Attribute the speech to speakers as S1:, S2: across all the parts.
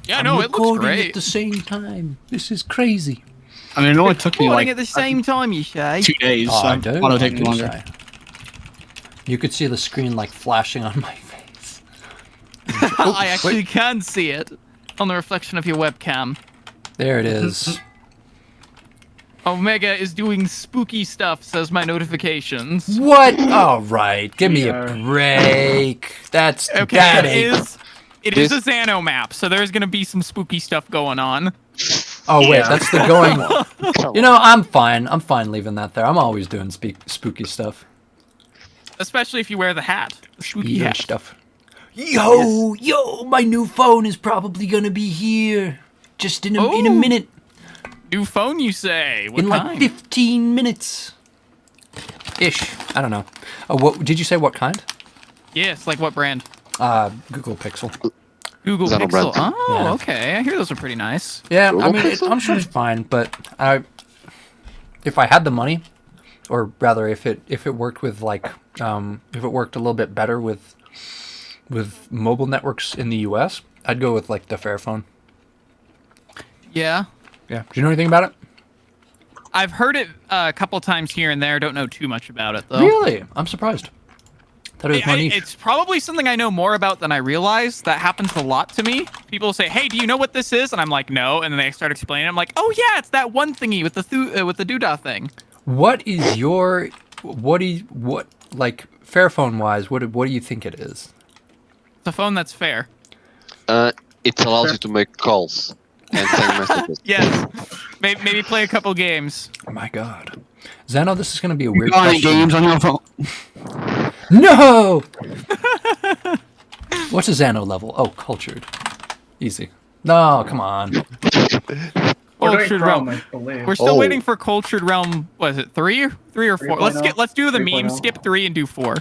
S1: Yeah,
S2: I'm
S1: no, it looks
S2: recording
S1: great.
S2: at the same time. This is crazy.
S3: I mean, it only took me
S1: Recording
S3: like
S1: at the same time, you say?
S3: 2 days.
S2: Oh,
S3: So
S2: I
S3: I
S2: do.
S3: thought it would
S2: I
S3: take me
S2: do
S3: longer.
S2: say. You could see the screen like flashing on my face.
S1: I actually can see it on the reflection of your webcam.
S2: There it is.
S1: Omega is doing spooky stuff, says my notifications.
S2: What? All right, give me
S4: We
S2: a
S4: are-
S2: break. That's
S1: Okay,
S2: that
S1: it
S2: ain't-
S1: is a Xano map, so there's gonna be some spooky stuff going on.
S2: Oh wait,
S4: Yeah.
S2: that's the going.
S5: Come
S2: You know, I'm fine. I'm fine leaving that there. I'm always doing spooky stuff.
S1: Especially if you wear the hat. The spooky
S2: Spooky
S1: hat.
S2: stuff. Yo, my new phone is probably gonna be here just in a
S1: Oh.
S2: minute.
S1: New phone, you say? What
S2: In like
S1: kind?
S2: 15 minutes. Ish. I don't know. Oh, what did you say? What kind?
S1: Yes, like what brand?
S2: Google Pixel.
S1: Google
S5: Xano
S1: Pixel.
S5: brand.
S1: Oh,
S2: Yeah.
S1: okay. I hear those are pretty nice.
S2: Yeah, I
S5: Google
S2: mean,
S5: Pixel?
S2: I'm sure it's fine, but if I had the money, or rather, if it worked with like, if it worked a little bit better with mobile networks in the U.S., I'd go with like the Fairphone.
S1: Yeah.
S2: Yeah. Do you know anything about it?
S1: I've heard it a couple times here and there. Don't know too much about it, though.
S2: Really? I'm surprised. Thought it was my niche.
S1: It's probably something I know more about than I realize. That happens a lot to me. People say, "Hey, do you know what this is?" And I'm like, "No." And then they start explaining. I'm like, "Oh yeah, it's that one thingy with the doodah thing."
S2: What is your what like Fairphone wise? What do you think it is?
S1: It's a phone that's fair.
S5: It allows you to make calls and send messages.
S1: Yes. Maybe play a couple games.
S2: Oh my God, Xano, this is gonna be a weird
S3: You got any
S2: question.
S3: games on your phone?
S2: No. What's a Xano level? Oh, cultured. Easy. No, come on.
S4: We're doing
S1: Cultured
S4: Chrome,
S1: Realm.
S4: I believe.
S1: We're still
S5: Oh.
S1: waiting for Cultured Realm. What is it? 3 or 4?
S4: 3.0.
S1: Let's do the
S4: 3.0.
S1: meme. Skip 3 and do 4.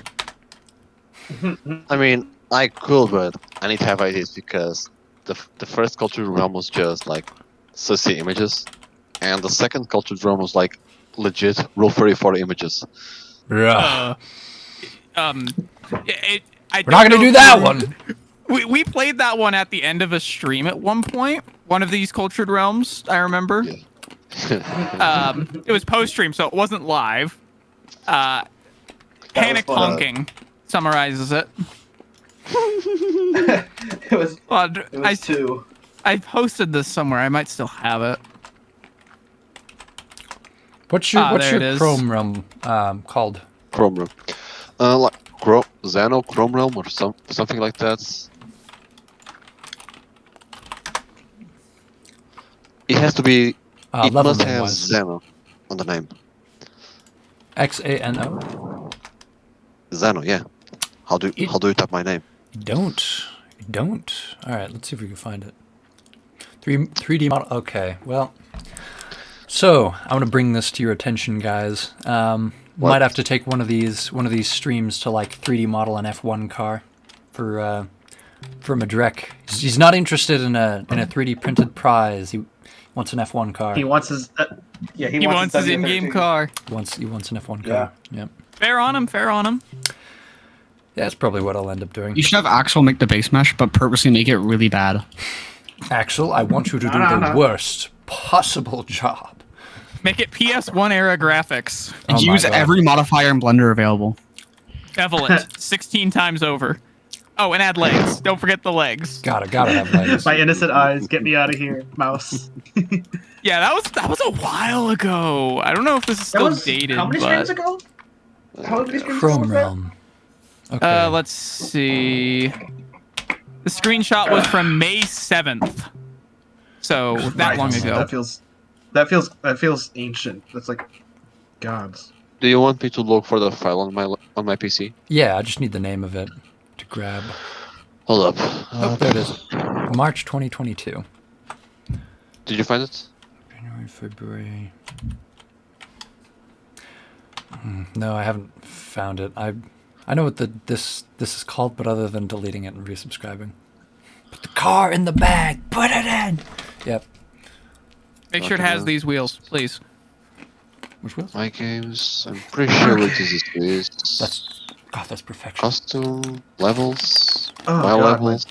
S5: I mean, I could, but I need to have ideas because the first cultured realm was just like sussy images, and the second cultured realm was like legit Rule 34 images.
S1: Uh, I
S2: We're not gonna do that one.
S1: We played that one at the end of a stream at one point. One of these Cultured Realms, I remember. It was post-stream, so it wasn't live. Panic
S4: fun.
S1: honking summarizes it.
S4: it was
S1: Well,
S4: it was 2.
S1: I posted this somewhere. I might still have it.
S2: What's your
S1: there it is.
S2: Chrome realm called?
S5: Chrome realm, like Xano Chrome realm or something like that. It has to be. It
S2: Level
S5: must
S2: name
S5: have
S2: wise.
S5: Xano on the name.
S2: XANO.
S5: Xano, yeah. How do you type my name?
S2: Don't. All right, let's see if we can find it. 3D model. Okay, well. So I'm gonna bring this to your attention, guys. Might have to take one of these streams to like 3D model an F1 car for Madrek. He's not interested in a 3D printed prize. He wants an F1 car.
S4: He wants his
S1: He wants his in-game
S4: W13.
S1: car.
S2: He wants an F1 car. Yep.
S1: Fair on him. Fair on him.
S2: Yeah, that's probably what I'll end up doing.
S3: You should have Axel make the base mesh, but purposely make it really bad.
S2: Axel, I want you to do the worst possible job.
S1: Make it PS1 era graphics.
S2: Oh my
S3: Use
S2: God.
S3: every modifier in Blender available.
S1: Benevolent. 16 times over. Oh, and add legs. Don't forget the legs.
S2: Gotta have legs.
S4: My innocent eyes, get me out of here, mouse.
S1: Yeah, that was a while ago. I don't know if this is
S4: That
S1: still
S4: was
S1: dated,
S4: how many streams
S1: but
S4: ago? How many streams
S2: Chrome
S4: ago was that?
S2: realm. Okay.
S1: let's see. The screenshot was from May 7th. So that long ago.
S4: That feels ancient. That's like gods.
S5: Do you want me to look for the file on my PC?
S2: Yeah, I just need the name of it to grab.
S5: Hold up.
S2: Oh, there it is. March 2022.
S5: Did you find it?
S2: January, February. No, I haven't found it. I know what this is called, but other than deleting it and resubscribing. Put the car in the bag. Put it in. Yep.
S1: Make sure it has these wheels, please.
S2: Which wheels?
S5: My games. I'm pretty sure it is this.
S2: That's perfection.
S5: Custom levels.
S4: Oh
S5: My
S4: god,
S5: levels.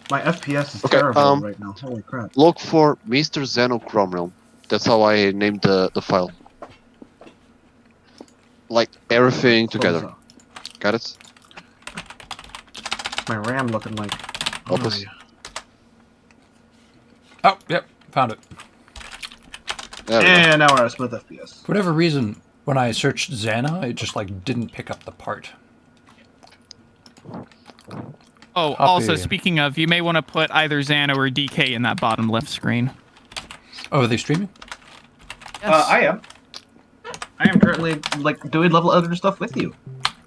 S4: My FPS is
S5: Okay,
S4: terrible right now. Holy crap.
S5: Look for MrXano Chrome Realm. That's how I named the file. Like everything together.
S4: What
S5: Got it?
S4: my RAM looking like?
S5: Opus.
S2: Oh, yep, found it.
S5: There we go.
S4: And now we're at a smooth FPS.
S2: For whatever reason, when I searched Xana, it just like didn't pick up the part.
S1: Oh,
S2: Copy.
S1: also speaking of, you may want to put either Xano or DK in that bottom left screen.
S2: Oh, are they streaming?
S1: Yes.
S4: I am. I am currently like doing level editor stuff with you.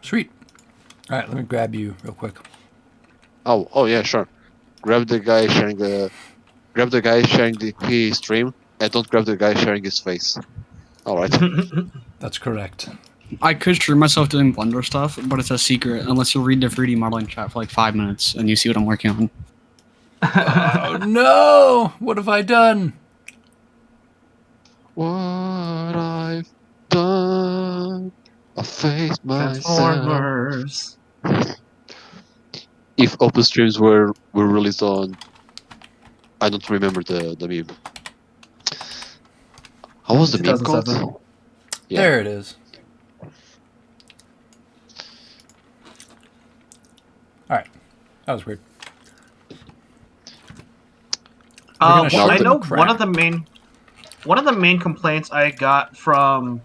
S2: Sweet. All right, let me grab you real quick.
S5: Oh yeah, sure. Grab the guy sharing the key stream, and don't grab the guy sharing his face. All right.
S2: That's correct.
S3: I could stream myself doing Blender stuff, but it's a secret unless you read the 3D modeling chat for like 5 minutes and you see what I'm working on.
S2: Oh no! What have I done?
S5: What I've done, I faced myself.
S4: Transformers.
S5: If open streams were released on, I don't remember the meme. How was the meme
S4: 2007.
S5: called? Yeah.
S2: There it is. All right, that was weird. gonna show
S4: I
S2: them
S4: know
S2: crap.
S4: one of the main complaints I got from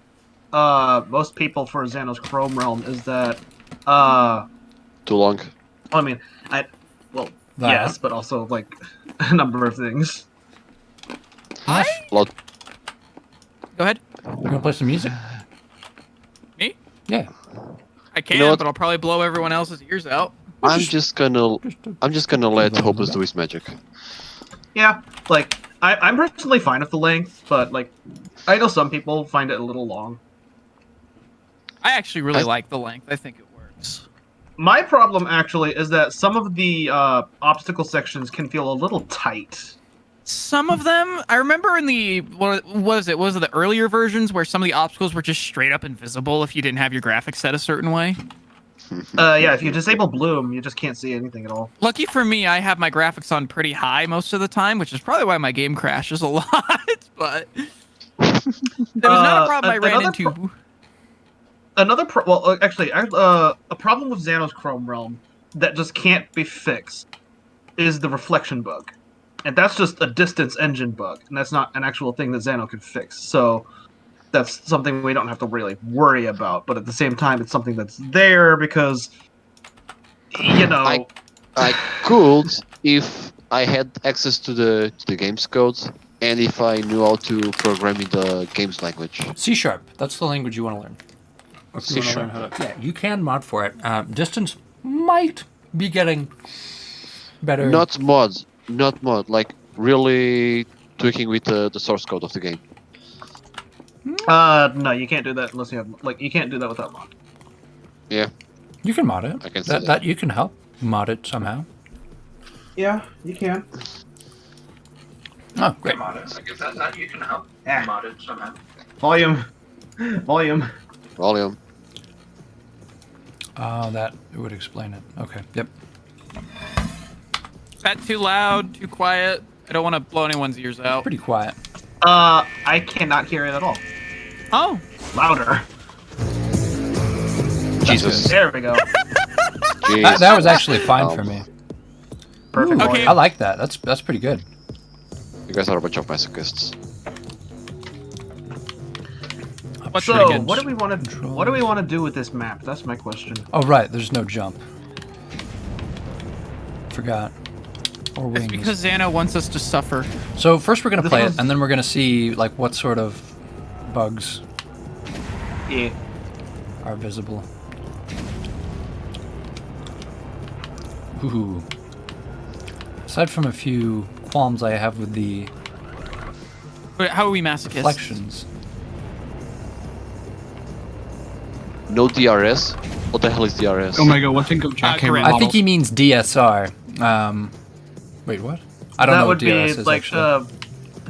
S4: most people for Xano's Chrome Realm is that
S5: Too long.
S4: I mean well
S2: That.
S4: yes, but also like a number of things.
S5: Lot.
S1: Go ahead.
S2: You gonna play some music?
S1: Me?
S2: Yeah.
S1: I can,
S5: know what?
S1: but I'll probably blow everyone else's ears out.
S5: I'm just gonna let Hopus do his magic.
S4: Yeah, like I'm personally fine with the length, but like I know some people find it a little long.
S1: I actually really
S5: I-
S1: like the length. I think it works.
S4: My problem actually is that some of the obstacle sections can feel a little tight.
S1: Some of them, I remember in the what was it? Was it the earlier versions where some of the obstacles were just straight up invisible if you didn't have your graphics set a certain way?
S4: Yeah, if you disable Bloom, you just can't see anything at all.
S1: Lucky for me, I have my graphics on pretty high most of the time, which is probably why my game crashes a lot. But it was not a problem I ran
S4: another
S1: into.
S4: A problem with Xano's Chrome Realm that just can't be fixed is the reflection bug. And that's just a distance engine bug, and that's not an actual thing that Xano can fix. So that's something we don't have to really worry about. But at the same time, it's something that's there because, you know...
S5: I could if I had access to the game's codes and if I knew how to program in the game's language.
S2: C#. That's the language you want to learn. If you wanna learn how to- Yeah, you can mod for it. Distance might be getting better.
S5: Not mod, like really tweaking with the source code of the game.
S4: No, you can't do that unless you have... Like, you can't do that without mod.
S5: Yeah,
S2: You can mod it.
S5: I can see
S2: that you can help mod it somehow.
S4: Yeah, you can.
S2: Oh, great.
S4: You can help. Yeah. Mod it somehow. Volume.
S5: volume.
S2: Oh, that would explain it. Okay. Yep.
S1: Is that too loud? Too quiet? I don't want to blow anyone's ears out.
S2: Pretty quiet.
S4: I cannot hear it at all.
S1: Oh,
S4: Louder.
S5: Jesus.
S4: There we go.
S5: Jeez.
S2: That was actually fine for me.
S4: Perfect.
S1: Okay.
S4: volume.
S2: I like that. That's pretty good.
S5: You guys are a bunch of masochists.
S1: what's
S4: So,
S1: pretty good?
S4: what do we want to do with this map? That's my question.
S2: Oh, right. There's no jump. Forgot. Or wings.
S1: It's because Xano wants us to suffer.
S2: So first we're gonna
S4: This
S2: play
S4: was-
S2: it, and then we're gonna see like what sort of bugs
S4: Yeah.
S2: are visible. Ooh. Aside from a few qualms I have with the
S1: Wait, how are we masochists?
S2: reflections.
S5: No DRS? What the hell is DRS?
S3: Oh my god, what think of jackhammer
S1: correct.
S2: I
S3: model?
S2: think he means DSR. Wait, what? I don't
S4: That
S2: know
S4: would
S2: what DRS
S4: be
S2: is
S4: like
S2: actually.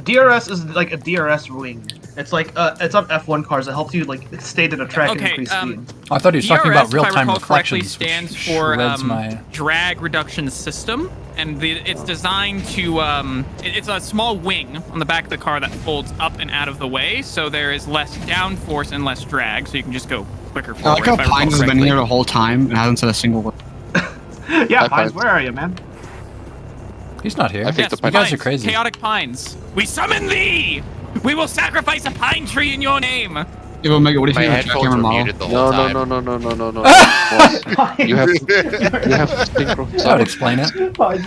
S4: DRS is like a DRS wing. It's like it's on F1 cars. It helps you like stay to the track and
S1: Okay,
S4: increase speed.
S2: I thought he was talking about
S1: DRS, if I
S2: real-time
S1: recall correctly,
S2: reflections, which
S1: stands for
S2: shreds my...
S1: drag reduction system, and it's designed to it's a small wing on the back of the car that folds up and out of the way, so there is less downforce and less drag, so you can just go quicker
S3: I
S1: forward.
S3: like how
S1: if I recall
S3: Pines has been
S1: correctly.
S3: here the whole time and hasn't said a single word.
S4: Yeah,
S5: High
S4: Pines,
S5: five.
S4: where are you, man?
S2: He's not here.
S5: I think
S1: Yes,
S5: the
S2: you guys
S1: Pines,
S2: are crazy.
S1: Chaotic Pines. We summon thee! We will sacrifice a pine tree in your name!
S3: Yeah, Omega, what if
S6: My
S3: you have a
S6: headphones
S3: jackhammer
S6: were
S3: model?
S6: muted the whole time.
S5: No. Boss, you have to synchro.
S2: That would explain it.
S4: Pines,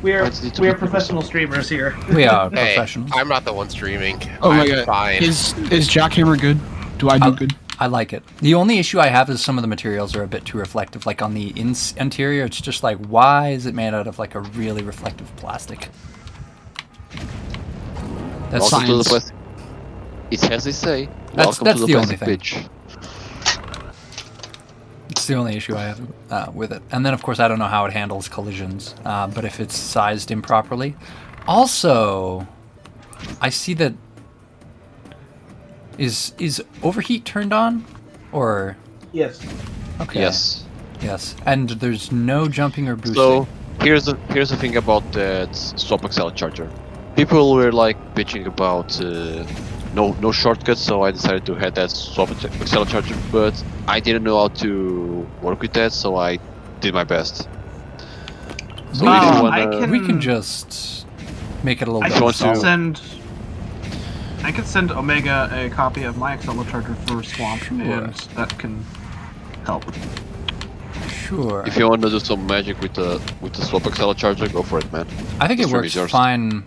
S4: we're
S5: Pines need to
S4: we're
S5: be
S4: professional streamers here.
S2: We are
S6: Hey,
S2: professionals.
S6: I'm not the one streaming.
S3: Oh my
S6: I'm
S3: god.
S6: fine.
S3: Is jackhammer good? Do I do good?
S2: I like it. The only issue I have is some of the materials are a bit too reflective. Like on the interior, it's just like, why is it made out of like a really reflective plastic? That's
S5: Welcome to the
S3: science.
S5: plastic. It's as they say.
S2: That's
S5: Welcome to the
S2: the only
S5: plastic
S2: thing.
S5: bitch.
S2: It's the only issue I have with it. And then, of course, I don't know how it handles collisions, but if it's sized improperly. Also, I see that... Is overheat turned on? Or...
S4: Yes.
S2: Okay.
S5: Yes.
S2: Yes. And there's no jumping or boosting.
S5: So here's the thing about that swap accel charger. People were like bitching about no shortcuts, so I decided to add that swap accel charger. But I didn't know how to work with that, so I did my best. So if you wanna,
S2: We can just make it a little
S4: I
S2: bit
S4: can
S5: want to-
S4: send. I can send Omega a copy of my Accel charger for Swamp, and that can help.
S2: Sure.
S5: if you want to do some magic with the swap accel charger, go for it, man.
S2: I think it
S5: This room
S2: works
S5: is yours.
S2: fine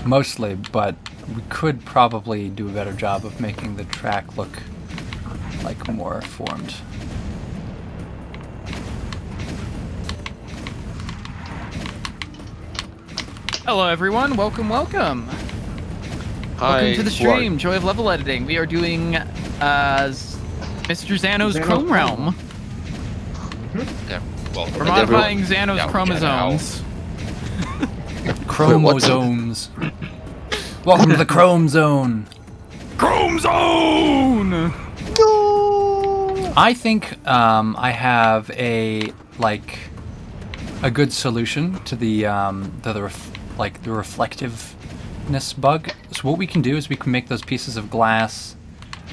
S2: mostly, but we could probably do a better job of making the track look like more formed.
S1: Hello everyone, welcome.
S5: Hi.
S1: Welcome to the
S5: who are-
S1: stream, Joy of Level Editing. We are doing MrXano's
S4: Xano's
S1: Chrome Realm.
S6: Yeah, well,
S1: We're
S5: And everyone-
S1: modifying Xano's
S6: Yeah,
S1: chromosomes.
S2: Chromosomes. Welcome to the Chrome Zone.
S1: Chrome Zone!
S2: I think I have a good solution to the reflectiveness bug. So what we can do is we can make those pieces of glass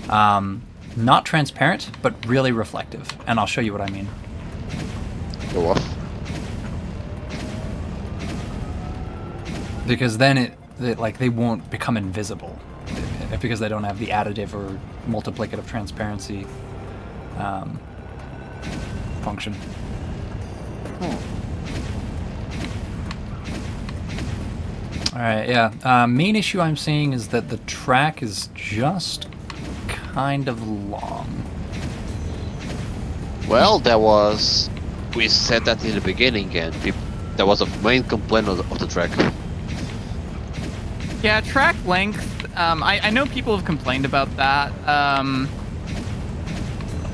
S2: not transparent but really reflective, and I'll show you what I mean.
S5: Go off.
S2: Because then they won't become invisible because they don't have the additive or multiplicative transparency function. Alright, yeah. Main issue I'm seeing is that the track is just kind of long.
S5: Well, we said that in the beginning, and that was a main complaint of the track.
S1: Yeah, track length. I know people have complained about that.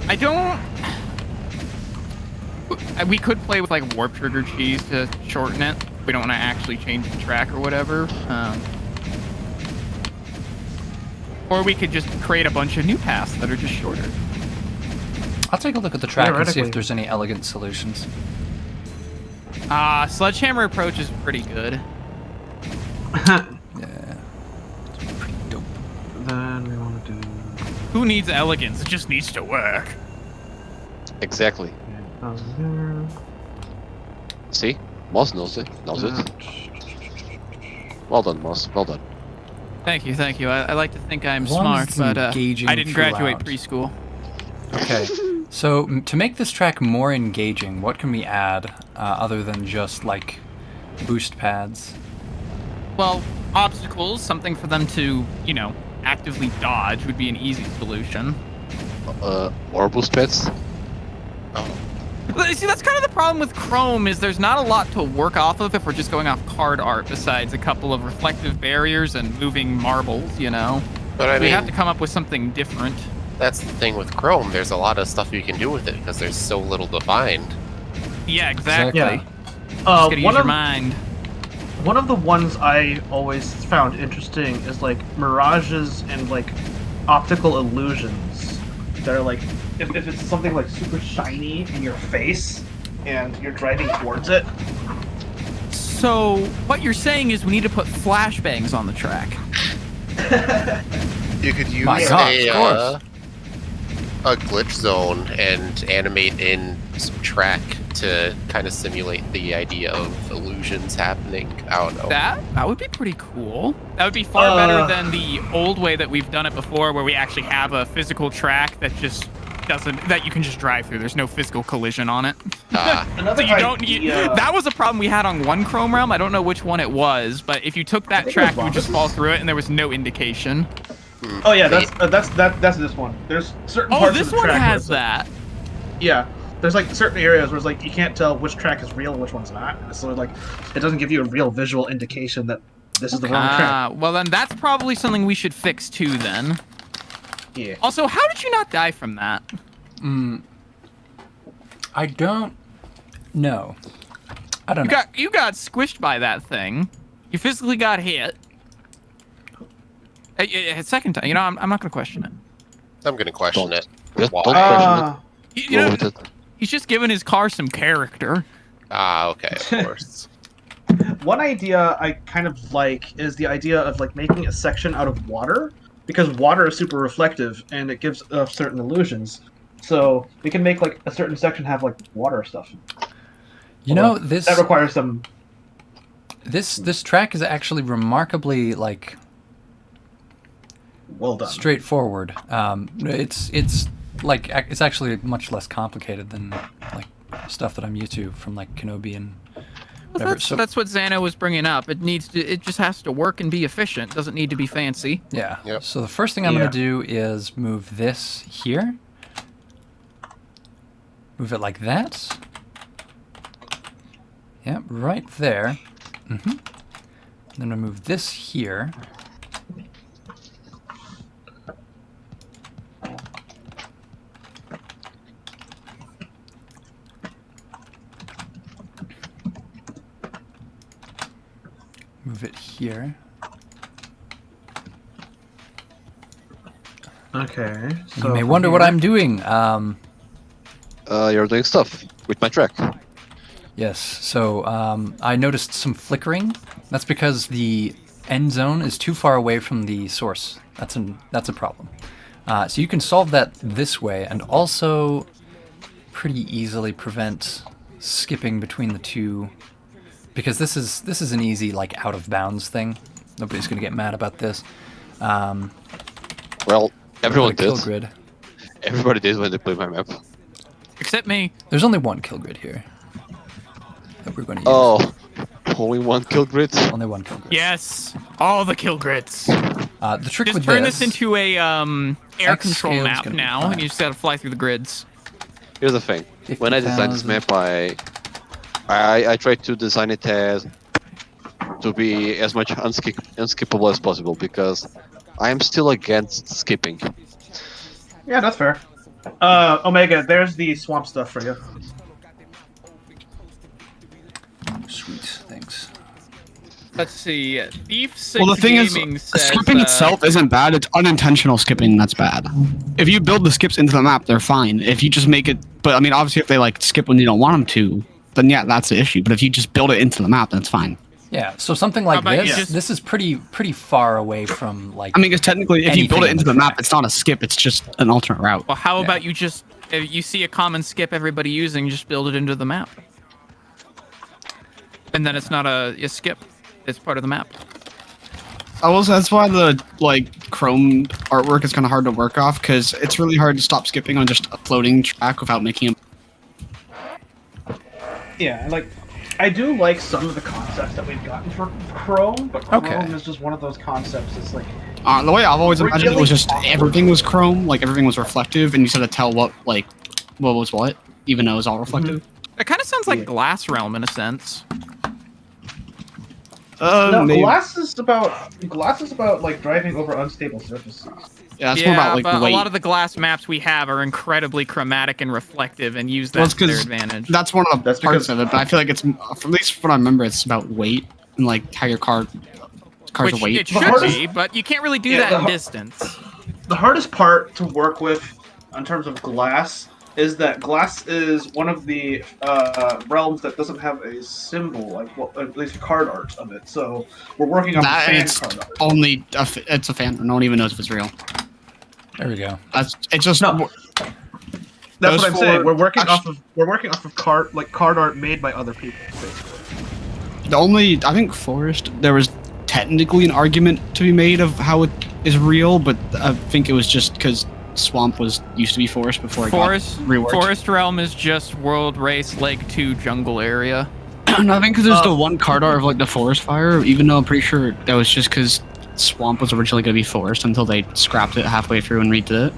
S1: I don't. We could play with like warp trigger cheese to shorten it. We don't want to actually change the track or whatever. Or we could just create a bunch of new paths that are just shorter.
S2: I'll take a look at the track and see if
S4: Theoretically.
S2: there's any elegant solutions.
S1: Sledgehammer approach is pretty good.
S2: Yeah. It's pretty dope.
S4: Then we want to do.
S1: Who needs elegance? It just needs to work.
S5: Exactly. See? Moss knows it. Well done, Moss. Well done.
S1: Thank you. I like to think I'm
S2: As long
S1: smart,
S2: as it's
S1: but
S2: engaging
S1: I didn't graduate
S2: throughout.
S1: preschool.
S2: Okay, so to make this track more engaging, what can we add other than just like boost pads?
S1: Well, obstacles, something for them to, actively dodge would be an easy solution.
S5: Or boost pads?
S1: See, that's kind of the problem with Chrome, is there's not a lot to work off of if we're just going off card art besides a couple of reflective barriers and moving marbles,
S6: But I
S1: We
S6: mean,
S1: have to come up with something different.
S6: that's the thing with Chrome. There's a lot of stuff you can do with it because there's so little defined.
S1: Yeah, exactly.
S2: Exactly.
S1: Just gotta use
S4: One
S1: your
S4: of
S1: mind.
S4: One of the ones I always found interesting is like mirages and like optical illusions. That are like if it's something like super shiny in your face and you're driving towards it.
S1: So what you're saying is we need to put flashbangs on the track.
S6: You could use
S2: My God, of
S6: a glitch zone and animate in some track to kind of simulate the idea of illusions happening. I don't know.
S1: That would be pretty cool. That would be far better than the old way that we've done it before, where we actually have a physical track that just that you can just drive through. There's no physical collision on it.
S4: Another
S1: So you don't need, that was a problem we had on one Chrome Realm. I don't know which one it was, but if you took that track, you would just fall through it, and there was no indication.
S4: Oh yeah, that's this one. There's certain
S1: Oh,
S4: parts
S1: this
S4: of the
S1: one
S4: track
S1: has
S4: where
S1: that.
S4: yeah, there's like certain areas where it's like you can't tell which track is real and which one's not. So like, it doesn't give you a real visual indication that this is the wrong track.
S1: Well, then that's probably something we should fix too. Then.
S4: Yeah.
S1: Also, how did you not die from that?
S2: I don't know. I don't know.
S1: You got squished by that thing. You physically got hit. A second time. You know, I'm not gonna question it.
S6: I'm gonna question it.
S5: Just
S6: Why?
S5: don't question it.
S1: You
S5: Go
S1: know,
S5: with it.
S1: he's just giving his car some character.
S6: Okay, of course.
S4: One idea I kind of like is the idea of like making a section out of water, because water is super reflective and it gives certain illusions. So we can make like a certain section have like water stuff.
S2: You know, this
S4: That requires some.
S2: this track is actually remarkably like
S4: Well done.
S2: straightforward. It's like it's actually much less complicated than like stuff that I'm used to from like Kenobi and whatever.
S1: That's what Xano was bringing up. It just has to work and be efficient. It doesn't need to be fancy.
S2: Yeah.
S6: Yep.
S2: So the first thing I'm going to do is move this here. Move it like that. Yep, right there. Then I move this here. Move it here.
S4: Okay. So
S2: You may wonder what I'm doing.
S5: You're doing stuff with my track.
S2: Yes, so I noticed some flickering. That's because the end zone is too far away from the source. That's a problem. So you can solve that this way, and also pretty easily prevent skipping between the two, because this is an easy like out of bounds thing. Nobody's gonna get mad about this.
S5: Well, everyone
S2: Kill
S5: did.
S2: grid.
S5: Everybody did when they played my map.
S1: Except me.
S2: There's only one kill grid here that we're going to use.
S5: Oh, only one kill grid?
S2: Only one kill grid.
S1: Yes. All the kill grids.
S2: The trick
S1: Just
S2: with
S1: turn this into a air
S2: X
S1: control
S2: scale's
S1: map
S2: gonna be
S1: now,
S2: fine.
S1: and you just gotta fly through the grids.
S5: Here's the thing. When I designed this
S2: 50,000.
S5: map, I tried to design it as to be as much unskippable as possible, because I am still against skipping.
S4: Yeah, that's fair. Omega, there's the swamp stuff for you.
S2: Sweet, thanks.
S1: Let's see. Thief 6
S3: Well, the thing is,
S1: Gaming says,
S3: skipping itself isn't bad. It's unintentional skipping that's bad. If you build the skips into the map, they're fine. If you just make it, but I mean, obviously, if they like skip when you don't want them to, then yeah, that's the issue. But if you just build it into the map, then it's fine.
S2: Yeah, so something like
S1: about you
S2: this.
S1: just-
S2: This is pretty far away from like.
S3: I mean, because technically, if you build it
S2: Anything
S3: into
S2: on
S3: the
S2: the
S3: map,
S2: track.
S3: it's not a skip. It's just an alternate route.
S1: Well, how
S2: Yeah.
S1: about you just, if you see a common skip everybody using, just build it into the map. And then it's not a skip. It's part of the map.
S3: That's why the like Chrome artwork is kind of hard to work off, because it's really hard to stop skipping on just a floating track without making a.
S4: Yeah, and like, I do like some of the concepts that we've gotten for Chrome, but Chrome
S2: Okay.
S4: is just one of those concepts. It's like,
S3: The way I've always imagined it was just
S4: Really?
S3: everything was Chrome, like everything was reflective, and you just had to tell what was what, even though it was all reflective.
S1: It kind of sounds like
S4: Yeah.
S1: Glass Realm in a sense.
S4: no,
S3: Maybe.
S4: glass is about like driving over unstable surfaces.
S3: Yeah, that's more about like
S1: but
S3: weight.
S1: a lot of the glass maps we have are incredibly chromatic and reflective, and use
S3: Well,
S1: that
S3: it's
S1: to their
S3: 'cause
S1: advantage.
S3: That's one of the
S4: That's
S3: parts
S4: because-
S3: of it, but I feel like it's, at least from what I remember, it's about weight. and like how your cars
S1: Which
S3: weight.
S1: it should
S4: hardest-
S1: be, but you can't really do
S4: Yeah,
S1: that
S4: the
S1: in
S4: har-
S1: distance.
S4: The hardest part to work with in terms of glass is that glass is one of the realms that doesn't have a symbol, like well, at least card art of it. So we're working on the
S3: That
S4: fan
S3: it's
S4: card art.
S3: only it's a fan. No one even knows if it's real.
S2: There we go.
S3: It's just
S4: No. That's
S3: Those
S4: what I'm saying.
S3: four-
S4: We're working off of card art made by other people, basically.
S3: the only. I think forest. There was technically an argument to be made of how it is real, but I think it was just because swamp used to be forest before it
S1: Forest
S3: got reworked.
S1: Forest Realm is just World Race Lake 2 jungle area.
S3: And I think because there's the one card art of like the forest fire, even though I'm pretty sure that was just because swamp was originally going to be forest until they scrapped it halfway through and redid it.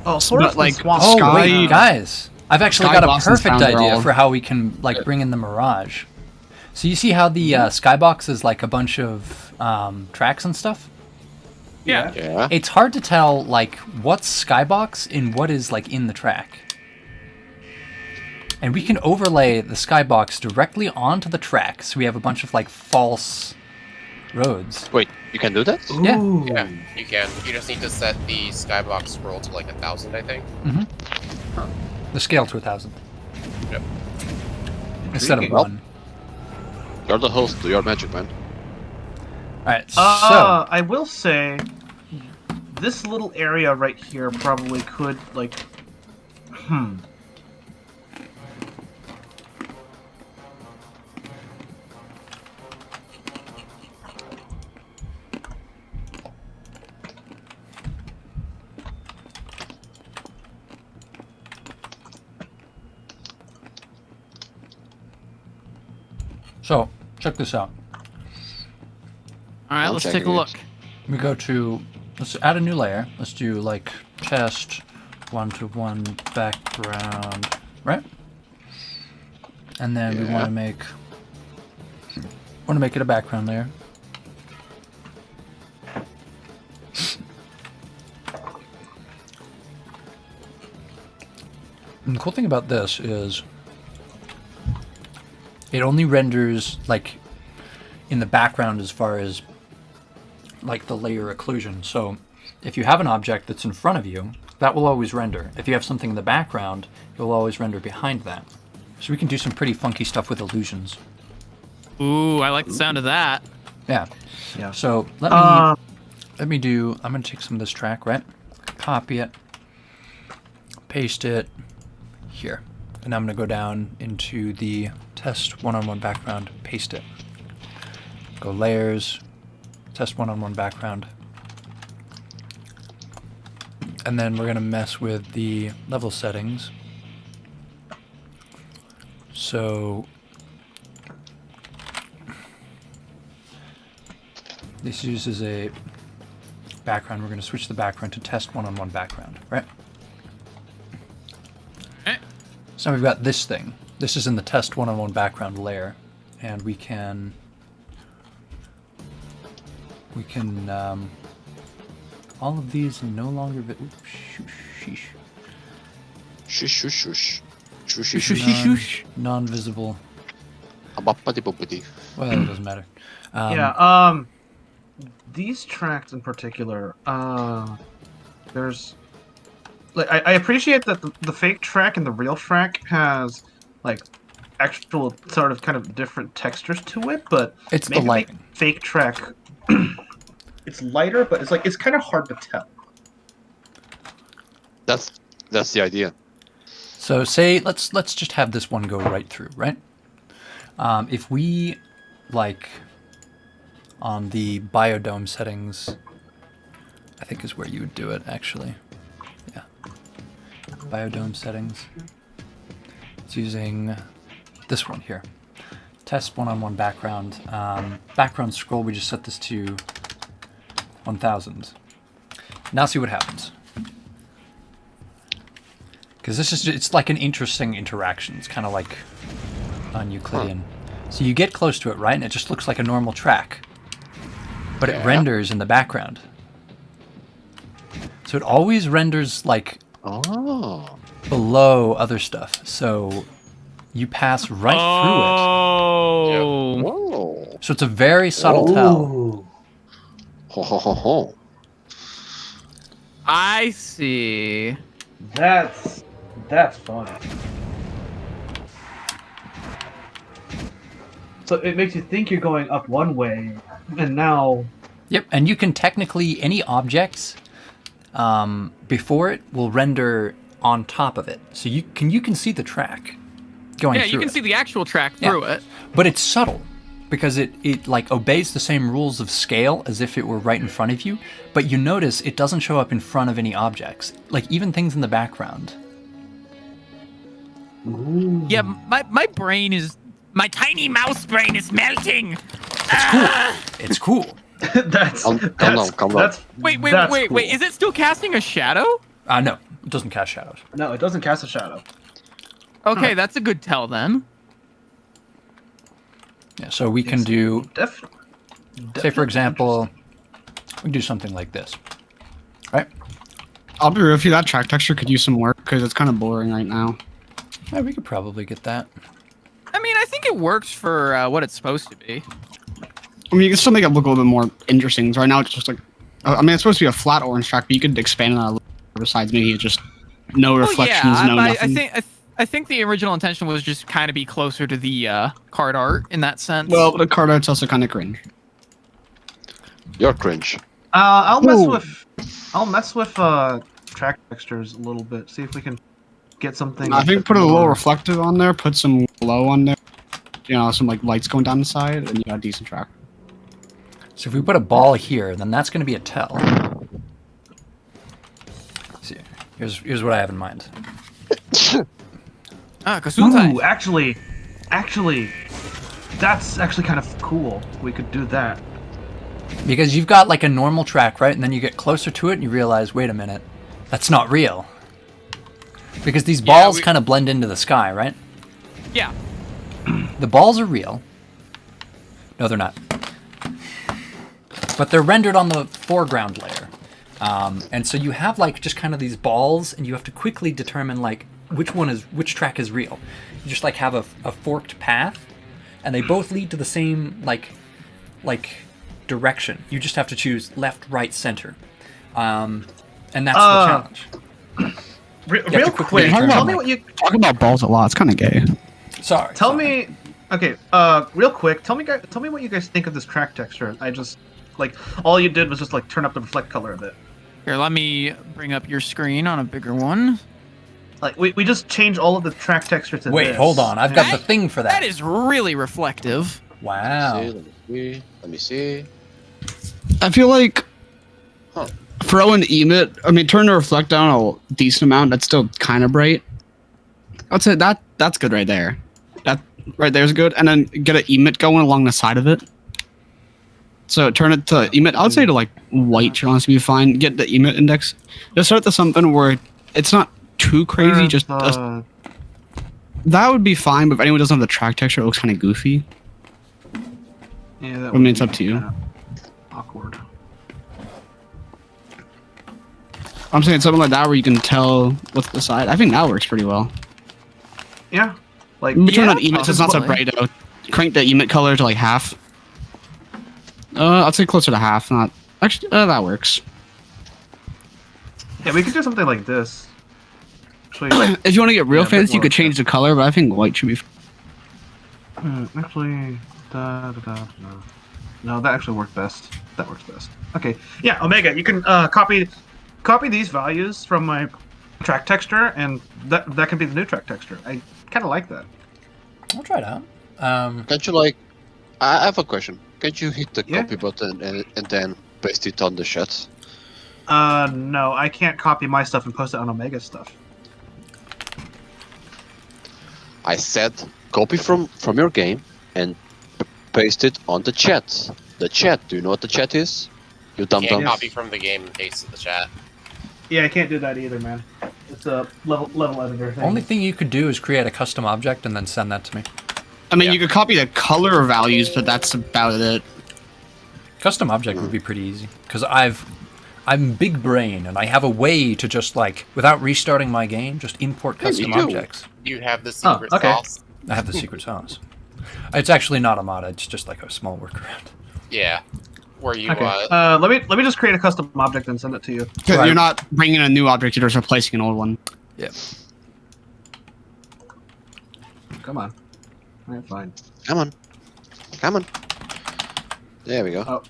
S4: Oh,
S3: But, like,
S4: swamp.
S2: Oh
S3: Sky-
S2: wait, guys! I've actually
S3: Sky
S2: got a
S3: Boston's
S2: perfect
S3: found their
S2: idea
S3: own-
S2: for how we can like bring in the mirage. So you see how the skybox is like a bunch of tracks and stuff?
S1: Yeah.
S5: Yeah.
S2: It's hard to tell like what's skybox and what is like in the track. And we can overlay the skybox directly onto the track, so we have a bunch of like false roads.
S5: Wait, you can do that?
S2: Yeah.
S4: Ooh.
S6: Yeah, you can. You just need to set the skybox scroll to like 1,000, I think.
S2: The scale to 1,000
S6: Yep.
S2: instead of
S4: Intriguing.
S2: 1.
S5: You're the host. Do your magic, man.
S2: All right, so
S4: I will say, this little area right here probably could like,
S2: check this out.
S1: All right,
S5: I'm
S1: let's take a
S5: checking
S1: look.
S5: it.
S2: We go to, let's add a new layer. Let's do like test 1-to-1 background, right? And then we
S5: Yeah.
S2: want to make it a background layer. And the cool thing about this is it only renders like in the background as far as like the layer occlusion. So if you have an object that's in front of you, that will always render. If you have something in the background, it will always render behind that. So we can do some pretty funky stuff with illusions.
S1: Ooh, I like the sound of that.
S2: Yeah.
S4: Yeah.
S2: So let me do, I'm gonna take some of this track, right? Copy it, paste it here. And I'm gonna go down into the test one-on-one background, paste it. Go layers, test one-on-one background. And then we're gonna mess with the level settings. So this uses a background. We're going to switch the background to test one-on-one background, right?
S1: Eh.
S2: So we've got this thing. This is in the test one-on-one background layer, and we can all of these no longer. Oops, sheesh.
S5: Shush, shush, shush. Shush,
S1: Shush,
S5: shush,
S1: shush, shush.
S2: Non-visible.
S5: Boppity-boppity.
S2: Well, it doesn't matter.
S4: yeah. These tracks in particular, there's like I appreciate that the fake track and the real track has like actual sort of kind of different textures to it, but
S2: It's the
S4: maybe
S2: lighting.
S4: fake track. It's lighter, but it's kind of hard to tell.
S5: That's the idea.
S2: So say let's just have this one go right through, right? If we like on the biodome settings, I think is where you would do it actually. Yeah. Biodome settings. It's using this one here. Test one-on-one background. Background scroll, we just set this to 1000. Now see what happens. Because this is, it's like an interesting interaction. It's kind of like non-Euclidean. So you get close to it, right? And it just looks like a normal track. But it
S5: Yeah.
S2: renders in the background. So it always renders like
S5: Oh.
S2: below other stuff. So you pass right
S1: Oh.
S5: Whoa.
S2: through it. So it's a very subtle tell.
S4: Ooh.
S5: Ho ho ho ho.
S1: I see.
S4: That's fun. So it makes you think you're going up one way, and now.
S2: Yep, and you can technically, any objects before it will render on top of it. So you can see the track going
S1: Yeah,
S2: through
S1: you can
S2: it.
S1: see the actual track through it.
S2: But it's subtle because it like obeys the same rules of scale as if it were right in front of you. But you notice it doesn't show up in front of any objects, like even things in the background.
S1: Yeah, my brain is... My tiny mouse brain is melting!
S2: It's cool.
S5: Calm down.
S1: Wait,
S4: that's cool.
S1: is it still casting a shadow?
S2: No, it doesn't cast shadows.
S4: No, it doesn't cast a shadow.
S1: Okay, that's a good tell then.
S2: Yeah, so we can do,
S4: Definitely.
S2: say for example, we can do something like this, right?
S3: I'll be real with you, that track texture could use some work because it's kind of boring right now.
S2: Yeah, we could probably get that.
S1: I mean, I think it works for what it's supposed to be.
S3: I mean, you can still make it look a little bit more interesting. Right now, it's just like, I mean, it's supposed to be a flat orange track, but you could expand it a little. Besides, maybe it's just no reflections, no nothing.
S1: I think the original intention was just kind of be closer to the card art in that sense.
S3: Well, the card art's also kind of cringe.
S5: You're cringe.
S4: I'll mess with track textures a little bit. See if we can get something.
S3: I think put a little reflective on there, put some glow on there. You know, some like lights going down the side, and you got a decent track.
S2: So if we put a ball here, then that's going to be a tell. See, here's what I have in mind.
S1: Gesundheit.
S4: Ooh, actually, that's actually kind of cool. We could do that.
S2: Because you've got like a normal track, right? And then you get closer to it and you realize, wait a minute, that's not real. Because these balls kind of blend into the sky, right?
S1: Yeah.
S2: The balls are real. No, they're not. But they're rendered on the foreground layer. And so you have like just kind of these balls, and you have to quickly determine like which track is real. You just like have a forked path, and they both lead to the same like direction. You just have to choose left, right, center. And that's the challenge.
S4: Real quick,
S3: talking
S4: tell
S3: about,
S4: me what you
S3: Talking about balls a lot. It's kind of gay.
S2: Sorry.
S4: tell me. Okay, real quick, tell me what you guys think of this track texture. I just like all you did was just like turn up the reflect color of it.
S1: Here, let me bring up your screen on a bigger one.
S4: Like we just changed all of the track texture to
S2: Wait,
S4: this.
S2: hold on. I've got the thing for that.
S1: That is really reflective.
S2: Wow.
S5: Let me see.
S3: I feel like
S5: Huh.
S3: throw an emit. I mean, turn the reflect down a decent amount. That's still kind of bright. I'd say that's good right there. That right there is good, and then get an emit going along the side of it. So turn it to emit. I would say to like white should honestly be fine. Get the emit index. Just start to something where it's not too crazy. Just that would be fine. But if anyone doesn't have the track texture, it looks kind of goofy.
S4: Yeah, that
S3: I mean, it's up to you.
S4: kinda awkward.
S3: I'm saying something like that where you can tell what's the side. I think that works pretty well.
S4: Yeah, like
S3: But turn
S1: Yeah,
S3: on emit, so it's not so bright out. Crank the emit color to like half. I'd say closer to half. Not actually. That works.
S4: yeah, we could do something like this. Actually,
S3: If you want to get real
S4: Yeah, a bit
S3: fancy, you
S4: more
S3: could change the color, but I think white should be.
S4: actually, no, that actually worked best. That works best. Okay, yeah, Omega, you can copy these values from my track texture, and that can be the new track texture. I kind of like that.
S2: I'll try it out.
S5: Can't you like? I have a question. Can't you hit the
S4: Yeah.
S5: copy button and then paste it on the chat?
S4: No, I can't copy my stuff and post it on Omega stuff.
S5: I said copy from your game and paste it on the chat. The chat. Do you know what the chat is? You dumb
S6: Can't
S5: dumb.
S6: copy from the game and paste in the chat.
S4: Yeah, I can't do that either, man. It's a level editor thing.
S2: Only thing you could do is create a custom object and then send that to me.
S3: I mean,
S6: Yeah.
S3: you could copy the color values, but that's about it.
S2: Custom object would be pretty easy because I'm big brain and I have a way to just like without restarting my game just import custom
S5: too.
S2: objects.
S6: You have the secret
S4: okay.
S6: sauce.
S2: I have the secret sauce. It's actually not a mod. It's just like a small workaround.
S6: Yeah. Where you
S4: Okay. Let me just create a custom object and send it to you.
S3: Because you're not bringing a new object, you're just replacing an old one.
S2: Yeah.
S4: Come on. All right, fine.
S5: Come on. Come on. There we go.
S4: Oh,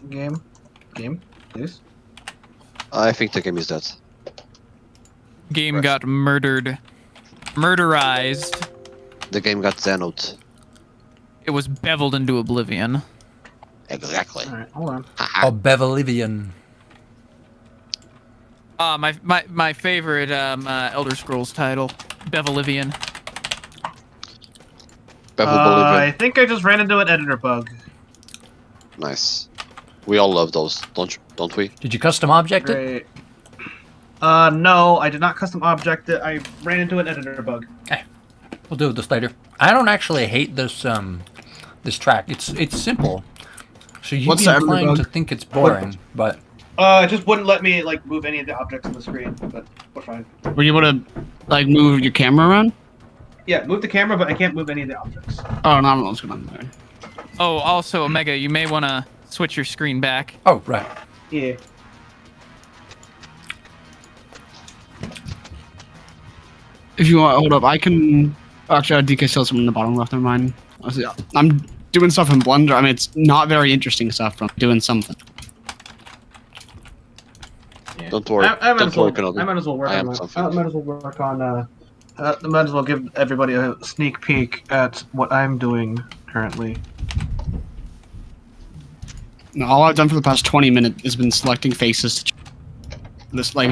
S4: game, please.
S5: I think the game is dead.
S1: Game got murdered. Murderized.
S5: The game got Xanoed.
S1: It was beveled into oblivion.
S5: Exactly.
S4: All right, hold on.
S2: Oh, Bevelivian.
S1: My favorite Elder Scrolls title, Bevelivian.
S4: I think I just ran into an editor bug.
S5: Nice. We all love those, don't we?
S2: Did you custom object it?
S4: Great. No, I did not custom object it. I ran into an editor bug.
S2: We'll do this later. I don't actually hate this this track. It's simple. So you'd
S3: What's
S2: be
S3: the editor
S2: inclined
S3: bug?
S2: to think it's boring, but
S4: It just wouldn't let me like move any of the objects on the screen, but we're fine.
S3: Were you able to like move your camera around?
S4: Yeah, move the camera, but I can't move any of the objects.
S3: Oh, no, I don't know what's going on there.
S1: Oh, also, Omega, you may want to switch your screen back.
S2: oh right.
S4: Yeah.
S3: If you want, hold up, I can. Actually, I DK still something in the bottom left. Never mind. I'm doing stuff in Blender. I mean, it's not very interesting stuff, but I'm doing something.
S4: Yeah.
S5: Don't worry.
S4: I might
S5: Don't
S4: as well,
S5: worry, Kenobi.
S4: I might as well work
S5: I
S4: on
S5: am
S4: my,
S5: something.
S4: I might as well work on I might as well give everybody a sneak peek at what I'm doing currently.
S3: No, all I've done for the past 20 minutes has been selecting faces. This like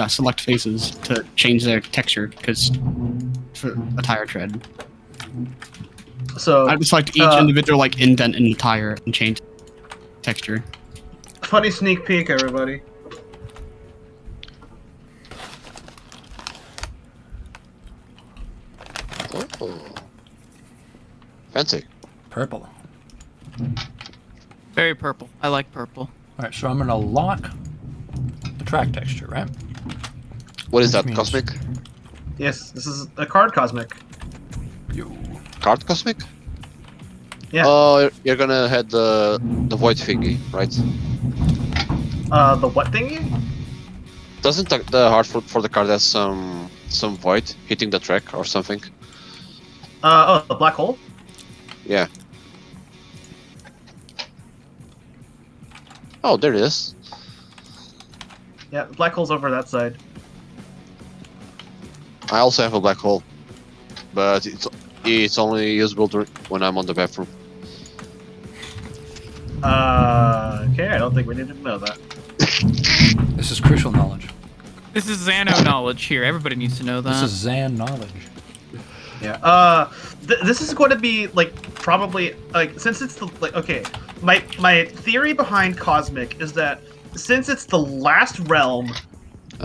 S3: select faces to change their texture because for a tire tread.
S4: So
S3: I just select each individual like indent in the tire and change texture.
S4: funny sneak peek, everybody.
S5: Oh. Fancy.
S2: Purple.
S1: Very purple. I like purple.
S2: Alright, so I'm gonna lock the track texture, right?
S5: What is that,
S2: Means-
S5: Cosmic?
S4: Yes, this is a card cosmic.
S2: Yo.
S5: Card Cosmic?
S4: Yeah.
S5: Oh, you're gonna head the void thingy, right?
S4: The what thingy?
S5: Doesn't the heart for the card have some void hitting the track or something?
S4: The black hole.
S5: Yeah. Oh, there it is.
S4: Yeah, the black hole's over that side.
S5: I also have a black hole, but it's only usable when I'm on the bathroom.
S4: Okay, I don't think we need to know that.
S2: This is crucial knowledge.
S1: This is Xano knowledge here. Everybody needs to know that.
S2: This is Zan knowledge.
S4: Yeah. This is going to be like probably like since it's the like okay, my theory behind Cosmic is that since it's the last realm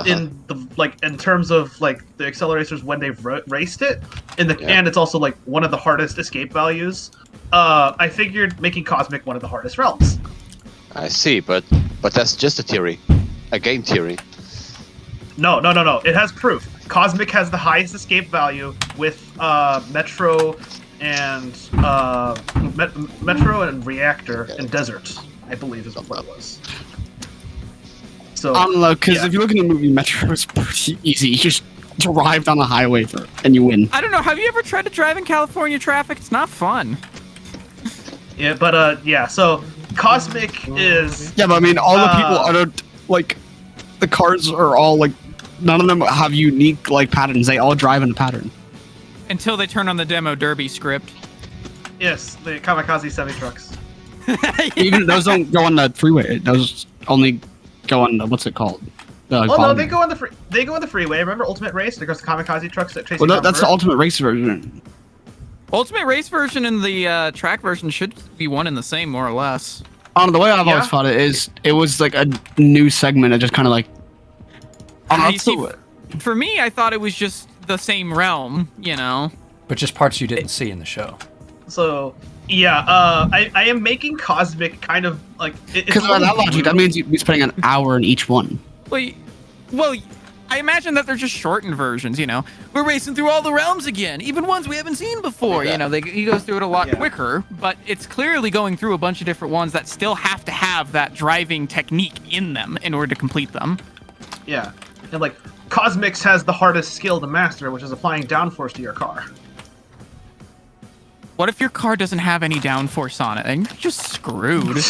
S4: in the like in terms of like the accelerators when they've raced it, and it's also like one of the hardest escape values. I figured making Cosmic one of the hardest realms.
S5: I see, but that's just a theory, a game theory.
S4: No. It has proof. Cosmic has the highest escape value with Metro and Metro and Reactor and Desert, I believe is what it was. So
S3: I don't know, because
S4: yeah.
S3: if you look at the movie Metro, it's pretty easy. You just drive down the highway and you win.
S1: I don't know. Have you ever tried to drive in California traffic? It's not fun.
S4: Yeah, but yeah. So Cosmic is
S3: Yeah, but I mean, all the people are like, the cars are all like, none of them have unique like patterns. They all drive in a pattern.
S1: Until they turn on the demo derby script.
S4: yes, the kamikaze semi trucks.
S3: Even those don't go on the freeway. Those only go on the, what's it called?
S4: Oh no,
S3: quality.
S4: they go on the freeway. Remember Ultimate Race? There's kamikaze trucks that chase.
S3: Well,
S4: you down
S3: that's the
S4: road?
S3: ultimate race version.
S1: Ultimate Race version and the track version should be one and the same, more or less.
S3: The way I've
S4: Yeah.
S3: always thought it is, it was like a new segment that just kind of like.
S1: You see, for me, I thought it was just the same realm, you know?
S2: But just parts you didn't see in the show.
S4: So yeah, I am making Cosmic kind of like
S3: Because by that logic, that means you'd be spending an hour in each one.
S1: Well, I imagine that they're just shortened versions, you know. We're racing through all the realms again, even ones we haven't seen before. You know, he goes through it a lot quicker, but it's clearly going through a bunch of different ones that still have to have that driving technique in them in order to complete them.
S4: Yeah. And like Cosmix has the hardest skill to master, which is applying downforce to your car.
S1: What if your car doesn't have any downforce on it? Then you're just screwed.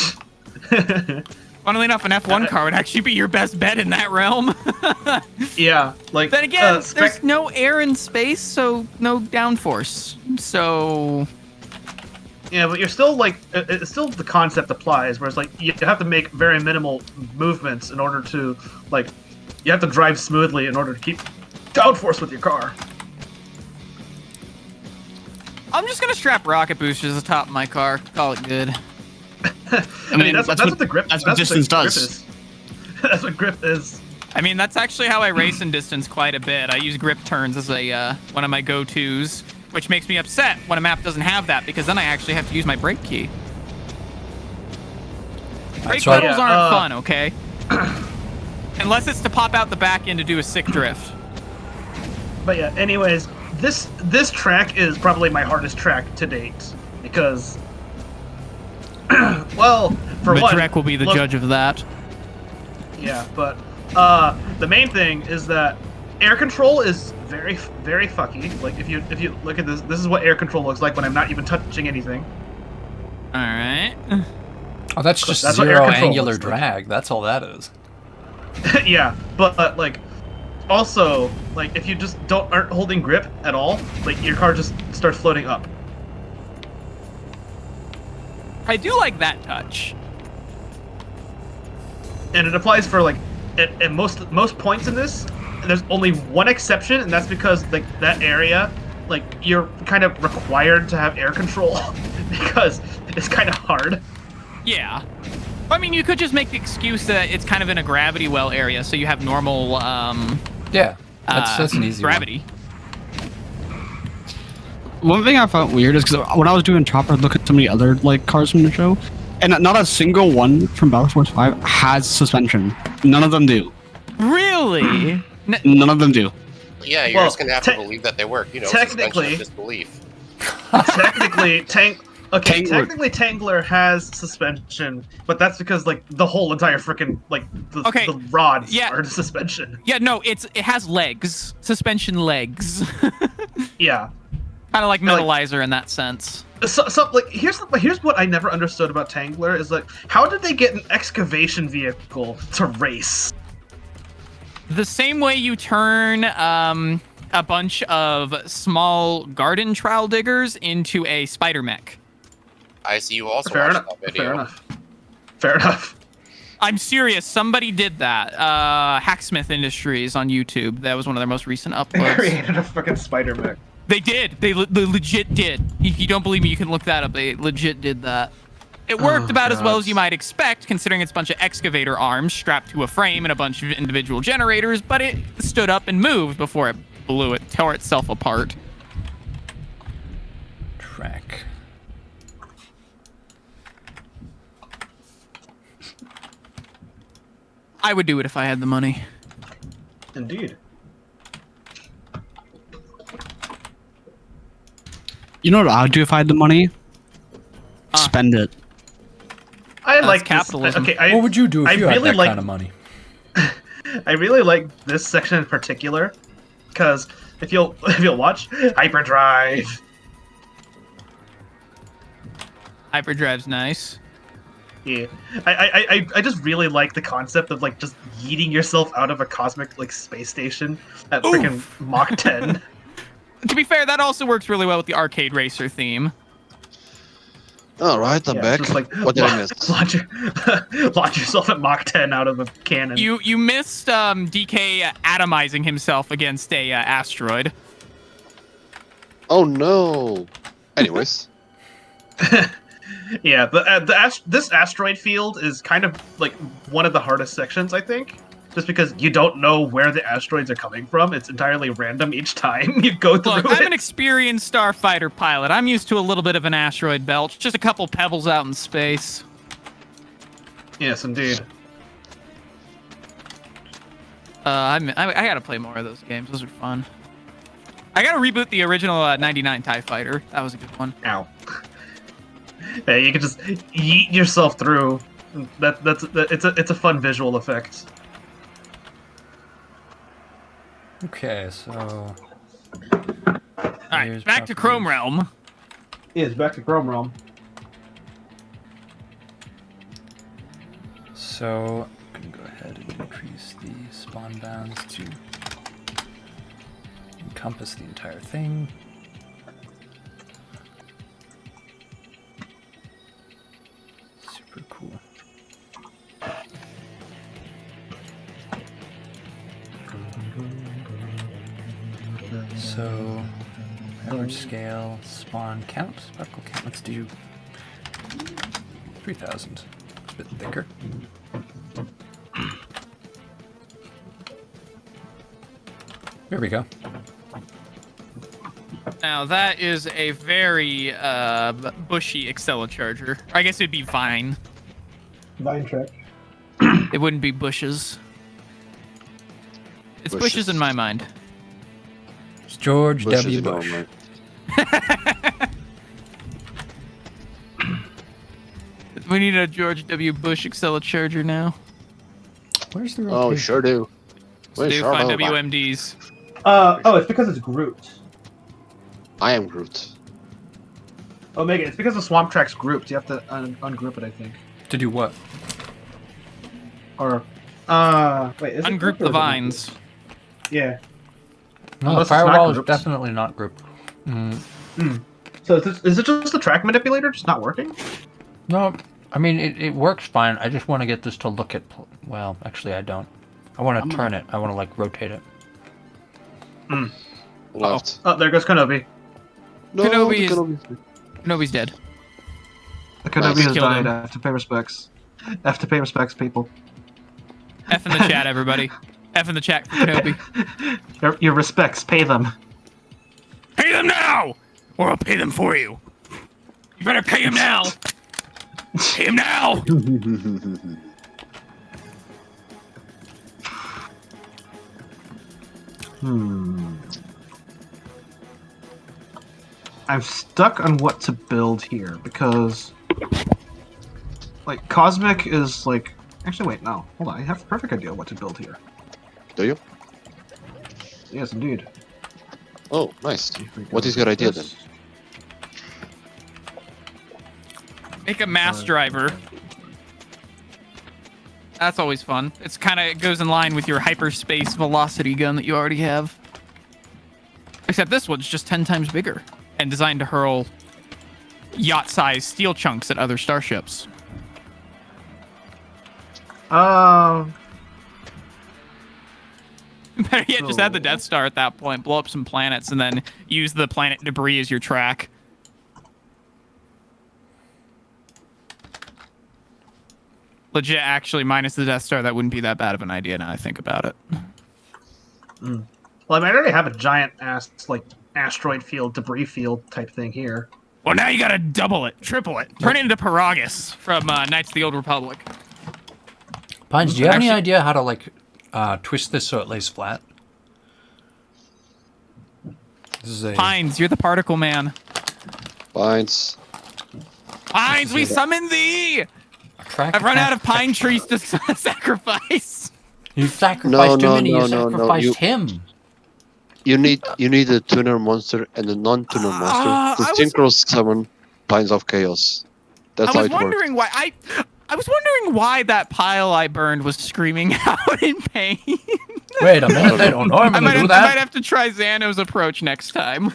S1: Funnily enough, an F1 car would actually be your best bet in that realm.
S4: Yeah, like
S1: then again, there's no air in space, so no downforce. So
S4: yeah, but you're still like it's still the concept applies, where it's like you have to make very minimal movements in order to like you have to drive smoothly in order to keep downforce with your car.
S1: I'm just gonna strap rocket boosters to the top of my car. Call it good.
S4: I mean, that's what the grip.
S3: That's what distance does.
S4: That's what grip is.
S1: I mean, that's actually how I race in distance quite a bit. I use grip turns as a one of my go-tos, which makes me upset when a map doesn't have that, because then I actually have to use my brake key. Brake pedals aren't fun, okay? Unless it's to pop out the back end to do a sick drift.
S4: But yeah, anyways, this track is probably my hardest track to date, because well, for one,
S1: Trek will be the judge of that.
S4: Yeah, but the main thing is that air control is very, very fucky. Like if you look at this is what air control looks like when I'm not even touching anything.
S1: All right.
S2: Oh, that's just zero angular drag. That's all that is.
S4: Yeah, but like also like if you just aren't holding grip at all, like your car just starts floating up.
S1: I do like that touch.
S4: And it applies for like at most points in this. There's only one exception, and that's because like that area, like you're kind of required to have air control because it's kind of hard.
S1: Yeah. I mean, you could just make the excuse that it's kind of in a gravity well area, so you have normal
S2: yeah, that's an easy
S1: gravity.
S3: One thing I found weird is because when I was doing Chopper, look at so many other like cars from the show, and not a single one from Battle Force 5 has suspension. None of them do.
S1: Really?
S3: None of them do.
S6: Yeah, you're just gonna have to believe that they work. You know,
S4: technically,
S6: disbelief.
S4: Technically, technically Tangler has suspension, but that's because like the whole entire freaking like the rods are suspension.
S1: Yeah, no, it has legs, suspension legs.
S4: Yeah.
S1: Kind of like Metalizer in that sense.
S4: So like here's what I never understood about Tangler is like how did they get an excavation vehicle to race?
S1: The same way you turn a bunch of small garden trowel diggers into a spider mech.
S6: I see you also watched that video.
S4: Fair enough.
S1: I'm serious. Somebody did that. Hacksmith Industries on YouTube. That was one of their most recent uploads.
S4: They created a fucking spider mech.
S1: They did. They legit did. If you don't believe me, you can look that up. They legit did that. It worked about as well as you might expect, considering it's a bunch of excavator arms strapped to a frame and a bunch of individual generators, but it stood up and moved before it blew it, tore itself apart.
S2: Track.
S1: I would do it if I had the money.
S4: Indeed.
S3: You know what I would do if I had the money? Spend it.
S4: I like
S1: capitalism.
S4: Okay,
S2: what would you do if you had that kind of money?
S4: I really like this section in particular, because if you'll watch Hyperdrive.
S1: Hyperdrive's nice.
S4: Yeah, I just really like the concept of like just yeeting yourself out of a cosmic like space station at freaking Mach 10.
S1: To be fair, that also works really well with the arcade racer theme.
S5: All right, I'm back.
S4: Just like,
S5: what did I miss?
S4: Launch yourself at Mach 10 out of a cannon.
S1: You missed DK atomizing himself against a asteroid.
S5: Oh no. Anyways.
S4: Yeah, this asteroid field is kind of like one of the hardest sections, I think. Just because you don't know where the asteroids are coming from. It's entirely random each time you go through it.
S1: Look, I'm an experienced starfighter pilot. I'm used to a little bit of an asteroid belt. Just a couple pebbles out in space.
S4: Yes, indeed.
S1: I gotta play more of those games. Those are fun. I gotta reboot the original 99 TIE Fighter. That was a good one.
S4: Ow. Yeah, you can just yeet yourself through. It's a fun visual effect.
S2: Okay, so.
S1: All right, back to Chrome Realm.
S4: Yeah, it's back to Chrome Realm.
S2: So, I'm gonna go ahead and increase the spawn bounds to encompass the entire thing. Super cool. So, average scale, spawn count, particle count. Let's do 3,000. It's a bit thicker. There we go.
S1: Now that is a very bushy Accelecharger. I guess it'd be vine.
S4: Vine track.
S1: It wouldn't be bushes. It's bushes in my mind.
S2: It's George
S5: Bushes
S2: W.
S5: in our
S2: Bush.
S5: mind.
S1: We need a George W. Bush Accelecharger now.
S2: Where's the
S5: Oh,
S2: rotation?
S5: sure do.
S1: So do
S5: sure
S1: find
S5: do.
S1: WMDs.
S4: Oh, it's because it's grouped.
S5: I am Groot.
S4: Oh, Megan, it's because the swamp track's grouped. You have to ungroup it, I think.
S2: To do what?
S4: Or, wait, is it
S1: Ungroup
S4: grouped or
S1: the
S4: is it not
S1: vines.
S4: grouped? Yeah.
S2: No,
S4: Unless
S2: the
S4: it's not
S2: firewall is
S4: grouped.
S2: definitely not grouped.
S4: So is it just the track manipulator just not working?
S2: No, I mean, it works fine. I just want to get this to look at... Well, actually, I don't. I want to turn it. I want to, like, rotate it.
S5: Left.
S4: Oh, there goes Kenobi.
S5: No,
S1: Kenobi
S5: the
S1: is- Nobody's dead.
S4: The Kenobi
S5: Nice.
S4: has
S1: Killed
S4: died.
S1: him.
S4: I have to pay respects. I have to pay respects, people.
S1: F in the chat, everybody. F in the chat for Kenobi.
S4: Your respects, pay them.
S1: Pay them now, or I'll pay them for you. You better pay him now. Pay him now.
S4: I'm stuck on what to build here because, like, Cosmic is like. Actually, wait, no. Hold on. I have a perfect idea what to build here.
S5: Do you?
S4: Yes, indeed.
S5: Oh, nice.
S4: If we go
S5: What is your
S4: like
S5: idea then?
S4: this.
S1: Make a mass driver. That's always fun. It's kind of, it goes in line with your hyperspace velocity gun that you already have. Except this one's just 10 times bigger and designed to hurl yacht-sized steel chunks at other starships.
S4: Um.
S1: Better yet, just add the Death Star at that point, blow up some planets, and then use the planet debris as your track. Legit, actually, minus the Death Star, that wouldn't be that bad of an idea now I think about it.
S4: Well, I mean, I already have a giant ass like asteroid field, debris field type thing here.
S1: Well, now you gotta double it, triple it. Turn it into Paragus from Knights of the Old Republic.
S2: Pines, do you have any
S1: Actually-
S2: idea how to, like, twist this so it lays flat? This is a...
S1: Pines, you're the particle man.
S5: Pines.
S1: Pines, we summon thee!
S2: track
S1: I've run out of
S2: path
S1: pine trees to sacrifice.
S2: You sacrificed too
S5: No,
S2: many,
S5: no,
S2: you
S5: no, no,
S2: sacrificed
S5: you-
S2: him.
S5: You need a tuner monster and a non-tuner
S1: I
S5: monster to
S1: was-
S5: synchro summon Pines of Chaos. That's
S1: I
S5: how
S1: was
S5: it works.
S1: wondering why I was wondering why that pile I burned was screaming out in pain.
S2: Wait a minute, they don't normally do
S1: I might
S2: that.
S1: have to try Xano's approach next time.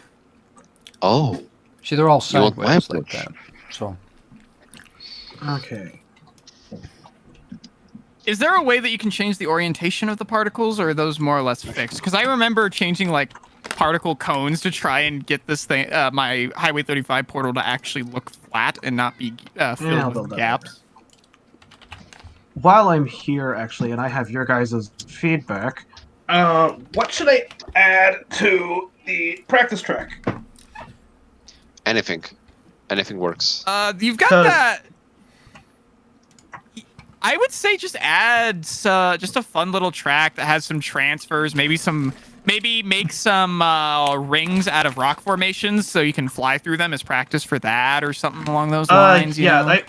S5: Oh,
S2: See, they're all
S5: You want my
S2: sideways like
S5: approach?
S2: that. So,
S4: Okay.
S1: Is there a way that you can change the orientation of the particles, or are those more or less fixed? Because I remember changing like particle cones to try and get this thing, my Highway 35 portal to actually look flat and not be
S4: I'll
S1: filled
S4: build
S1: with
S4: that
S1: gaps.
S4: While I'm here, actually, and I have your guys' feedback, what should I add to the practice track?
S5: anything works.
S1: You've got
S4: 'Cause-
S1: that. I would say just add just a fun little track that has some transfers, maybe make some rings out of rock formations so you can fly through them as practice for that or something along those lines. You know?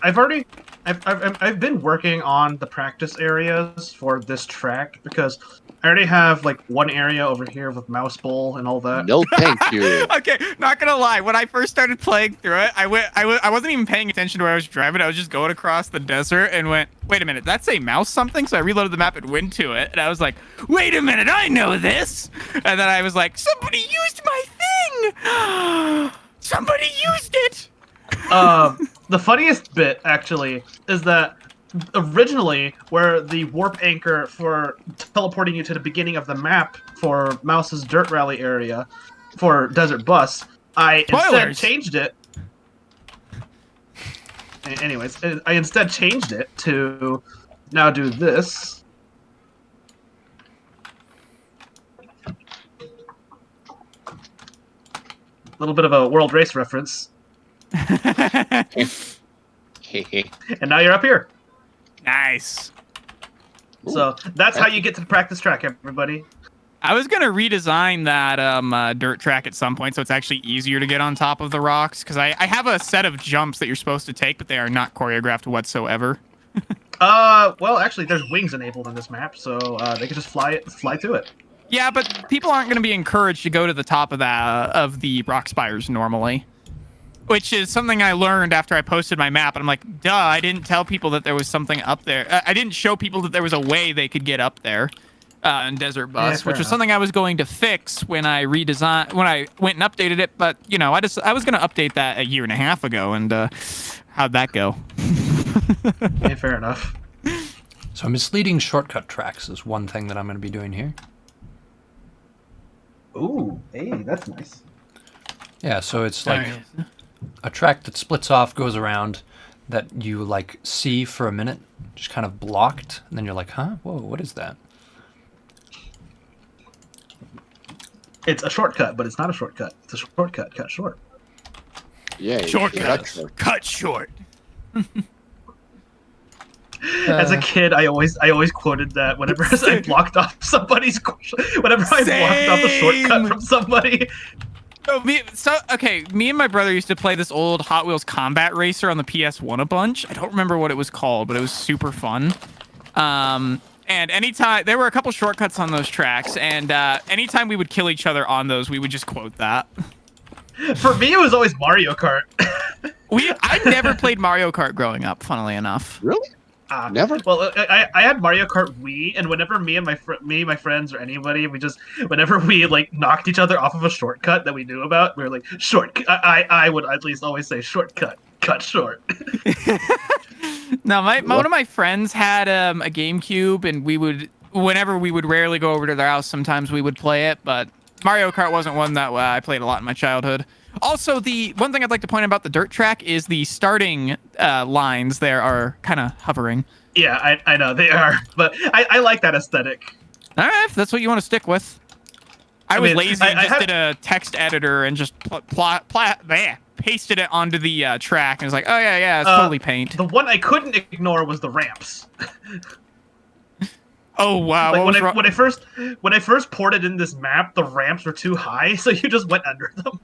S4: I've been working on the practice areas for this track because I already have like one area over here with mouse bowl and all that.
S5: No, thank you.
S1: Okay, not gonna lie. When I first started playing through it, I wasn't even paying attention to where I was driving. I was just going across the desert and went, wait a minute, that's a mouse something? So I reloaded the map and went to it, and I was like, wait a minute, I know this. And then I was like, somebody used my thing. Somebody used it.
S4: The funniest bit actually is that originally where the warp anchor for teleporting you to the beginning of the map for Mouse's dirt rally area for Desert Bus, I instead changed it. Anyways, I instead changed it to now do this. A little bit of a world race reference. And now you're up here.
S1: Nice.
S4: So that's how you get to the practice track, everybody.
S1: I was gonna redesign that dirt track at some point so it's actually easier to get on top of the rocks because I have a set of jumps that you're supposed to take, but they are not choreographed whatsoever.
S4: Well, actually, there's wings enabled on this map, so they can just fly to it.
S1: Yeah, but people aren't gonna be encouraged to go to the top of the rock spires normally. Which is something I learned after I posted my map. And I'm like, duh, I didn't tell people that there was something up there. I didn't show people that there was a way they could get up there in Desert Bus, which was something I was going to fix when I went and updated it. But, you know, I was going to update that a year and a half ago. And how'd that go?
S4: Yeah, fair enough.
S2: So misleading shortcut tracks is one thing that I'm going to be doing here.
S4: Ooh, hey, that's nice.
S2: Yeah, so it's like a track that splits off, goes around, that you like see for a minute, just kind of blocked, and then you're like, huh? Whoa, what is that?
S4: It's a shortcut, but it's not a shortcut. It's a shortcut cut short.
S5: Yeah,
S1: Shortcuts. Cut short.
S4: As a kid, I always quoted that whenever I blocked off somebody's, whenever I blocked off a shortcut from somebody.
S1: Me and my brother used to play this old Hot Wheels Combat Racer on the PS1 a bunch. I don't remember what it was called, but it was super fun. And anytime there were a couple shortcuts on those tracks, and anytime we would kill each other on those, we would just quote that.
S4: For me, it was always Mario Kart.
S1: I never played Mario Kart growing up, funnily enough.
S5: Really? Never.
S4: Well, I had Mario Kart Wii, and whenever me and my friends or anybody, whenever we like knocked each other off of a shortcut that we knew about, we were like I would at least always say shortcut, cut short.
S1: No, one of my friends had a GameCube, and whenever we would rarely go over to their house, sometimes we would play it, but Mario Kart wasn't one that I played a lot in my childhood. Also, the one thing I'd like to point out about the dirt track is the starting lines there are kind of hovering.
S4: Yeah, I know they are, but I like that aesthetic.
S1: All right, if that's what you want to stick with. I was lazy and just did a text editor and just pasted it onto the track and was like, oh yeah, it's totally paint.
S4: The one I couldn't ignore was the ramps.
S1: Oh wow!
S4: Like when I first ported in this map, the ramps were too high, so you just went under them.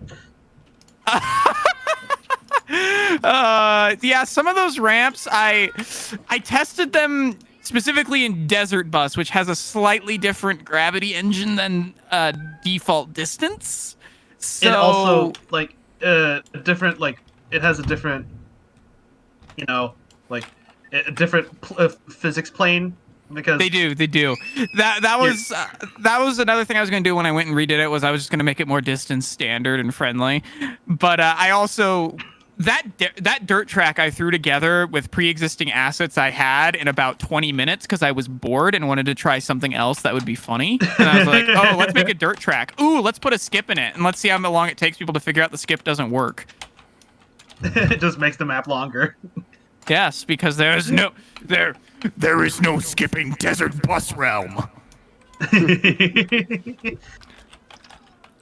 S1: Yeah, some of those ramps I tested them specifically in Desert Bus, which has a slightly different gravity engine than default distance. So
S4: and also like different, like it has a different, you know, like a different physics plane. Because
S1: they do. That was another thing I was going to do when I went and redid it. Was I was just going to make it more distance standard and friendly. But I also that dirt track I threw together with pre-existing assets I had in about 20 minutes because I was bored and wanted to try something else that would be funny. And I was like, oh, let's make a dirt track. Ooh, let's put a skip in it and let's see how long it takes people to figure out the skip doesn't work.
S4: It just makes the map longer.
S1: Yes, because there is no skipping Desert Bus realm.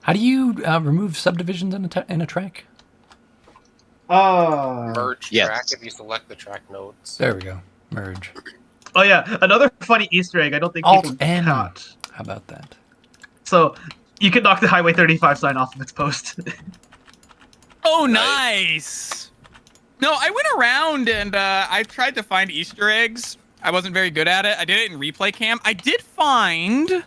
S2: How do you remove subdivisions in a track?
S6: Merge
S5: Yes.
S6: track if you select the track nodes.
S2: There we go. Merge.
S4: Oh yeah, another funny Easter egg. I don't think
S2: Alt
S4: people
S2: N.
S4: caught.
S2: How about that?
S4: So you can knock the Highway 35 sign off of its post.
S1: Oh, nice. No, I went around and I tried to find Easter eggs. I wasn't very good at it. I did it in replay cam. I did find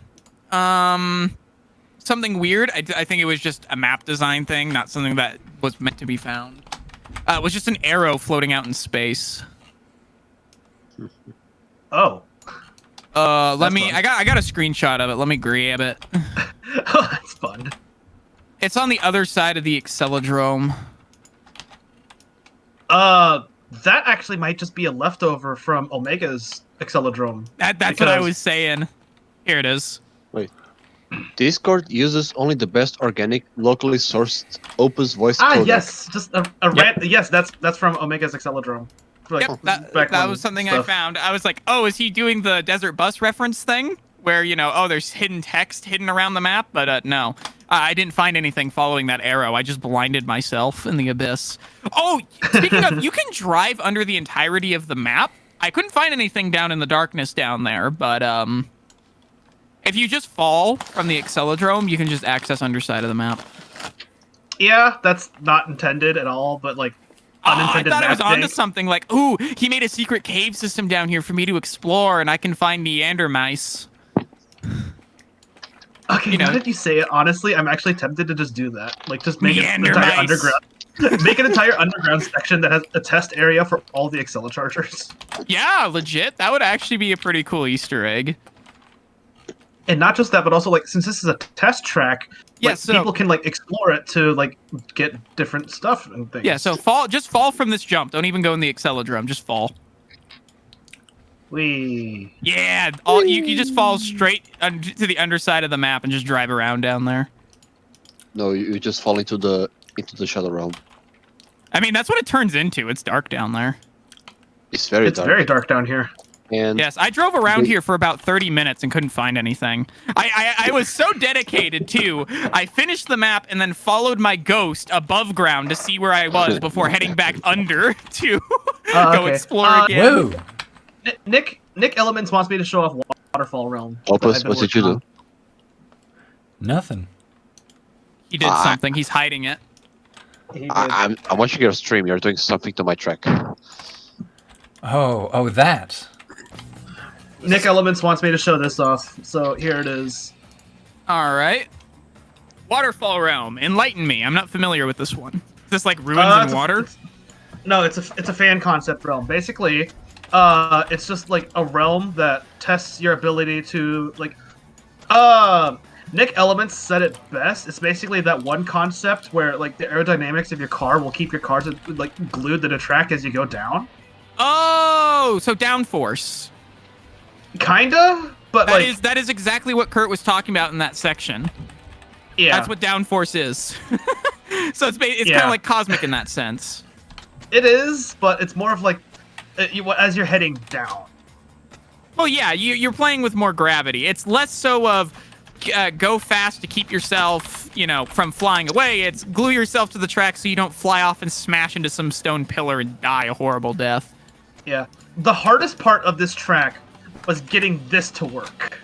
S1: something weird. I think it was just a map design thing, not something that was meant to be found. It was just an arrow floating out in space.
S4: Oh.
S1: Let me.
S4: fun.
S1: I got a screenshot of it. Let me grab it.
S4: Oh, that's fun.
S1: It's on the other side of the Accelodrome.
S4: That actually might just be a leftover from Omega's Accelodrome.
S1: That's what I was saying. Here it is.
S5: Wait. Discord uses only the best organic, locally sourced Opus voice
S4: Ah,
S5: codec.
S4: yes, just a yes, that's from Omega's Accelodrome. Like,
S1: Yep,
S4: back
S1: that
S4: when
S1: was something I
S4: stuff-
S1: found. I was like, oh, is he doing the desert bus reference thing? Where, you know, oh, there's hidden text hidden around the map? But no, I didn't find anything following that arrow. I just blinded myself in the abyss. Oh, speaking of, you can drive under the entirety of the map. I couldn't find anything down in the darkness down there, but if you just fall from the Accelodrome, you can just access underside of the map.
S4: Yeah, that's not intended at all, but like
S1: I
S4: unintended
S1: thought it was
S4: map
S1: onto
S4: jank.
S1: something like, ooh, he made a secret cave system down here for me to explore, and I can find Neander mice.
S4: Okay,
S1: you know.
S4: now that you say it, honestly, I'm actually tempted to just do that. Like, just make an
S1: Neander
S4: entire
S1: mice.
S4: underground, make an entire underground section that has a test area for all the Accelochargers,
S1: Yeah, legit. That would actually be a pretty cool Easter egg.
S4: and not just that, but also like since this is a test track,
S1: Yeah,
S4: like,
S1: so-
S4: people can like explore it to like get different stuff and things.
S1: Yeah, so just fall from this jump. Don't even go in the Accelodrome. Just fall.
S4: we
S1: Yeah, you just fall straight to the underside of the map and just drive around down there.
S5: No, you just fall into the shadow realm.
S1: I mean, that's what it turns into. It's dark down there.
S5: It's very
S4: it's
S5: dark.
S4: very dark down here.
S5: And
S1: Yes, I drove around
S5: Wait.
S1: here for about 30 minutes and couldn't find anything. I was so dedicated, too. I finished the map and then followed my ghost above ground to see where I was before heading back under to go
S4: Okay.
S1: explore again.
S2: Whoa!
S4: Nick Elements wants me to show off Waterfall Realm. that
S5: Opus,
S4: I've been
S5: what did you
S4: working
S5: do?
S4: on.
S2: Nothing.
S1: He did something. He's hiding it.
S4: He did.
S5: I'm watching your stream. You're doing something to my track.
S2: Oh, that.
S4: Nick Elements wants me to show this off, so here it is.
S1: All right. Waterfall Realm. Enlighten me. I'm not familiar with this one. Is this like ruins
S4: It's
S1: and
S4: a-
S1: water?
S4: No, it's a fan concept realm. Basically, it's just like a realm that tests your ability to like. Nick Elements said it best. It's basically that one concept where like the aerodynamics of your car will keep your car to, like glued to the track as you go down.
S1: Oh, so downforce.
S4: Kinda, but
S1: That is exactly what Kurt was talking about in that section.
S4: yeah,
S1: That's what downforce is. So it's kind
S4: Yeah.
S1: of like cosmic in that sense.
S4: it is. But it's more of like as you're heading down.
S1: Well, yeah, you're playing with more gravity. It's less so of go fast to keep yourself, from flying away. It's glue yourself to the track so you don't fly off and smash into some stone pillar and die a horrible death.
S4: Yeah, the hardest part of this track was getting this to work.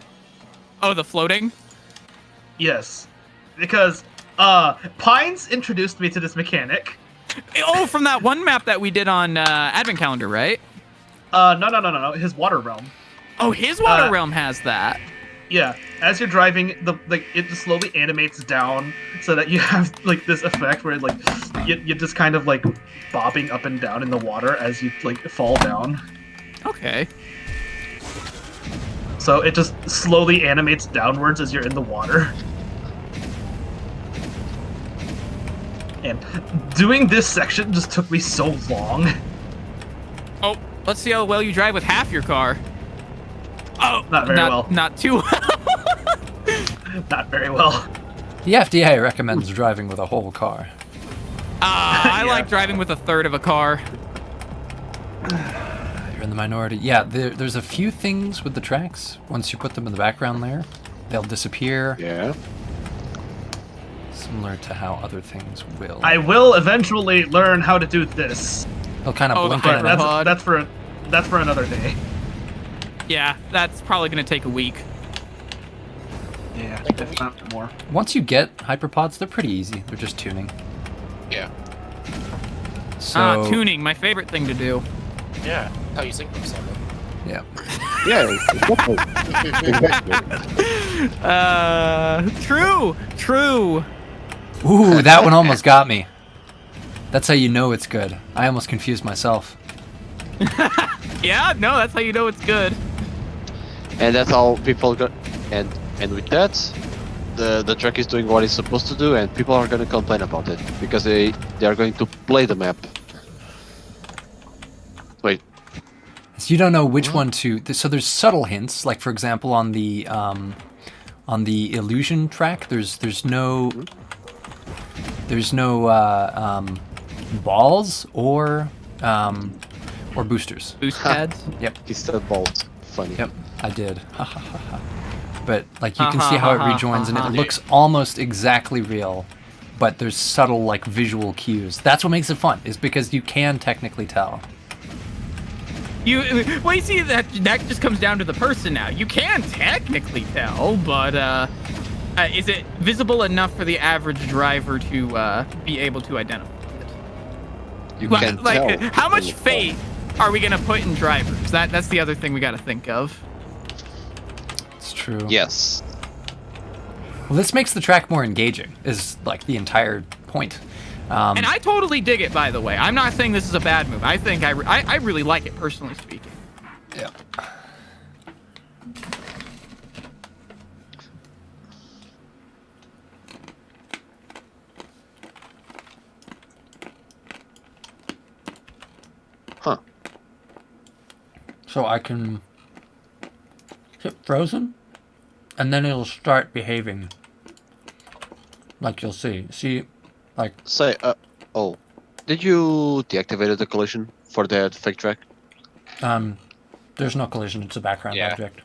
S1: Oh, the floating?
S4: Yes, because Pines introduced me to this mechanic.
S1: Oh, from that one map that we did on Advent Calendar, right?
S4: No. His water realm.
S1: Oh, his water realm has that.
S4: Yeah, as you're driving, it just slowly animates down so that you have like this effect where like you just kind of like bobbing up and down in the water as you like fall down.
S1: Okay.
S4: So it just slowly animates downwards as you're in the water. And doing this section just took me so long.
S1: Oh, let's see how well you drive with half your car. Oh,
S4: Not very well.
S1: Not too well.
S4: Not very well.
S2: The FDA recommends driving with a whole car.
S1: I
S4: Yeah.
S1: like driving with a third of a car.
S2: You're in the minority. Yeah, there's a few things with the tracks. Once you put them in the background there, they'll disappear.
S5: Yeah.
S2: Similar to how other things will.
S4: I will eventually learn how to do this.
S2: They'll kind of
S1: Oh, the
S2: blink
S1: hyper
S2: in and out.
S1: pod.
S4: That's for another day.
S1: Yeah, that's probably going to take a week.
S4: Yeah, if not more.
S2: Once you get hyperpods, they're pretty easy. They're just tuning.
S6: Yeah.
S2: So
S1: Tuning, my favorite thing to do.
S6: Yeah. How you sync them, Simon.
S2: yeah.
S5: Yeah, exactly.
S1: True.
S2: Ooh, that one almost got me. That's how you know it's good. I almost confused myself.
S1: Yeah, no, that's how you know it's good.
S5: And that's how people go. And with that, the track is doing what it's supposed to do, and people are gonna complain about it because they are going to play the map. Wait,
S2: So you don't know which one to. So there's subtle hints, like for example on the illusion track, there's no balls or boosters.
S1: Boost pads.
S2: Yep.
S5: he said balls. Funny.
S2: Yep, I did. But like you can see how it rejoins and it looks almost exactly real, but there's subtle like visual cues. That's what makes it fun, is because you can technically tell.
S1: You see that just comes down to the person now. You can technically tell, but is it visible enough for the average driver to be able to identify it?
S5: You can
S1: Like,
S5: tell.
S1: how much faith are we gonna put in drivers? That's the other thing we got to think of.
S2: It's true.
S5: Yes.
S2: Well, this makes the track more engaging, is like the entire point.
S1: And I totally dig it, by the way. I'm not saying this is a bad move. I think I really like it, personally speaking.
S2: Yeah.
S5: Huh.
S2: So I can hit frozen, and then it'll start behaving. Like you'll see. See, like
S5: Say, oh, did you deactivate the collision for that fake track?
S2: there's no collision. It's a background
S6: Yeah.
S2: object.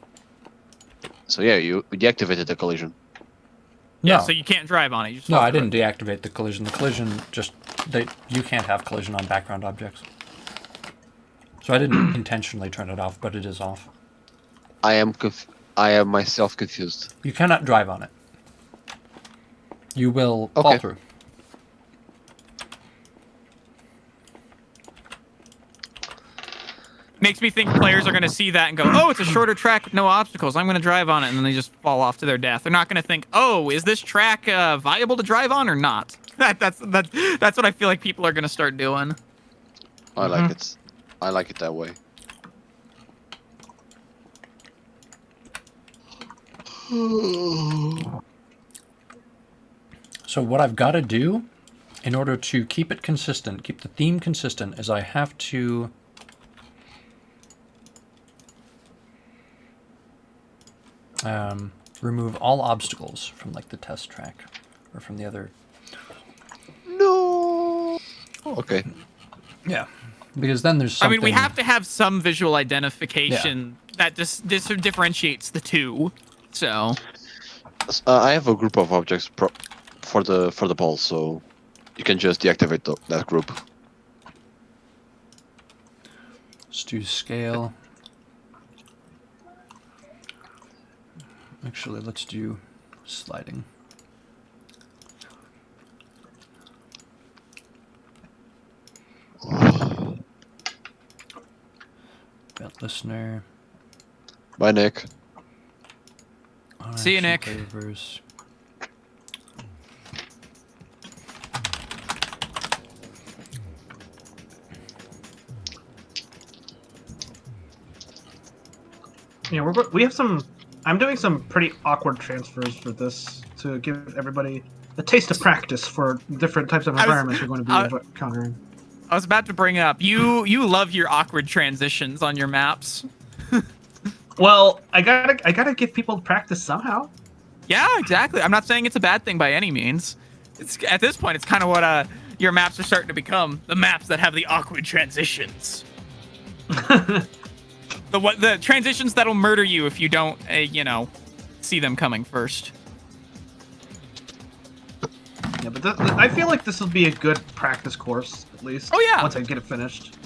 S5: So yeah, you deactivated the collision.
S1: Yeah,
S2: No.
S1: so you can't drive on it. You just
S2: No,
S1: walk
S2: I didn't
S1: around.
S2: deactivate the collision. The collision just you can't have collision on background objects. So I didn't intentionally turn it off, but it is off.
S5: I am myself confused.
S2: You cannot drive on it. You will fall
S5: Okay.
S2: through.
S1: Makes me think players are going to see that and go, oh, it's a shorter track with no obstacles. I'm going to drive on it. And then they just fall off to their death. They're not going to think, oh, is this track viable to drive on or not? That's what I feel like people are going to start doing.
S5: I like it. I like it that way.
S2: So what I've got to do in order to keep it consistent, keep the theme consistent, is I have to remove all obstacles from like the test track or from the other.
S5: No. Okay.
S2: Yeah. Because then there's
S1: I
S2: something.
S1: mean, we have to have some visual identification that just differentiates the two. So
S5: I have a group of objects for the ball, so you can just deactivate that group.
S2: Let's do scale. Actually, let's do sliding. Event listener.
S5: Bye, Nick.
S1: See you,
S2: Action
S1: Nick.
S2: Favors.
S4: Yeah, we have some. I'm doing some pretty awkward transfers for this to give everybody a taste of practice for different types of environments we're going to be encountering.
S1: I was about to bring up, you love your awkward transitions on your maps.
S4: Well, I gotta give people practice somehow.
S1: Yeah, exactly. I'm not saying it's a bad thing by any means. It's at this point, it's kind of what your maps are starting to become, the maps that have the awkward transitions. The transitions that'll murder you if you don't, see them coming first.
S4: Yeah, but I feel like this will be a good practice course, at least.
S1: Oh, yeah.
S4: Once I get it finished.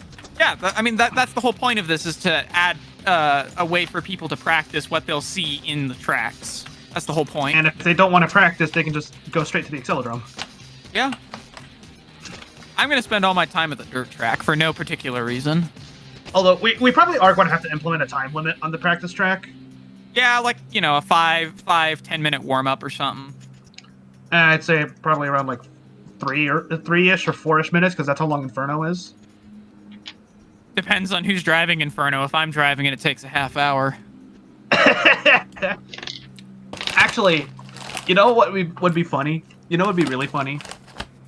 S1: Yeah, I mean that's the whole point of this is to add a way for people to practice what they'll see in the tracks. That's the whole point.
S4: And if they don't want to practice, they can just go straight to the accelerodrome.
S1: Yeah. I'm gonna spend all my time at the dirt track for no particular reason.
S4: Although we probably are going to have to implement a time limit on the practice track.
S1: Yeah, like a 10 minute warm up or something.
S4: I'd say probably around like 3-ish or 4-ish minutes, because that's how long Inferno is.
S1: Depends on who's driving Inferno. If I'm driving it, it takes a half hour.
S4: Actually, you know what would be funny? You know what would be really funny?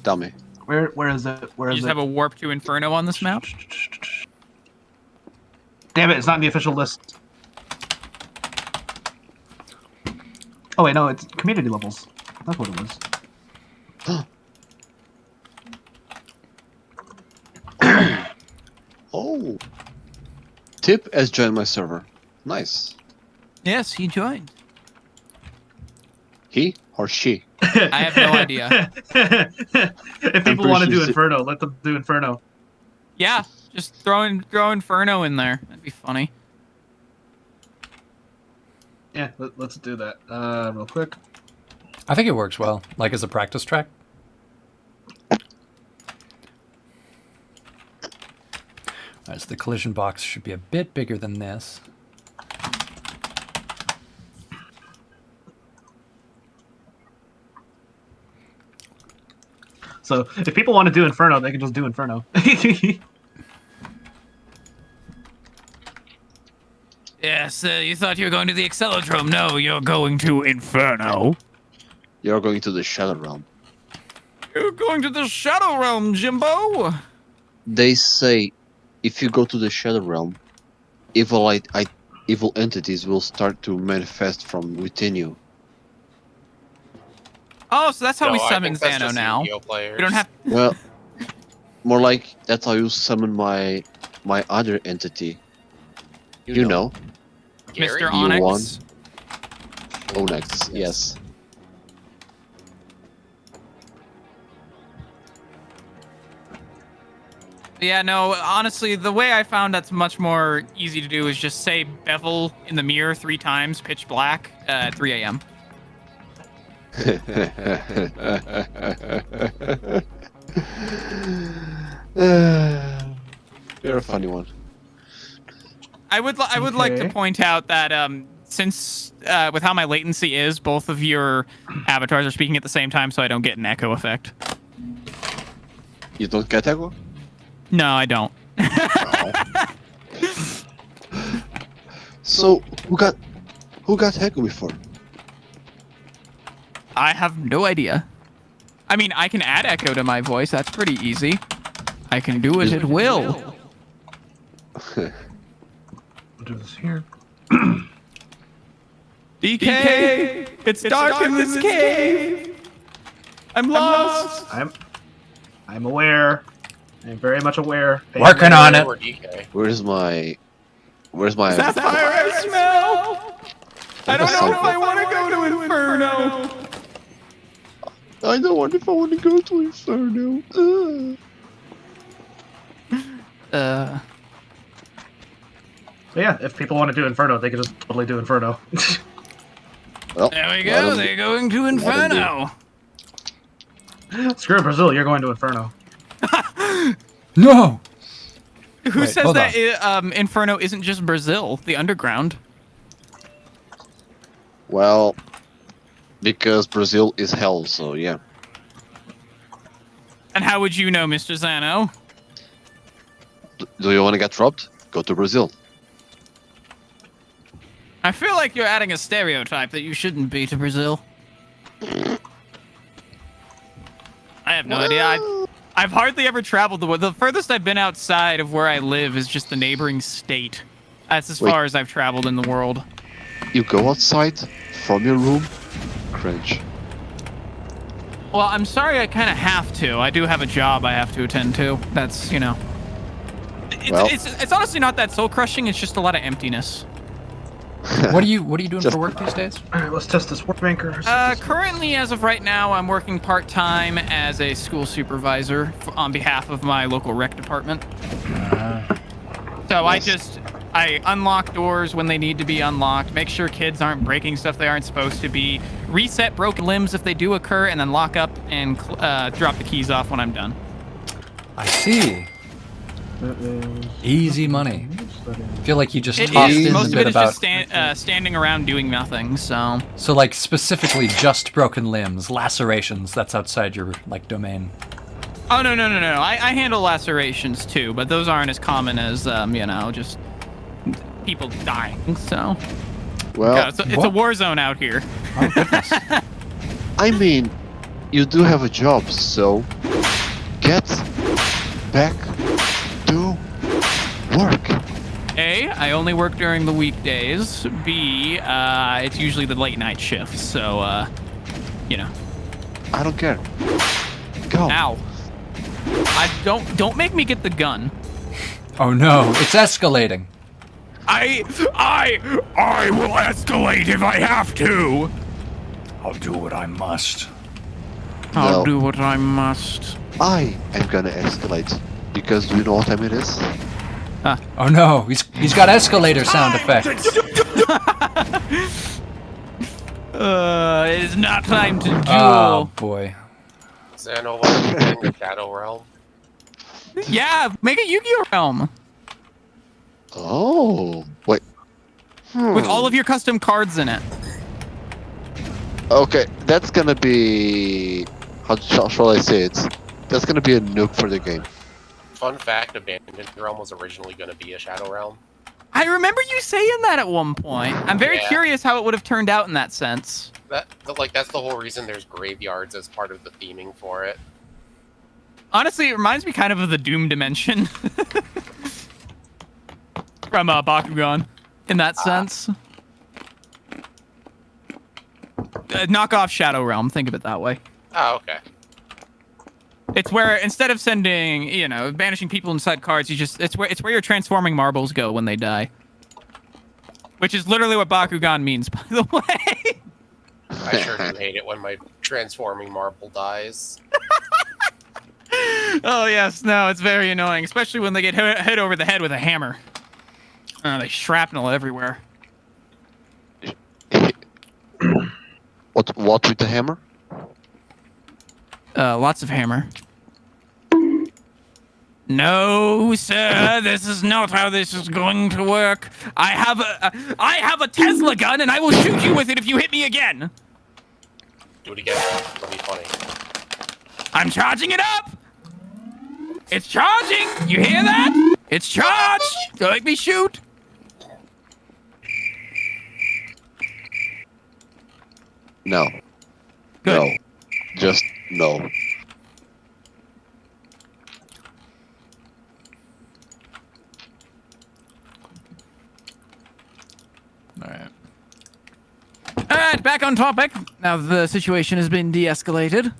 S5: Tell me.
S4: Where is it? Where
S1: You
S4: is
S1: just
S4: it?
S1: have a warp to Inferno on this map?
S4: Damn it, it's not in the official list. Oh wait, no, it's community levels. That's what it was.
S5: Oh. Tip has joined my server. Nice.
S1: Yes, he joined.
S5: He or she?
S1: I have no idea.
S4: If people want to do Inferno, let them do Inferno.
S1: Yeah, just throw Inferno in there. That'd be funny.
S4: Yeah, let's do that real quick.
S2: I think it works well, like as a practice track. Alright, so the collision box should be a bit bigger than this.
S4: So if people want to do Inferno, they can just do Inferno.
S1: Yes, you thought you were going to the Accelerodrome. No, you're going to Inferno.
S5: You're going to the Shadow Realm.
S1: You're going to the Shadow Realm, Jimbo.
S5: They say if you go to the Shadow Realm, evil entities will start to manifest from within you.
S1: Oh, so that's how
S6: No,
S1: we
S6: I
S1: summon
S6: think that's
S1: Xano
S6: just
S1: now.
S6: Yu-Gi-Oh players.
S1: We don't have.
S5: Well, more like that's how you summon my other entity. You know,
S6: Gary?
S1: Mr.
S5: You
S1: Onyx.
S5: won. Onyx, yes.
S1: Yeah, no, honestly, the way I found that's much more easy to do is just say bevel in the mirror 3 times, pitch black, at 3 a.m.
S5: You're a funny one.
S1: I would like to
S4: Okay.
S1: point out that since with how my latency is, both of your avatars are speaking at the same time, so I don't get an echo effect.
S5: You don't get echo?
S1: No, I don't.
S5: So who got echo before?
S1: I have no idea. I mean, I can add echo to my voice. That's pretty easy. I can do it at will.
S4: We'll do this here.
S1: DK, it's dark in this cave. I'm lost.
S4: I'm aware. I'm very much aware.
S2: Working on it.
S6: Or DK.
S5: Where's my
S1: Sapphire I smell. I don't know if I want to go to Inferno.
S5: I don't want if I want to go to Inferno.
S4: But yeah, if people want to do Inferno, they can just totally do Inferno.
S5: Well,
S1: There we
S5: let
S1: go.
S5: 'em-
S1: They're going to Inferno.
S4: Screw Brazil, you're going to Inferno.
S2: No!
S1: Who
S2: Wait,
S1: says
S2: hold
S1: that Inferno isn't just Brazil, the underground?
S5: Well, because Brazil is hell, so yeah.
S1: And how would you know, Mr. Xano?
S5: Do you want to get robbed? Go to Brazil.
S1: I feel like you're adding a stereotype that you shouldn't be to Brazil. I have no idea. I've hardly ever traveled the world. The furthest I've been outside of where I live is just the neighboring state. That's as
S5: Wait.
S1: far as I've traveled in the world.
S5: You go outside from your room. Cringe.
S1: Well, I'm sorry I kind of have to. I do have a job I have to attend to. That's, you know.
S5: Well.
S1: It's honestly not that soul crushing. It's just a lot of emptiness.
S2: What are you doing
S5: Just-
S2: for work these days?
S4: All right, let's test this workbanker.
S1: Currently, as of right now, I'm working part-time as a school supervisor on behalf of my local rec department. So I unlock doors when they need to be unlocked, make sure kids aren't breaking stuff they aren't supposed to be, reset broken limbs if they do occur, and then lock up and drop the keys off when I'm done.
S2: I see. Easy money. I feel like you just
S1: It
S2: tossed
S1: is.
S2: in
S1: Most
S2: the
S1: of
S2: bit
S1: it is
S2: about...
S1: just standing around doing nothing, so...
S2: So, like, specifically just broken limbs, lacerations, that's outside your, like, domain.
S1: Oh, no. I handle lacerations, too, but those aren't as common as, just people dying, so...
S5: Well,
S1: Yeah, it's a war zone out here.
S2: Oh, goodness.
S5: I mean, you do have a job, so get back to work.
S1: A, I only work during the weekdays. B, it's usually the late night shift, so,
S5: I don't care. Go.
S1: Ow. Don't make me get the gun.
S2: Oh, no. It's escalating.
S1: I will escalate if I have to.
S2: I'll do what I must.
S1: I'll
S5: No.
S1: do what I must.
S5: I am gonna escalate. Because do you know what time it is?
S2: Oh, no. He's got escalator sound effects.
S1: It is not time to duel.
S2: Oh, boy.
S6: Xano, like in the Shadow Realm.
S1: Yeah, make a Yu-Gi-Oh realm
S5: Oh, wait.
S1: with all of your custom cards in it.
S5: Okay, that's gonna be... How shall I say it? That's gonna be a nuke for the game.
S6: Fun fact, Abandoned Realm was originally going to be a Shadow Realm.
S1: I remember you saying that at one point. I'm very
S6: Yeah.
S1: curious how it would have turned out in that sense.
S6: That's the whole reason there's graveyards as part of the theming for it.
S1: Honestly, it reminds me kind of the Doom Dimension from Bakugan, in that sense. Knock off Shadow Realm. Think of it that way.
S6: Oh, okay.
S1: It's where instead of sending, banishing people inside cards, it's where your transforming marbles go when they die. Which is literally what Bakugan means, by the way.
S6: I sure do hate it when my transforming marble dies.
S1: Oh yes, no, it's very annoying, especially when they get hit over the head with a hammer. They shrapnel everywhere.
S5: What with the hammer?
S1: Lots of hammer. No, sir, this is not how this is going to work. I have a Tesla gun, and I will shoot you with it if you hit me again.
S6: Do it again. It'll be funny.
S1: I'm charging it up. It's charging. You hear that? It's charged. Don't make me shoot.
S5: No.
S1: Good.
S5: No. Just no.
S1: Alright, back on topic. Now the situation has been de-escalated.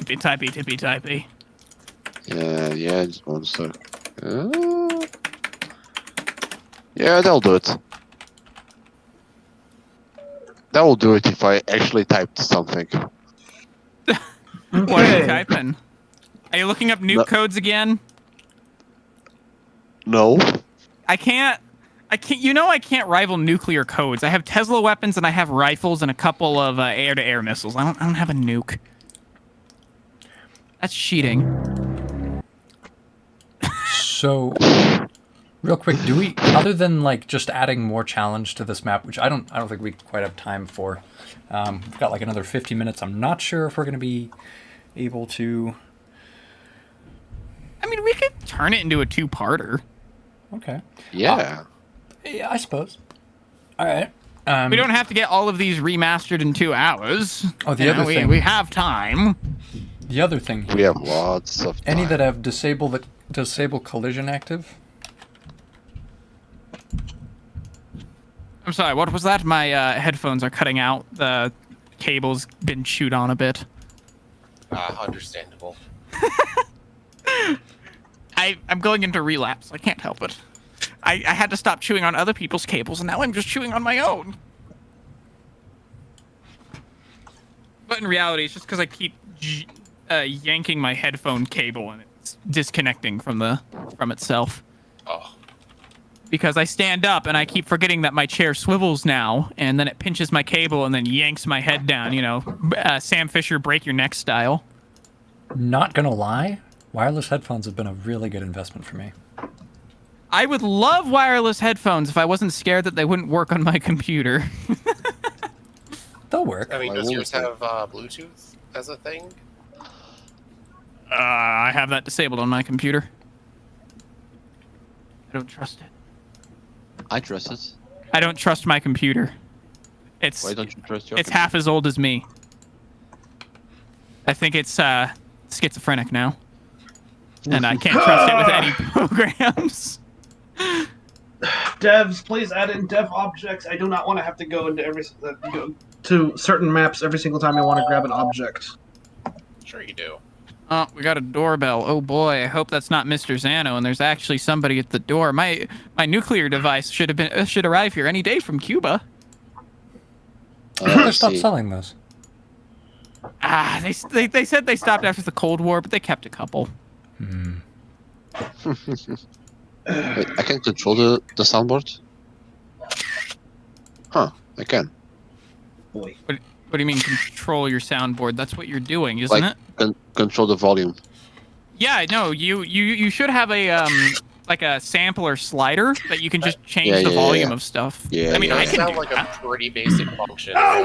S1: Tippy-typey.
S5: Yeah, just one sec. Yeah, that'll do it. That will do it if I actually typed something.
S1: What are you typing? Are you looking up nuke
S5: No.
S1: codes again?
S5: No.
S1: I can't I can't rival nuclear codes. I have Tesla weapons and I have rifles and a couple of air-to-air missiles. I don't have a nuke. That's cheating.
S2: So, real quick, do we, other than like just adding more challenge to this map, which I don't think we quite have time for. We've got like another 50 minutes. I'm not sure if we're going to be able to.
S1: I mean, we could turn it into a two-parter.
S2: Okay.
S5: Yeah.
S2: Yeah, I suppose. All right.
S1: We don't have to get all of these remastered in 2 hours.
S2: Oh, the other thing.
S1: We have time.
S2: The other thing here.
S5: We have lots of time.
S2: Any that have disable collision active?
S1: I'm sorry, what was that? My headphones are cutting out. The cable's been chewed on a bit.
S6: Understandable.
S1: I'm going into relapse. I can't help it. I had to stop chewing on other people's cables, and now I'm just chewing on my own. But in reality, it's just because I keep yanking my headphone cable and it's disconnecting from itself.
S6: Oh.
S1: Because I stand up and I keep forgetting that my chair swivels now, and then it pinches my cable and then yanks my head down. You know, Sam Fisher break your neck style.
S2: Not gonna lie, wireless headphones have been a really good investment for me.
S1: I would love wireless headphones if I wasn't scared that they wouldn't work on my computer.
S2: They'll work.
S6: I mean,
S5: I
S6: does
S5: will
S6: yours
S5: say-
S6: have Bluetooth as a thing?
S1: I have that disabled on my computer. I don't trust it.
S5: I trust it.
S1: I don't trust my computer. It's
S5: Why don't you trust your
S1: it's half as old as me. I think it's schizophrenic now. And I can't trust it with any programs.
S4: Devs, please add in dev objects. I do not want to have to go into go to certain maps every single time I want to grab an object.
S6: Sure you do.
S1: Oh, we got a doorbell. Oh boy, I hope that's not MrXano and there's actually somebody at the door. My nuclear device should arrive here any day from Cuba.
S2: They stopped
S5: See.
S2: selling those.
S1: They said they stopped after the Cold War, but they kept a couple.
S5: Wait, I can control the soundboard? Huh, I can.
S4: Boy.
S1: What do you mean control your soundboard? That's what you're doing, isn't
S5: Like,
S1: it?
S5: control the volume.
S1: Yeah, no, you should have a like a sampler slider that you can just change
S5: Yeah,
S1: the
S5: yeah,
S1: volume
S5: yeah.
S1: of stuff.
S5: Yeah,
S1: I mean,
S5: yeah,
S1: I
S5: yeah.
S1: can
S6: Sound
S1: do
S6: like a
S1: that.
S6: pretty basic function.
S1: All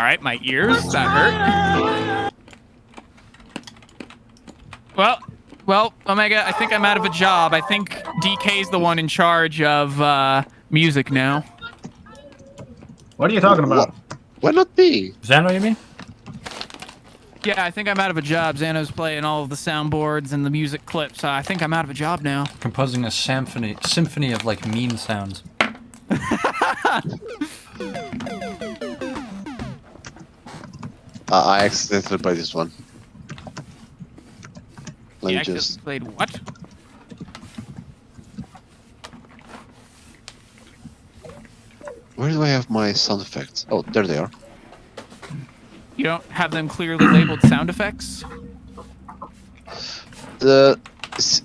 S1: right, my ears, that hurt. Well, Omega, I think I'm out of a job. I think DK's the one in charge of music now.
S4: What are you talking about?
S5: Why not me?
S2: Xano, you mean?
S1: Yeah, I think I'm out of a job. Xano's playing all of the soundboards and the music clips. I think I'm out of a job now.
S2: Composing a symphony of like mean sounds.
S5: I accidentally played this one. Let
S1: You
S5: me
S1: actually
S5: just.
S1: played what?
S5: Where do I have my sound effects? Oh, there they are.
S1: You don't have them clearly labeled sound effects?
S5: The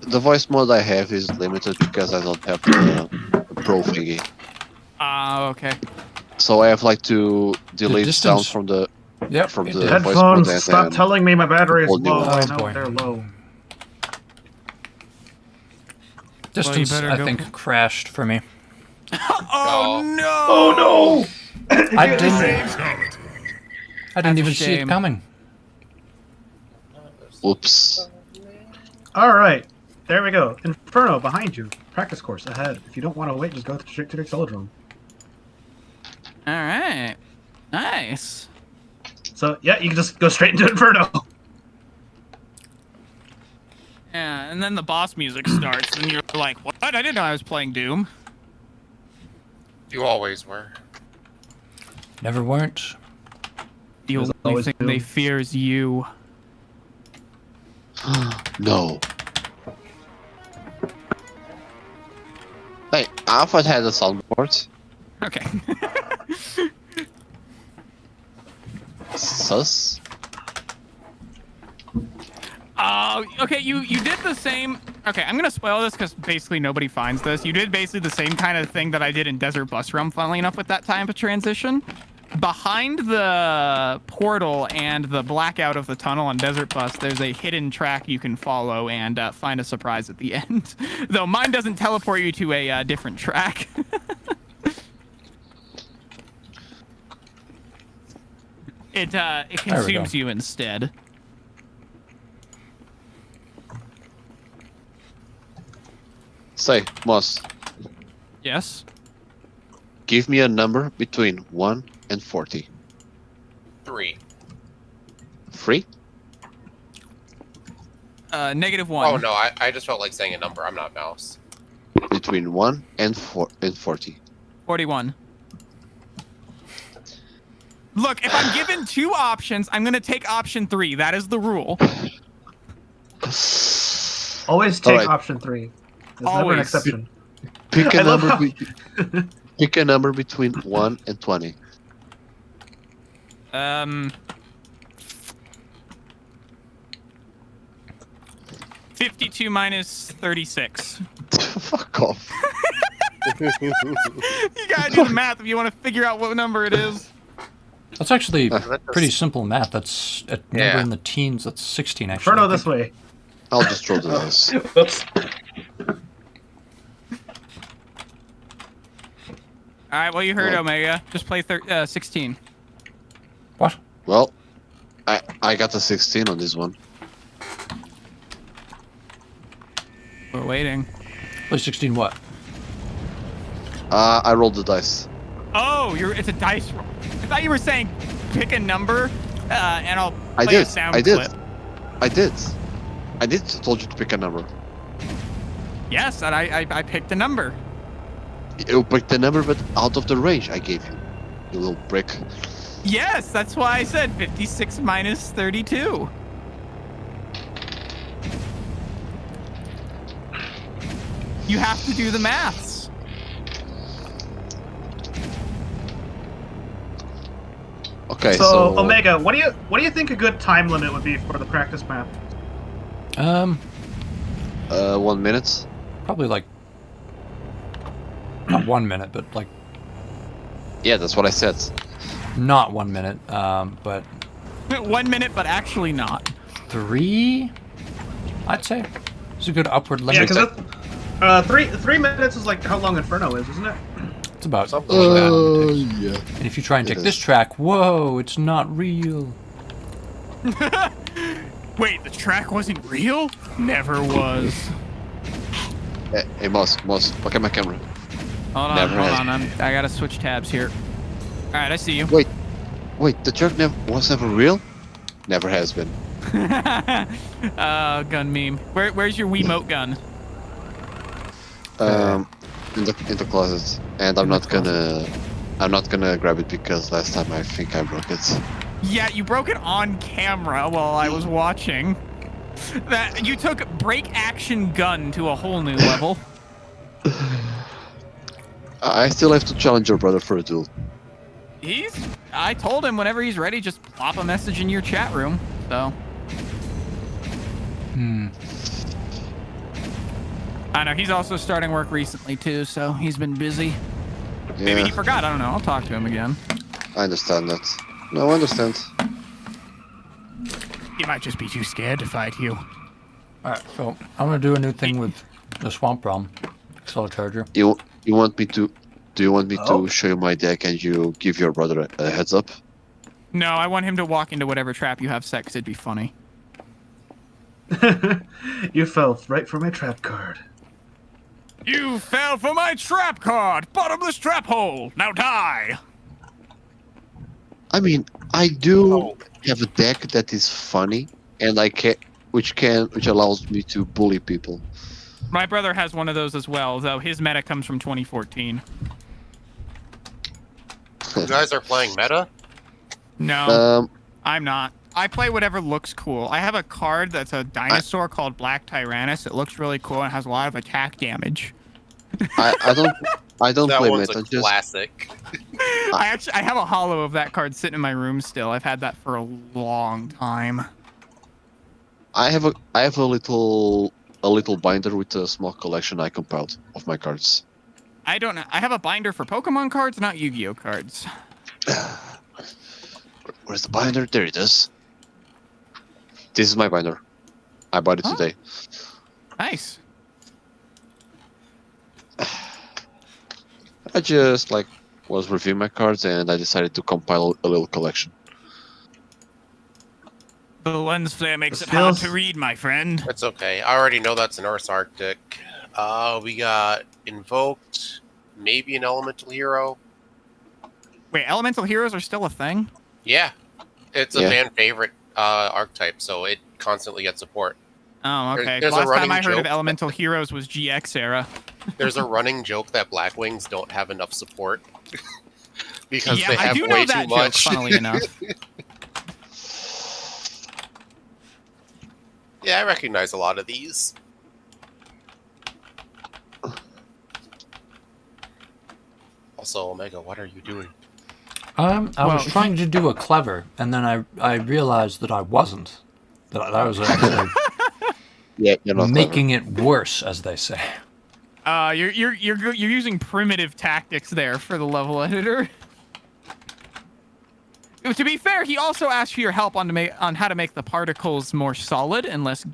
S5: voice mode I have is limited because I don't have the pro thingy.
S1: Okay.
S5: So I have like to delete
S2: distance-
S5: sounds from the
S2: Yep.
S5: from the voice
S4: Headphones,
S5: mode and
S4: stop
S5: then
S4: telling me my battery is
S5: hold new
S4: low. I
S2: ones.
S4: know
S2: Oh, boy.
S4: they're low.
S2: Distance,
S1: better
S2: I
S1: go-
S2: think, crashed for me.
S1: Oh no!
S4: Oh no!
S2: I didn't even see it
S1: shame.
S2: coming.
S5: oops.
S4: All right, there we go. Inferno behind you. Practice course ahead. If you don't want to wait, just go straight to the Excelodrome.
S1: All right. Nice.
S4: So yeah, you can just go straight into Inferno.
S1: Yeah, and then the boss music starts, and you're like, "What? I didn't know I was playing Doom."
S6: You always were.
S2: Never weren't.
S1: The
S4: There's
S1: only
S4: always
S1: thing
S4: Doom.
S1: they fear is you.
S5: No. Hey, I thought I had a soundboard.
S1: Okay.
S5: Sus.
S1: Okay, you did the same. Okay, I'm gonna spoil this because basically nobody finds this. You did basically the same kind of thing that I did in Desert Bus Run, funnily enough, with that time of transition. Behind the portal and the blackout of the tunnel on Desert Bus, there's a hidden track you can follow and find a surprise at the end. Though mine doesn't teleport you to a different track. It consumes you instead.
S5: Say, Moss,
S1: Yes.
S5: give me a number between 1 and 40.
S6: 3.
S5: 3?
S1: -1.
S6: Oh no, I just felt like saying a number. I'm not mouse.
S5: Between 1 and 40.
S1: 41. Look, if I'm given 2 options, I'm gonna take option 3. That is the rule.
S4: Always take
S5: Alright.
S4: option 3. There's never an
S1: Always.
S5: Pick
S4: I
S5: a
S4: love
S5: number.
S4: how-
S5: Pick a number between 1 and 20.
S1: Um. 52 minus 36.
S5: Fuck off.
S1: You gotta do the math if you want to figure out what number it is.
S2: That's actually
S6: That
S2: pretty
S6: does-
S2: simple math. That's a number
S6: Yeah.
S2: in the teens. That's 16, actually.
S4: Inferno
S2: I
S4: this
S2: think.
S4: way.
S5: I'll just roll the dice.
S4: Whoops.
S1: All right, well, you heard
S5: Well-
S1: Omega. Just play 16.
S2: What?
S5: Well, I got a 16 on this one.
S1: We're waiting.
S2: Play 16 what?
S5: I rolled the dice.
S1: Oh, it's a dice roll. I thought you were saying pick a number, and I'll
S5: I
S1: play a
S5: did.
S1: sound
S5: I did.
S1: clip.
S5: I did. I did told you to pick a number.
S1: Yes, and I picked a number.
S5: You picked the number, but out of the range I gave you. You little brick.
S1: Yes, that's why I said 56 minus 32. You have to do the maths.
S5: Okay,
S4: So, Omega, what do you think a good time limit would be for the practice map?
S5: 1 minute.
S2: Probably like not 1 minute, but like
S5: Yeah, that's what I said.
S2: not 1 minute. But
S1: 1 minute, but actually not.
S2: 3, I'd say. It's a good upward
S4: Yeah,
S2: limit.
S4: because 3 minutes is like how long Inferno is, isn't it?
S2: It's about
S6: Something
S2: like
S6: like
S2: that.
S5: Yeah.
S2: And if you try and
S5: It
S2: take this
S5: is.
S2: track, whoa, it's not real.
S1: Wait, the track wasn't real? Never was.
S5: Hey, Moss, look at my camera.
S1: Hold on,
S5: Never
S1: hold
S5: has.
S1: on. I gotta switch tabs here. All right, I see you.
S5: Wait, the track was never real? Never has been.
S1: Gun meme. Where's your Wiimote gun?
S5: In the closet, and I'm not gonna grab it because last time I think I broke it.
S1: Yeah, you broke it on camera while I was watching. That you took break action gun to a whole new level.
S5: I still have to challenge your brother for a duel.
S1: I told him whenever he's ready, just plop a message in your chat room. So. I know he's also starting work recently too, so he's been busy. Maybe
S5: Yeah,
S1: he forgot. I don't know. I'll talk to him again.
S5: I understand that. No, I understand.
S1: He might just be too scared to fight you.
S2: Alright, so I'm gonna do a new thing with the Swamp Realm solar charger.
S5: You want me to? Do you want me
S4: Oh.
S5: to show you my deck and you give your brother a heads up?
S1: No, I want him to walk into whatever trap you have set, 'cause it'd be funny.
S4: You fell right for my trap card.
S1: You fell for my trap card! Bottomless trap hole! Now die!
S5: I mean, I do have a deck that is funny, and which allows me to bully people.
S1: My brother has one of those as well, though his meta comes from 2014.
S6: You guys are playing meta?
S1: No, I'm not. I play whatever looks cool. I have a card that's a dinosaur called Black Tyrannus. It looks really cool and has a lot of attack damage.
S5: I don't
S6: That
S5: play
S6: one's
S5: meta.
S6: a
S5: Just
S6: classic.
S1: I have a hollow of that card sitting in my room still. I've had that for a long time.
S5: I have a little binder with a small collection I compiled of my cards.
S1: I don't know. I have a binder for Pokemon cards, not Yu-Gi-Oh cards.
S5: Where's the binder? There it is. This is my binder. I bought it
S1: Oh.
S5: today.
S1: Nice.
S5: I just was reviewing my cards and I decided to compile a little collection.
S1: The lens flare makes
S4: This
S1: it hard
S4: feels-
S1: to read, my friend.
S6: It's okay. I already know that's an Earth Arctic. We got Invoked, maybe an Elemental Hero.
S1: Wait, elemental heroes are still a thing?
S6: Yeah. It's a
S5: Yeah.
S6: fan favorite archetype, so it constantly gets support.
S1: Oh, okay.
S6: There's a
S1: Last time
S6: running
S1: I heard of
S6: joke
S1: elemental heroes was GX era.
S6: There's a running joke that Blackwings don't have enough support because
S1: Yeah,
S6: they
S1: I
S6: have
S1: do
S6: way
S1: know
S6: too
S1: that joke,
S6: much.
S1: funnily enough.
S6: Yeah, I recognize a lot of these. Also, Omega, what are you doing?
S2: I was
S1: Well,
S2: trying to do a clever, and then I realized that I wasn't. That I was actually
S5: Yeah, you're not
S2: making it worse, as they say.
S1: You're using primitive tactics there for the level editor. To be fair, he also asked for your help on how to make the particles more solid and less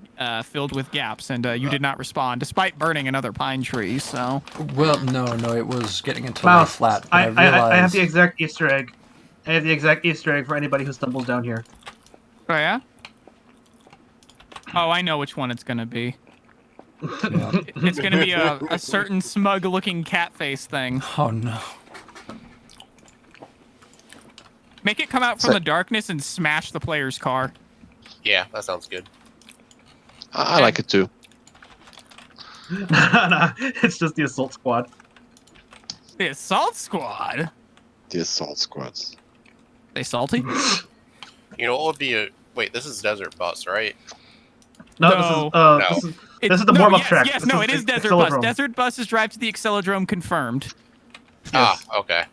S1: filled with gaps, and you did not respond, despite burning another pine tree. So.
S2: Well, no, it was getting entirely
S4: Mouse,
S2: flat. But
S4: I
S2: realized...
S4: have the exact Easter egg. I have the exact Easter egg for anybody who stumbles down here.
S1: Oh yeah. Oh, I know which one it's gonna be.
S2: Yeah.
S1: It's gonna be a certain smug-looking cat face thing.
S2: Oh no.
S1: Make it come out from the darkness and smash the player's car.
S6: Yeah, that sounds good.
S5: I like it too.
S4: Nah, it's just the assault squad.
S1: The assault squad.
S5: The assault squads.
S1: They salty?
S6: You know what would be a wait? This is Desert Bus, right?
S1: No.
S4: This is the warm-up track.
S1: Yes,
S4: This
S1: no,
S4: is
S1: it is
S4: the
S1: Desert Bus.
S4: Accelodrome.
S1: Desert Buses drive to the Accelodrome confirmed.
S6: Ah, okay.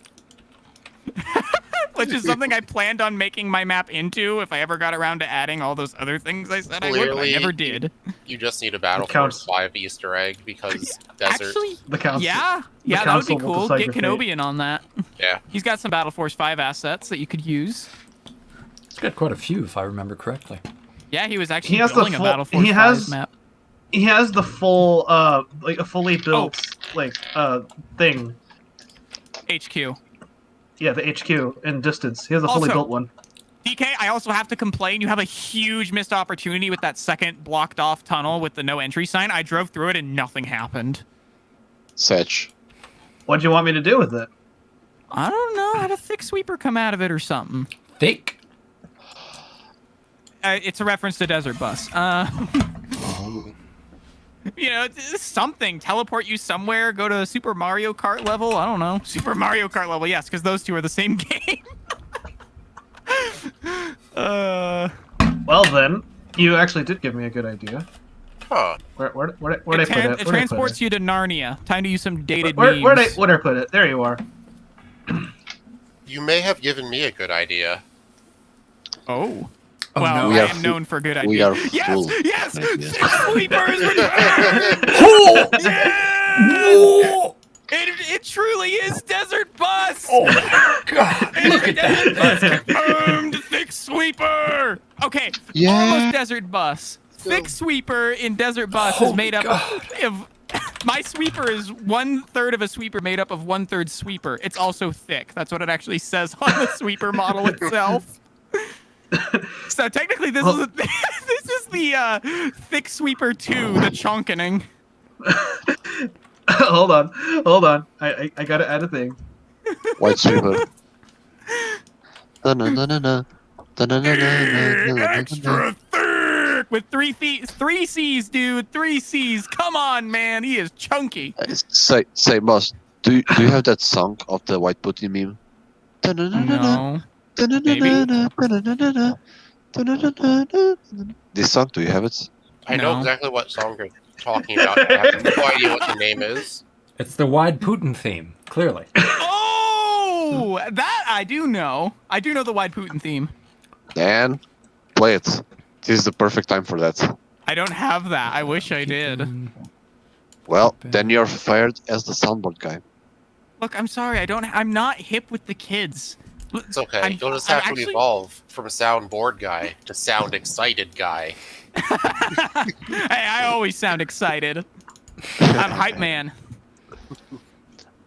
S1: Which is something I planned on making my map into if I ever got around to adding all those other things I said I would, but I never did.
S6: You just need a Battle
S4: counts.
S6: Force 5 Easter egg because desert.
S1: Actually,
S4: The council.
S1: yeah,
S4: the
S1: that would be
S4: council will
S1: cool.
S4: decide
S1: Get
S4: your fate.
S1: Kenobi in on that.
S6: Yeah.
S1: He's got some Battle Force 5 assets that you could use.
S2: It's got quite a few, if I remember correctly.
S1: Yeah, he was actually
S4: He has the
S1: building a
S4: full-
S1: Battle Force
S4: he
S1: 5
S4: has-
S1: map.
S4: He has the full, like a fully built, thing.
S1: HQ.
S4: Yeah, the HQ in distance. He has a fully
S1: Also-
S4: built one.
S1: DK, I also have to complain. You have a huge missed opportunity with that second blocked off tunnel with the no entry sign. I drove through it and nothing happened.
S5: Sedge.
S4: What'd you want me to do with it?
S1: I don't know. Had a thick sweeper come out of it or something.
S2: Thick?
S1: It's a reference to Desert Bus. You know, something. Teleport you somewhere. Go to Super Mario Kart level. I don't know. Super Mario Kart level. Yes, because those two are the same game.
S4: Well then, you actually did give me a good idea.
S6: Huh.
S4: Where'd I put it?
S1: It
S4: Where'd I put
S1: transports
S4: it?
S1: you to Narnia. Time to use some dated
S4: Where'd I
S1: memes.
S4: put it? There you are.
S6: You may have given me a good idea.
S1: Oh.
S2: Oh,
S1: Well,
S2: no.
S5: We
S1: I
S5: are
S1: am known for good ideas.
S5: we are
S1: yes,
S5: full
S1: yes,
S5: of ideas.
S1: Sleepers return!
S2: Whoa!
S1: It truly is Desert Bus!
S2: Oh my god! Look at that!
S1: Desert Bus confirmed! Thick Sweeper! Okay,
S5: Yeah.
S1: almost Desert Bus. Thick Sweeper in Desert Bus is
S2: Oh
S1: made up
S2: God.
S1: of... My sweeper is 1/3 of a sweeper made up of 1/3 sweeper. It's also thick. That's what it actually says on the sweeper model itself. So technically, this is the Thick Sweeper 2, the chonkening.
S4: hold on. I gotta add a thing.
S5: White sweeper. Da-na-na-na-na. Da-na-na-na-na-na-na-na.
S1: Extra thick with 3 C's, dude. 3 C's. Come on, man. He is chunky.
S5: Say, boss. Do you have that song of the white putty meme?
S1: No.
S5: This song, do you have it?
S6: I know
S1: No.
S6: exactly what song you're talking about. I have no idea what the name is.
S2: It's the wide Putin theme, clearly.
S1: Oh, that I do know. I do know the Wide Putin theme.
S5: Dan, play it. This is the perfect time for that.
S1: I don't have that. I wish I did.
S5: Well, then you're fired as the soundboard guy.
S1: Look, I'm sorry. I'm not hip with the kids.
S6: It's okay.
S1: I'm-
S6: You'll just
S1: I'm
S6: have to
S1: actually-
S6: evolve from sound bored guy to sound excited guy.
S1: Hey, I always sound excited. I'm hype man.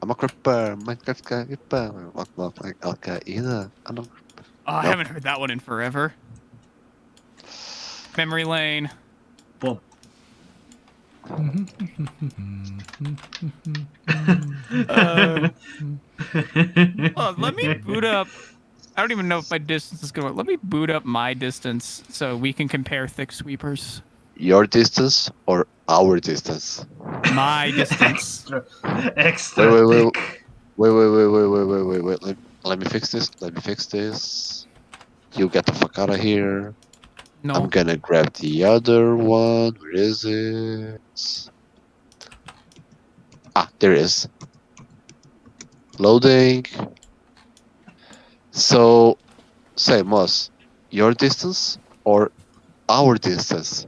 S5: I'm a creeper, Minecraft guy, creeper. Al-Qaeda.
S1: Oh, I haven't heard that one in forever. Memory lane.
S4: Boom.
S1: Oh, let me boot up. I don't even know if my distance is gonna work. Let me boot up my distance so we can compare thick sweepers.
S5: Your distance or our distance?
S1: My distance.
S4: Extra
S5: Wait.
S4: thick.
S5: Wait. Let me fix this. You get the fuck out of here.
S1: No.
S5: I'm gonna grab the other one. Where is it? Ah, there it is. Loading. So, say, Moss, your distance or our distance?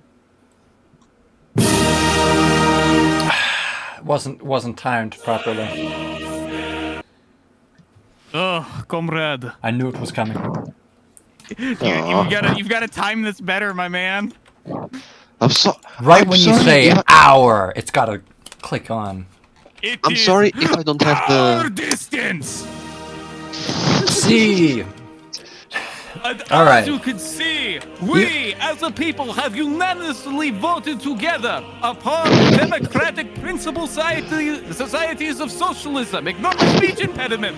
S2: Wasn't timed properly.
S1: Oh, comrade.
S2: I knew it was coming.
S1: You've gotta time this better, my man.
S5: I'm so.
S2: Right
S5: I'm
S2: when you
S5: sorry
S2: say
S5: if
S2: hour, it's gotta click on.
S5: I'm sorry if I don't have
S1: our
S5: the.
S1: distance.
S2: See.
S1: And
S2: All
S1: as
S2: right.
S1: you can see, we as a people have unanimously voted together upon democratic principle societies of socialism, ignore the speech impediment,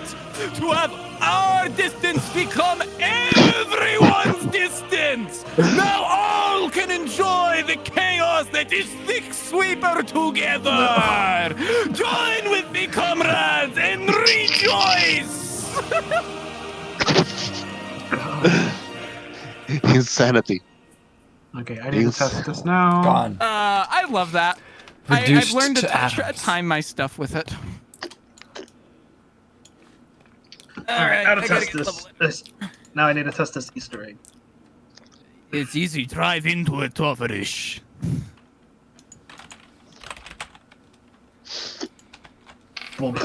S1: to have our distance become everyone's distance. Now all can enjoy the chaos that is Thick Sweeper together. Join with me, comrades, and rejoice.
S5: Insanity.
S4: Okay, I need to test this now.
S2: Gone.
S1: I love that. I've
S2: Reduced
S1: learned to
S2: to atoms.
S1: time my stuff with it.
S4: All right, how to
S1: I gotta
S4: test
S1: get
S4: this. Now I need to test this Easter egg.
S1: It's easy. Drive into a tofferish.
S4: Boom.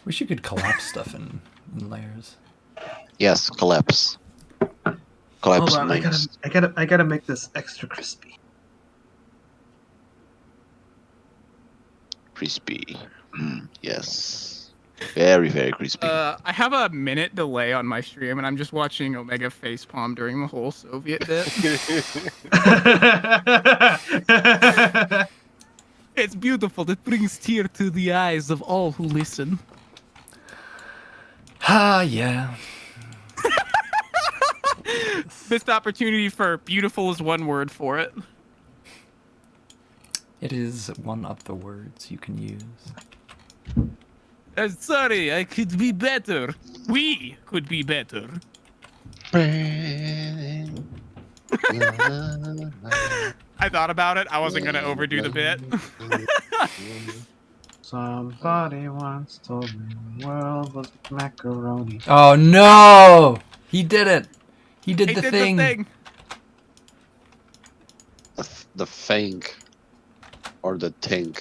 S2: Wish you could collapse stuff in layers.
S5: Yes, collapse. Collapse
S4: Hold on,
S5: names.
S4: I gotta make this extra crispy.
S5: Crispy. Yes. Very, very crispy.
S1: I have a minute delay on my stream, and I'm just watching Omega facepalm during the whole Soviet bit. It's beautiful. It brings tear to the eyes of all who listen.
S2: Ah, yeah.
S1: Missed opportunity for beautiful is one word for it.
S2: It is one of the words you can use.
S1: Sorry, I could be better. We could be better. I thought about it. I wasn't gonna overdo the bit.
S4: Somebody once told me the world was macaroni.
S2: Oh no! He did it. He did
S1: He
S2: the
S1: did
S2: thing.
S1: the thing.
S5: The thing. Or the thing.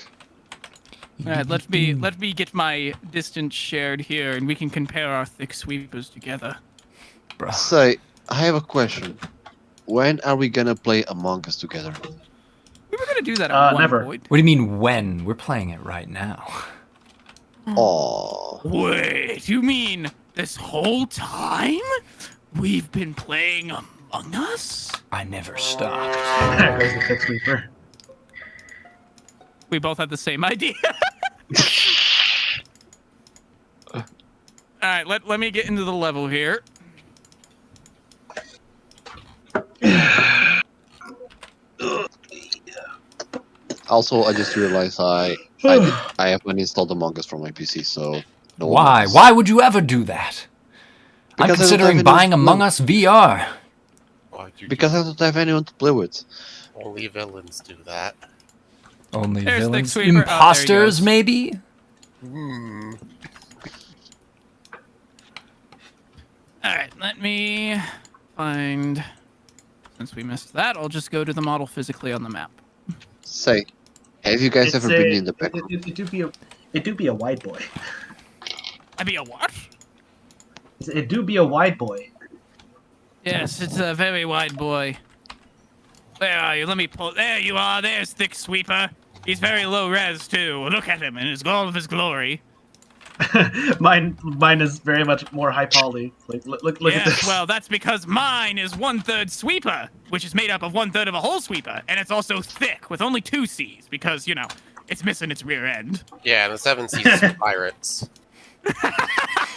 S1: All right, let me get my distance shared here, and we can compare our thick sweepers together.
S2: Bro.
S5: Say, I have a question. When are we gonna play Among Us together?
S1: We were gonna do that at one
S4: never.
S1: point.
S2: What do you mean when? We're playing it right now.
S5: Oh.
S1: Wait, you mean this whole time we've been playing Among Us?
S2: I never stopped.
S4: There's the Thick Sweeper.
S1: We both had the same idea. All right, let me get into the level here.
S5: Also, I just realized I have uninstalled Among Us from my PC, so no.
S2: Why?
S5: Among Us.
S2: Why would you ever do that? I'm
S5: Because I don't
S2: considering
S5: have
S2: buying
S5: any-
S2: Among Us VR.
S6: Why'd you
S5: Because I don't have anyone to play with.
S6: only villains do that.
S2: Only
S1: There's Thick
S2: villains.
S1: Sweeper. Oh, there he
S2: Imposters,
S1: goes.
S2: maybe?
S6: Hmm.
S1: All right, let me find. Since we missed that, I'll just go to the model physically on the map.
S5: Say, have you guys ever been in the back?
S4: It do be a wide boy.
S1: I mean, a what?
S4: It do be a wide boy.
S1: Yes, it's a very wide boy. Where are you? Let me pull. There you are. There's Thick Sweeper. He's very low res too. Look at him in all of his glory.
S4: mine is very much more high poly. Like look at
S1: Yes,
S4: this.
S1: well, that's because mine is 1/3 sweeper, which is made up of 1/3 of a whole sweeper, and it's also thick with only 2 C's because, you know, it's missing its rear end.
S6: Yeah, and the 7 Seas for pirates.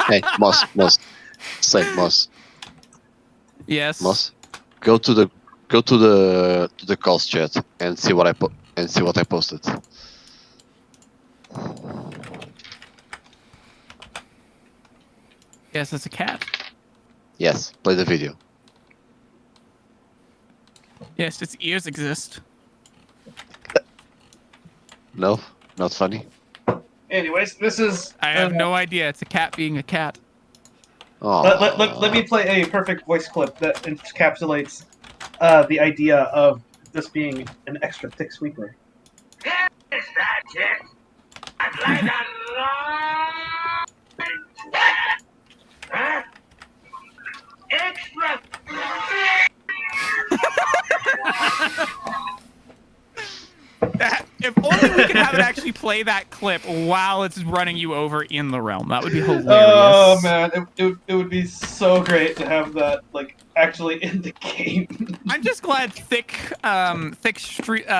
S5: Hey, Moss. Say, Moss.
S1: Yes.
S5: Moss. Go to the calls chat and see what I posted.
S1: Yes, it's a cat.
S5: Yes, play the video.
S1: Yes, its ears exist.
S5: No, not funny.
S4: Anyways, this is.
S1: I have no idea. It's a cat being a cat.
S5: Oh,
S4: Let me play a perfect voice clip that encapsulates the idea of this being an extra thick sweeper.
S7: Is that it? I'd like a long... Huh? Extra...
S1: If only we could have it actually play that clip while it's running you over in the realm. That would be hilarious.
S4: Oh man, it would be so great to have that like actually in the game.
S1: I'm just glad thick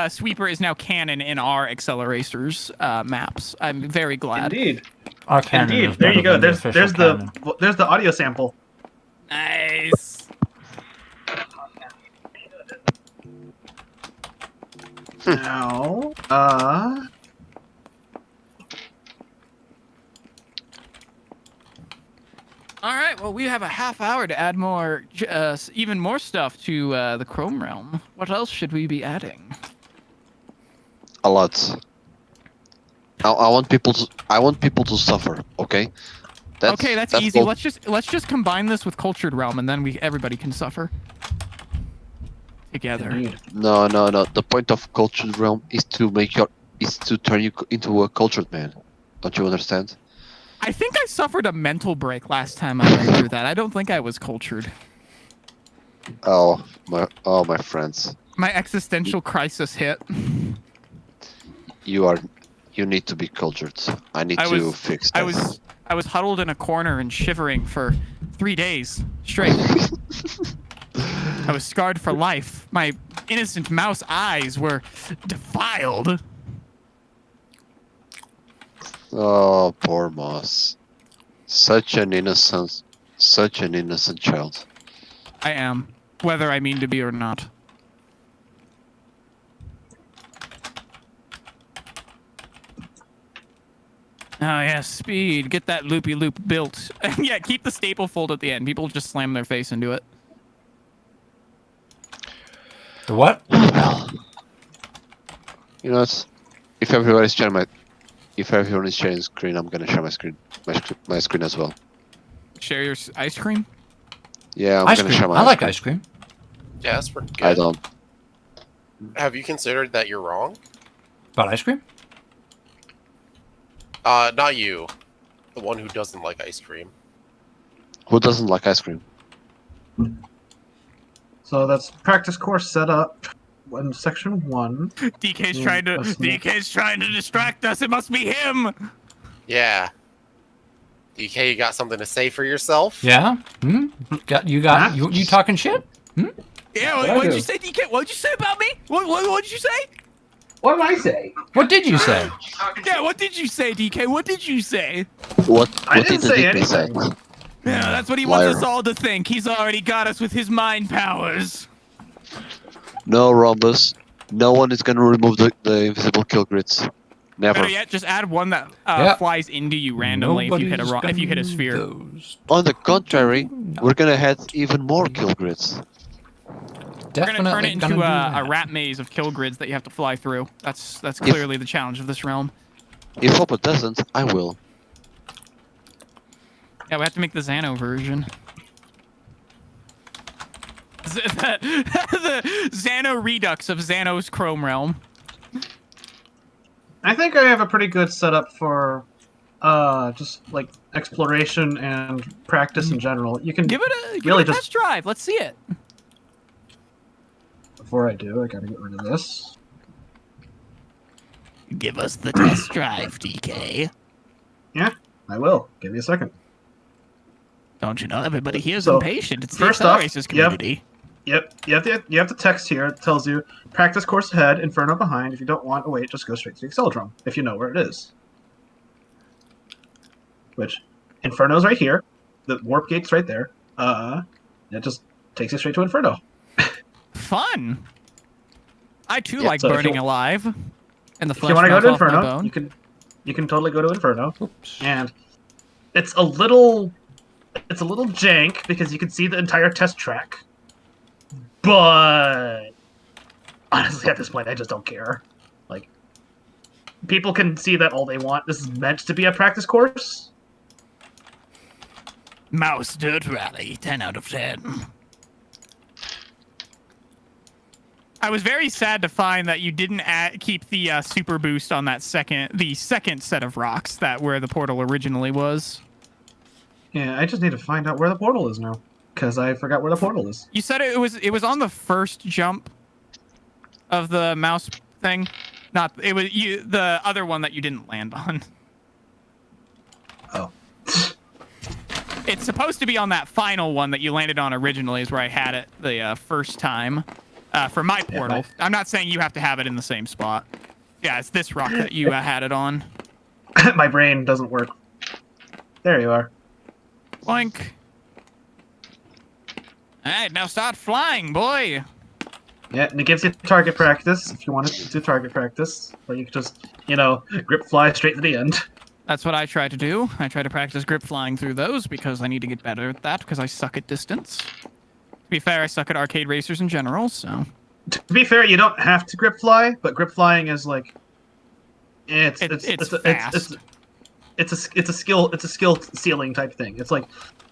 S1: sweeper is now canon in our accelerators maps. I'm very glad.
S4: Indeed,
S2: Our canon
S4: indeed.
S2: is
S4: There you
S2: better
S4: go.
S2: than the
S4: There's
S2: official
S4: there's the audio sample.
S1: Nice.
S4: Now,
S1: All right. Well, we have a half hour to add more, even more stuff to the Chrome realm. What else should we be adding?
S5: a lot. I want people to suffer. Okay.
S1: That's easy.
S5: all-
S1: Let's just combine this with cultured realm, and then everybody can suffer together.
S4: indeed.
S5: No. The point of cultured realm is to turn you into a cultured man. Don't you understand?
S1: I think I suffered a mental break last time I went through that. I don't think I was cultured.
S5: Oh my friends,
S1: My existential crisis hit.
S5: you need to be cultured. I need to fix that.
S1: I was huddled in a corner and shivering for 3 days straight. I was scarred for life. My innocent mouse eyes were defiled.
S5: Oh, poor Moss. Such an innocent child.
S1: I am, whether I mean to be or not. Oh yeah, speed. Get that loopy loop built. Yeah, keep the staple fold at the end. People just slam their face into it.
S2: The what?
S5: You know, if everybody's sharing screen, I'm gonna share my screen as well.
S1: Share your ice cream?
S5: Yeah, I'm
S2: Ice
S5: gonna
S2: cream.
S5: share my.
S2: I like ice cream.
S6: Yeah, that's pretty good.
S5: I don't.
S6: Have you considered that you're wrong?
S2: About ice cream?
S6: Not you. The one who doesn't like ice cream.
S5: Who doesn't like ice cream?
S4: So that's practice course set up in section 1.
S1: DK's trying to distract us. It must be him.
S6: Yeah. DK, you got something to say for yourself?
S2: Yeah? Hmm? You talking shit?
S1: Yeah,
S4: What
S1: what'd
S4: I
S1: you
S4: do?
S1: say, DK? What'd you say about me? What did you say?
S4: What did I say?
S2: What did you say?
S1: Yeah, what did you say, DK? What did you say?
S5: What
S4: I
S5: did
S4: didn't
S5: the
S4: say
S5: DK say?
S4: anything.
S1: Yeah, that's what he
S5: Liar.
S1: wants us all to think. He's already got us with his mind powers.
S5: No, Rhombus. No one is gonna remove the invisible kill grids. Never.
S1: Better yet, just add one that
S2: Yeah.
S1: flies into you randomly if you hit a sphere.
S2: Those.
S5: On the contrary, we're gonna have even more kill grids.
S1: We're gonna turn
S2: Definitely
S1: it into
S2: do
S1: a
S2: that.
S1: rat maze of kill grids that you have to fly through. That's clearly the challenge of this realm.
S5: If Hopper doesn't, I will.
S1: Yeah, we have to make the Xano version. The Xano Redux of Xano's Chrome realm.
S4: I think I have a pretty good setup for just like exploration and practice in general. You can
S1: Give it
S4: really
S1: a
S4: just
S1: test drive. Let's see it.
S4: before I do, I gotta get rid of this.
S1: Give us the test drive, DK.
S4: Yeah, I will. Give me a second.
S1: Don't you know everybody here is
S4: So,
S1: impatient? It's the
S4: first off,
S1: Accelerators community.
S4: Yep, you have the text here. It tells you practice course ahead, Inferno behind. If you don't want to wait, just go straight to the Accelerome if you know where it is. Which Inferno's right here. The warp gate's right there. It just takes you straight to Inferno.
S1: Fun. I too
S4: Yeah,
S1: like
S4: so if
S1: burning
S4: you-
S1: alive. And the
S4: If
S1: flesh
S4: you want to go
S1: melt
S4: to
S1: off my
S4: Inferno,
S1: bone.
S4: you can totally go to Inferno.
S2: Oops.
S4: And it's a little jank because you can see the entire test track. But honestly, at this point, I just don't care. Like, people can see that all they want. This is meant to be a practice course.
S1: Mouse Dirt Rally, 10 out of 10. I was very sad to find that you didn't keep the super boost on that the second set of rocks that where the portal originally was.
S4: Yeah, I just need to find out where the portal is now, because I forgot where the portal is.
S1: You said it was on the first jump of the mouse thing. Not it was the other one that you didn't land on.
S4: Oh.
S1: It's supposed to be on that final one that you landed on originally is where I had it the first time. For my portal. I'm not saying you have to have it in the same spot. Yeah, it's this rock that you had it on.
S4: My brain doesn't work. There you are.
S1: Boink. Alright, now start flying, boy.
S4: Yeah, and it gives you target practice if you want to do target practice. Or you could just, grip fly straight to the end.
S1: That's what I try to do. I try to practice grip flying through those because I need to get better at that because I suck at distance. To be fair, I suck at arcade racers in general, so...
S4: To be fair, you don't have to grip fly, but grip flying is like... It's a skill ceiling type thing. It's like,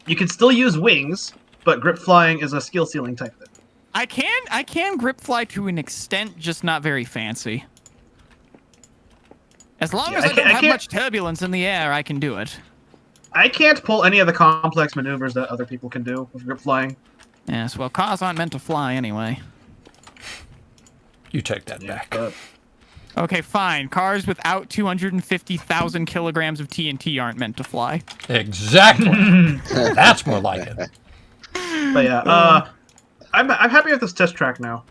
S4: you can still use wings, but grip flying is a skill ceiling type thing.
S1: I can grip fly to an extent, just not very fancy. As long as I don't have much turbulence in the air, I can do it.
S4: I can't pull any of the complex maneuvers that other people can do with grip flying.
S1: Yes, well, cars aren't meant to fly anyway.
S2: You take that back.
S1: Okay, fine. Cars without 250,000 kilograms of TNT aren't meant to fly.
S2: Exactly. That's more like it.
S4: But yeah, I'm happy with this test track now.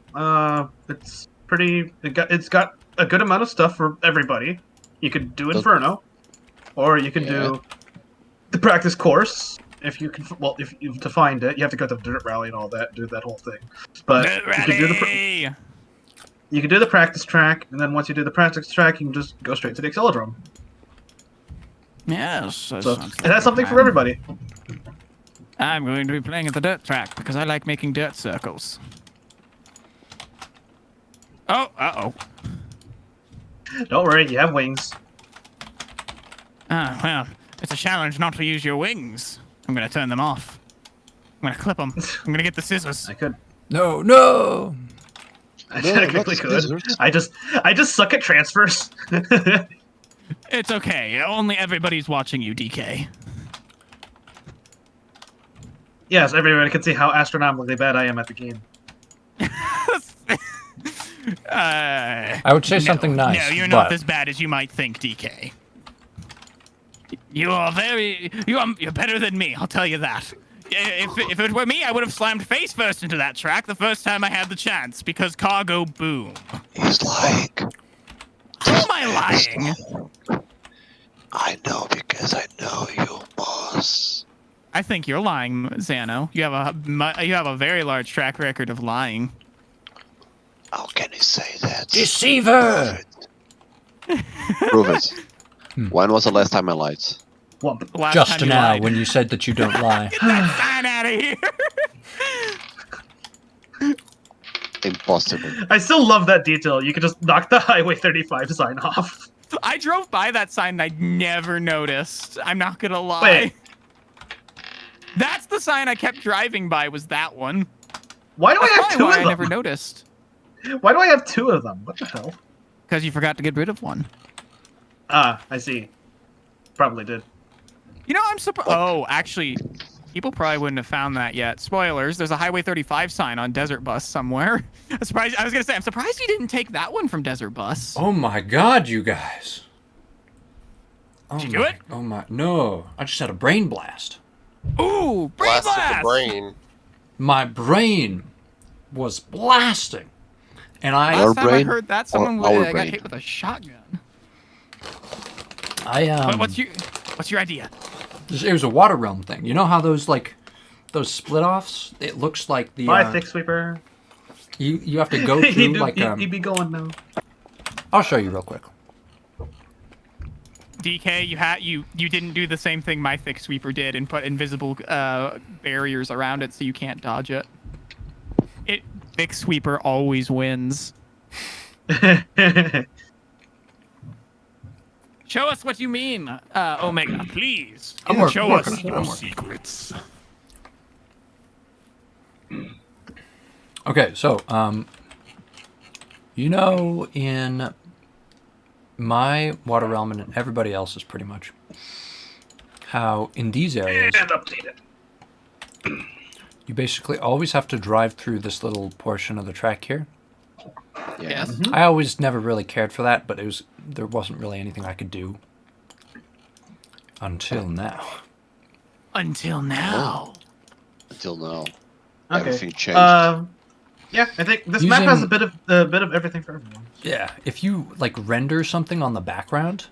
S4: It's pretty. It's got a good amount of stuff for everybody. You could do Inferno, or you can do the practice course. If you can, if you've defined it, you have to go to the dirt rally and all that, do that whole thing. But you can do the practice track, and then once you do the practice track, you can just go straight to the Accelodrome.
S1: Yes.
S4: So it has something for everybody.
S1: I'm going to be playing at the dirt track because I like making dirt circles. Oh, uh-oh.
S4: Don't worry, you have wings.
S1: Ah, well, it's a challenge not to use your wings. I'm going to turn them off. I'm going to clip them. I'm going to get the scissors.
S4: I could.
S2: No.
S4: I technically could. I just suck at transfers.
S1: It's okay. Only everybody's watching you, DK.
S4: Yes, everybody can see how astronomically bad I am at the game.
S2: I would say something nice.
S1: No, you're not as bad as you might think, DK. You're better than me, I'll tell you that. If it were me, I would have slammed face first into that track the first time I had the chance, because cargo boom.
S5: He's lying.
S1: How am I lying?
S5: I know because I know you, boss.
S1: I think you're lying, Xano. You have a very large track record of lying.
S5: How can you say that?
S2: Deceiver!
S5: Prove it. When was the last time I lied?
S4: Well,
S2: Just now, when you said that you don't lie.
S1: Get that sign out of here!
S5: Impossible.
S4: I still love that detail. You could just knock the Highway 35 sign off.
S1: I drove by that sign and I never noticed. I'm not gonna lie.
S4: Wait.
S1: That's the sign I kept driving by, was that one.
S4: Why do I have two of them?
S1: I never noticed.
S4: Why do I have two of them? What the hell?
S1: Because you forgot to get rid of one.
S4: Ah, I see. Probably did.
S1: You know, I'm surprised. Oh, actually, people probably wouldn't have found that yet. Spoilers, there's a Highway 35 sign on Desert Bus somewhere. I'm surprised you didn't take that one from Desert Bus.
S2: Oh my god, you guys.
S1: Did you do it?
S2: Oh my, no. I just had a brain blast.
S1: Ooh, brain
S6: Blasted
S1: blast!
S6: the brain.
S2: My brain was blasting. And
S1: Last time I heard that, someone got hit with a shotgun. What's your idea?
S2: It was a water realm thing. You know how those split offs? It looks like the.
S4: My thick sweeper.
S2: You have to go through
S4: He'd be going now.
S2: I'll show you real quick.
S1: DK, you didn't do the same thing my thick sweeper did and put invisible barriers around it so you can't dodge it. Thick sweeper always wins. Show us what you mean, Omega, please.
S2: Show
S1: us
S2: working
S1: your
S2: on it.
S1: secrets.
S2: Okay, so you know, in my water realm and everybody else's pretty much, how in these areas
S4: And update it.
S2: you basically always have to drive through this little portion of the track here.
S5: Yeah.
S1: Yes.
S2: I always never really cared for that, but there wasn't really anything I could do until now.
S1: Until now.
S5: Until now.
S4: Okay.
S5: Everything changed.
S4: Yeah, I think this map has a
S2: Using-
S4: bit of everything for everyone.
S2: Yeah, if you like render something on the background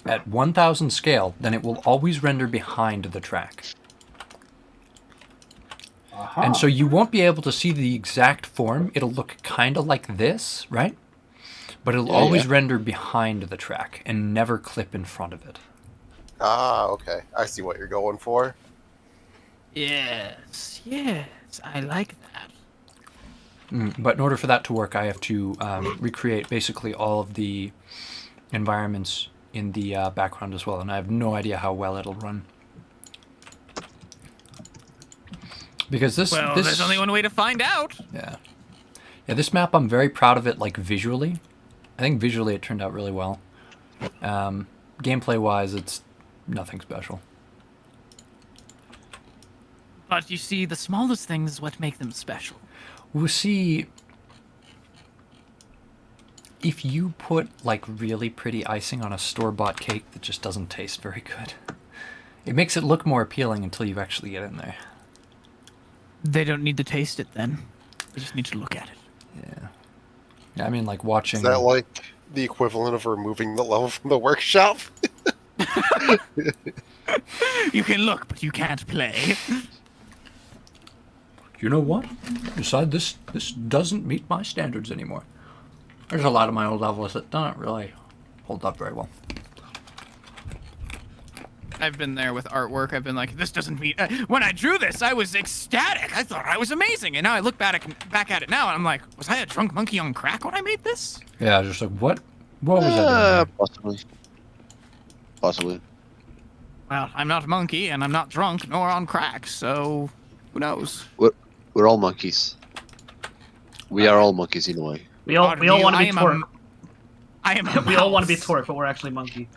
S2: at 1000 scale, then it will always render behind the track. And so you won't be able to see the exact form. It'll look kind of like this, right? But it'll always render behind the track and never clip in front of it.
S6: Ah, okay. I see what you're going for.
S1: Yes, I like that.
S2: But in order for that to work, I have to recreate basically all of the environments in the background as well, and I have no idea how well it'll run. Because this,
S1: Well,
S2: this
S1: there's only one way to find out.
S2: yeah, this map, I'm very proud of it. Like visually, I think visually it turned out really well. Gameplay-wise, it's nothing special.
S1: But you see, the smallest things is what make them special.
S2: We'll see. If you put like really pretty icing on a store-bought cake that just doesn't taste very good, it makes it look more appealing until you actually get in there.
S1: They don't need to taste it then. They just need to look at it.
S2: Yeah, I mean, like watching.
S6: Is that like the equivalent of removing the level from the workshop?
S1: You can look, but you can't play.
S2: You know what? Decide this doesn't meet my standards anymore. There's a lot of my old levels that don't really hold up very well.
S1: I've been there with artwork. I've been like, this doesn't meet. When I drew this, I was ecstatic. I thought I was amazing. And now I look back at it now, and I'm like, was I a drunk monkey on crack when I made this?
S2: Yeah, just like what was I doing?
S5: Possibly.
S1: Well, I'm not a monkey, and I'm not drunk nor on crack, so who knows?
S5: We're all monkeys. We are all monkeys in a way.
S4: We all
S1: Pardon me,
S4: want to
S1: I
S4: be
S1: am
S4: Torque.
S1: I am a
S4: We all want to be
S1: mouse.
S4: Torque, but we're actually Monkey.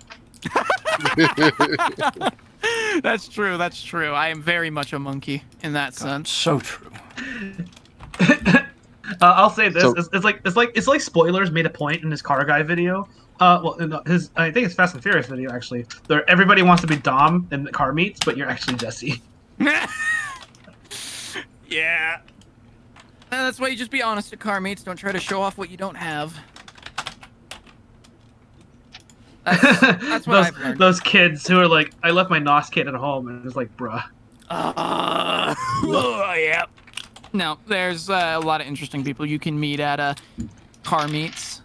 S1: That's true. That's true. I am very much a monkey in that sense.
S2: So true.
S4: I'll say this:
S5: So-
S4: it's like spoilers made a point in his car guy video. Well, in his I think it's Fast and Furious video actually. There, everybody wants to be Dom in the car meets, but you're actually Jesse.
S1: Yeah. That's why you just be honest to car mates. Don't try to show off what you don't have. That's what I've learned.
S4: Those kids who are like, I left my NOS kit at home, and it's like, bruh.
S1: Yeah. No, there's a lot of interesting people you can meet at car meets,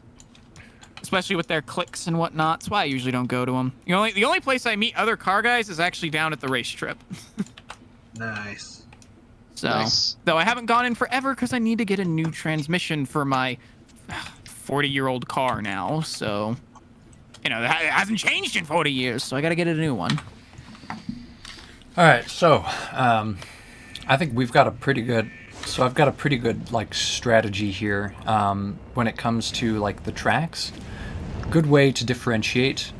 S1: especially with their cliques and whatnot. That's why I usually don't go to them. The only place I meet other car guys is actually down at the race trip.
S4: Nice.
S1: So,
S5: Nice.
S1: though I haven't gone in forever because I need to get a new transmission for my 40-year-old car now. So, it hasn't changed in 40 years, so I got to get a new one.
S2: All right, so I think we've got a pretty good. So I've got a pretty good like strategy here when it comes to like the tracks. Good way to differentiate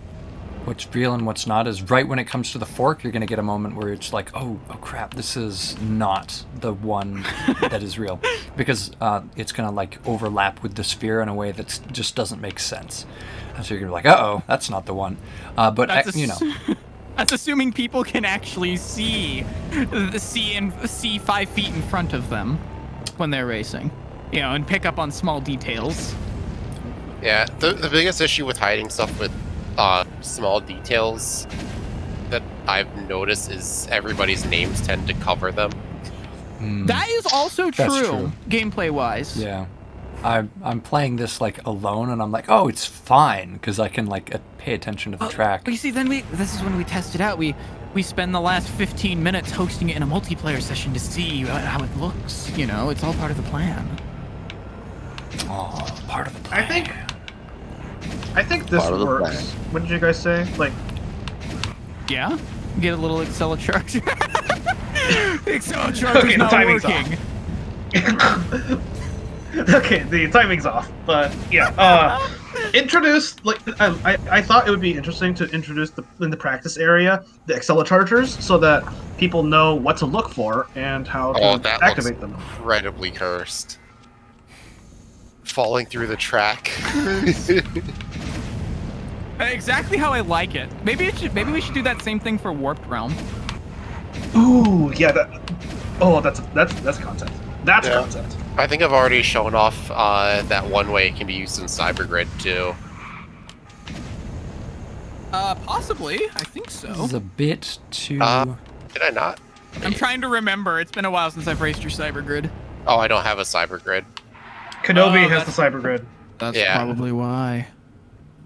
S2: what's real and what's not is right when it comes to the fork, you're gonna get a moment where it's like, oh crap, this is not the one that is real, because it's gonna like overlap with the sphere in a way that just doesn't make sense. And so you're gonna be like, uh-oh, that's not the one. But
S1: That's assuming people can actually see 5 feet in front of them when they're racing, and pick up on small details.
S6: Yeah, the biggest issue with hiding stuff with small details that I've noticed is everybody's names tend to cover them.
S1: That is also
S2: That's
S1: true,
S2: true.
S1: gameplay-wise.
S2: Yeah. I'm playing this like alone, and I'm like, oh, it's fine because I can like pay attention to the track.
S1: But you see, then this is when we test it out. We spend the last 15 minutes hosting it in a multiplayer session to see how it looks. It's all part of the plan.
S2: Oh, part of the plan.
S4: I think this
S5: Part of the
S4: works.
S5: plan.
S4: What did you guys say? Like,
S1: Yeah? Get a little Accelecharger. The Accelecharger's
S4: Okay, the
S1: not
S4: timing's
S1: working.
S4: okay, the timing's off, but yeah. Introduce I thought it would be interesting to introduce in the practice area the Accelechargers so that people know what to look for and how
S6: Oh,
S4: to
S6: that
S4: activate
S6: looks
S4: them.
S6: incredibly cursed. Falling through the track.
S1: Exactly how I like it. Maybe we should do that same thing for Warped Realm.
S4: Ooh, yeah. That's content. That's
S6: Yeah.
S4: content.
S6: I think I've already shown off that one way it can be used in Cybergrid too.
S1: Possibly. I think so.
S2: This is a bit too.
S6: Did I not?
S1: I'm trying to remember. It's been a while since I've raced your Cybergrid.
S6: Oh, I don't have a Cybergrid.
S4: Kenobi
S1: Oh,
S4: has the Cybergrid.
S1: That's
S6: Yeah.
S1: probably why.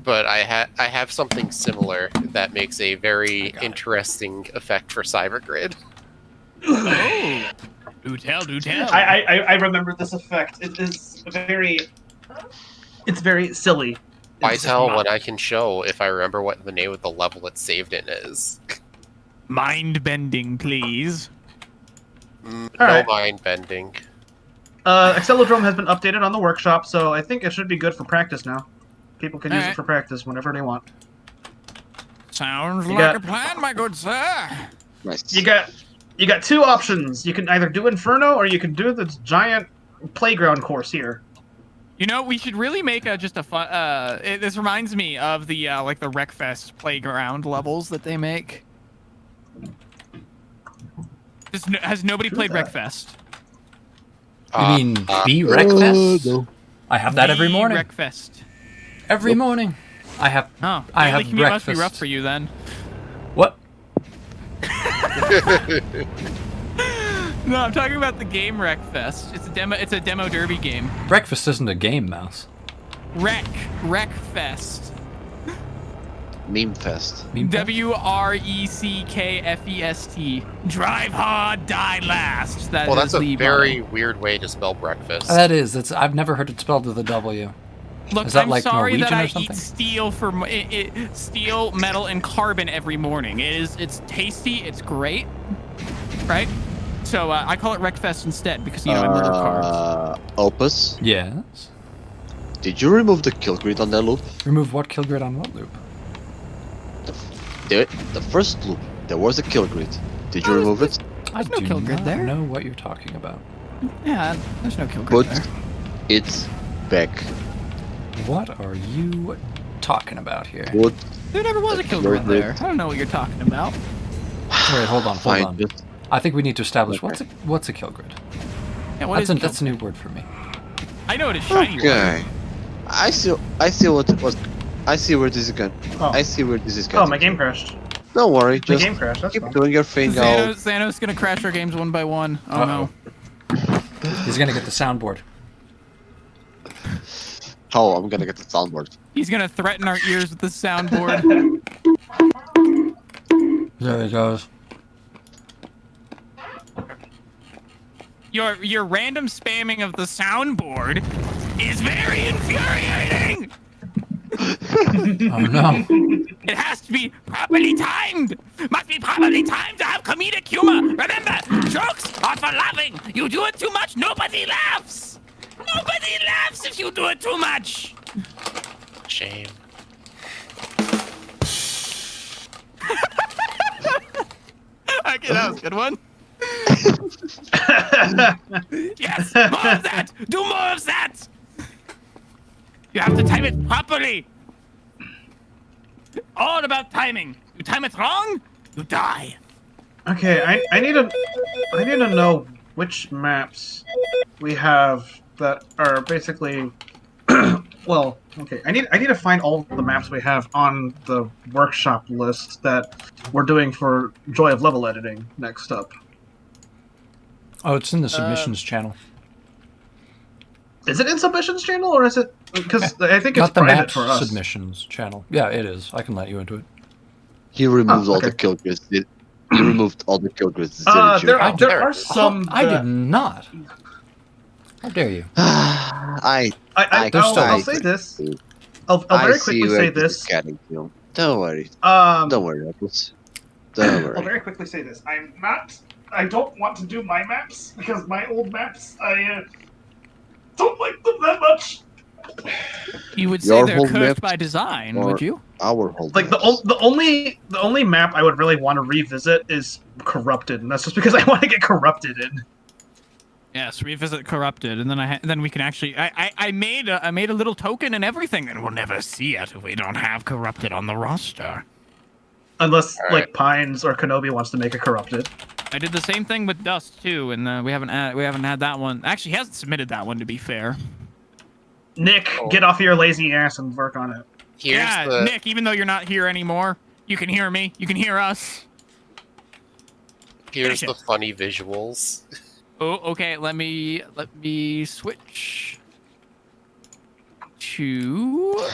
S6: But I have something similar that makes a very interesting effect for Cybergrid.
S1: Oh. Do tell, do tell.
S4: I remember this effect. It is it's very silly.
S6: Why
S4: It's just
S6: tell
S4: not-
S6: when I can show if I remember what the name of the level it's saved in is?
S1: Mind bending, please.
S6: No
S4: Alright.
S6: mind bending.
S4: Accelodrome has been updated on the workshop, so I think it should be good for practice now. People can use it
S1: Alright.
S4: for practice whenever they want.
S1: Sounds
S4: You
S1: like
S4: got-
S1: a plan, my good sir.
S5: Nice.
S4: You got two options. You can either do Inferno or you can do the giant playground course here.
S1: You know, we should really make just a fun. This reminds me of the like the Wreckfest playground levels that they make. Has nobody played
S4: that?
S1: Wreckfest?
S2: You mean the Wreckfest?
S5: no.
S2: I have that every
S1: The
S2: morning.
S1: Wreckfest.
S2: Every morning. I have.
S1: Oh,
S2: I
S1: daily
S2: have
S1: commute must be
S2: breakfast.
S1: rough for you then.
S2: What?
S1: No, I'm talking about the game Wreckfest. It's a demo. It's a demo derby game.
S2: Breakfast isn't a game, Mouse.
S1: Wreckfest.
S5: Meme fest.
S2: Meme fest?
S1: WRECKFEST. Drive hard, die last. That
S6: Well,
S1: is
S6: that's a
S1: the
S6: very
S1: motto.
S6: weird way to spell breakfast.
S2: That is. That's. I've never heard it spelled with a W.
S1: Look,
S2: Is that
S1: I'm
S2: like
S1: sorry that
S2: Norwegian or
S1: I
S2: something?
S1: eat steel for steel, metal, and carbon every morning. It's tasty. It's great, right? So I call it Wreckfest instead because I murder carbs.
S5: Opus,
S2: Yes.
S5: did you remove the kill grid on that loop?
S2: Remove what kill grid on what loop?
S5: The first loop, there was a kill grid. Did you remove it?
S2: I
S1: no
S2: do
S1: kill grid
S2: not
S1: there.
S2: know what you're talking about.
S1: Yeah, there's no kill grid
S5: Put
S1: there.
S5: it back.
S2: What are you talking about here?
S5: Put
S1: There never was a kill
S5: Kill
S1: grid
S5: grid.
S1: there. I don't know what you're talking about.
S2: Wait, hold on, hold
S5: find
S2: on.
S5: it.
S2: I think we need to establish
S5: Okay.
S2: what's a kill grid.
S1: Yeah, what is kill
S2: That's a
S1: grid?
S2: new word for me.
S1: I know it is shiny. one.
S5: Okay. I see what it was. I see where this is going.
S4: Oh,
S5: I see where this is going.
S4: my game crashed.
S5: Don't worry,
S4: My
S5: just
S4: game crashed. That's
S5: keep
S4: fine.
S5: doing your thing.
S1: Xano's gonna crash our games one by one. Oh
S2: Uh-oh.
S1: no.
S2: He's gonna get the soundboard.
S5: Oh, I'm gonna get the soundboard.
S1: He's gonna threaten our ears with the soundboard.
S2: There he goes.
S1: Your random spamming of the soundboard is very infuriating.
S2: Oh no.
S1: It has to be properly timed. Must be properly timed to have comedic humor. Remember, jokes are for laughing. You do it too much, nobody laughs. Nobody laughs if you do it too much.
S6: Shame.
S1: Okay, that was a good one. Yes, more of that. Do more of that. You have to time it properly. All about timing. You time it wrong, you die.
S4: Okay, I need to know which maps we have that are basically well, okay. I need to find all the maps we have on the workshop list that we're doing for Joy of Level Editing next up.
S2: Oh, it's in the submissions channel.
S4: Is it in submissions channel or is it because I think it's
S2: Not the
S4: private
S2: maps
S4: for us.
S2: submissions channel. Yeah, it is. I can let you into it.
S5: He removed all the
S4: okay.
S5: kill grids. He removed all the kill grids. Didn't you?
S4: There
S6: there
S4: are
S6: it is.
S4: some.
S2: I
S4: that-
S2: did not. How dare you?
S5: I
S4: I'll
S2: There's still-
S4: say this. I'll
S5: I
S4: very
S5: see
S4: quickly
S5: where
S4: say
S5: this is
S4: this.
S5: getting you. Don't worry.
S4: Um,
S5: Don't worry, Reckless. Don't
S4: I'll
S5: worry.
S4: very quickly say this. I don't want to do my maps because my old maps, I don't like them that much.
S1: You would say
S5: Your
S1: they're
S5: whole
S1: cursed
S5: map
S1: by design,
S5: or
S1: would you?
S5: our whole
S4: Like
S5: maps.
S4: the only map I would really want to revisit is Corrupted, and that's just because I want to get Corrupted in.
S1: Yes, revisit Corrupted, and then we can actually. I made a little token and everything, and we'll never see it if we don't have Corrupted on the roster.
S4: Unless
S6: All
S4: like
S6: right.
S4: Pines or Kenobi wants to make a Corrupted.
S1: I did the same thing with Dust too, and we haven't had that one. Actually, he hasn't submitted that one to be fair.
S4: Nick,
S6: Oh.
S4: get off your lazy ass and work on it.
S6: Here's
S1: Yeah,
S6: the
S1: Nick. Even though you're not here anymore, you can hear me. You can hear us.
S6: here's
S1: finish
S6: the
S1: it.
S6: funny visuals.
S1: Oh, okay. Let me switch to.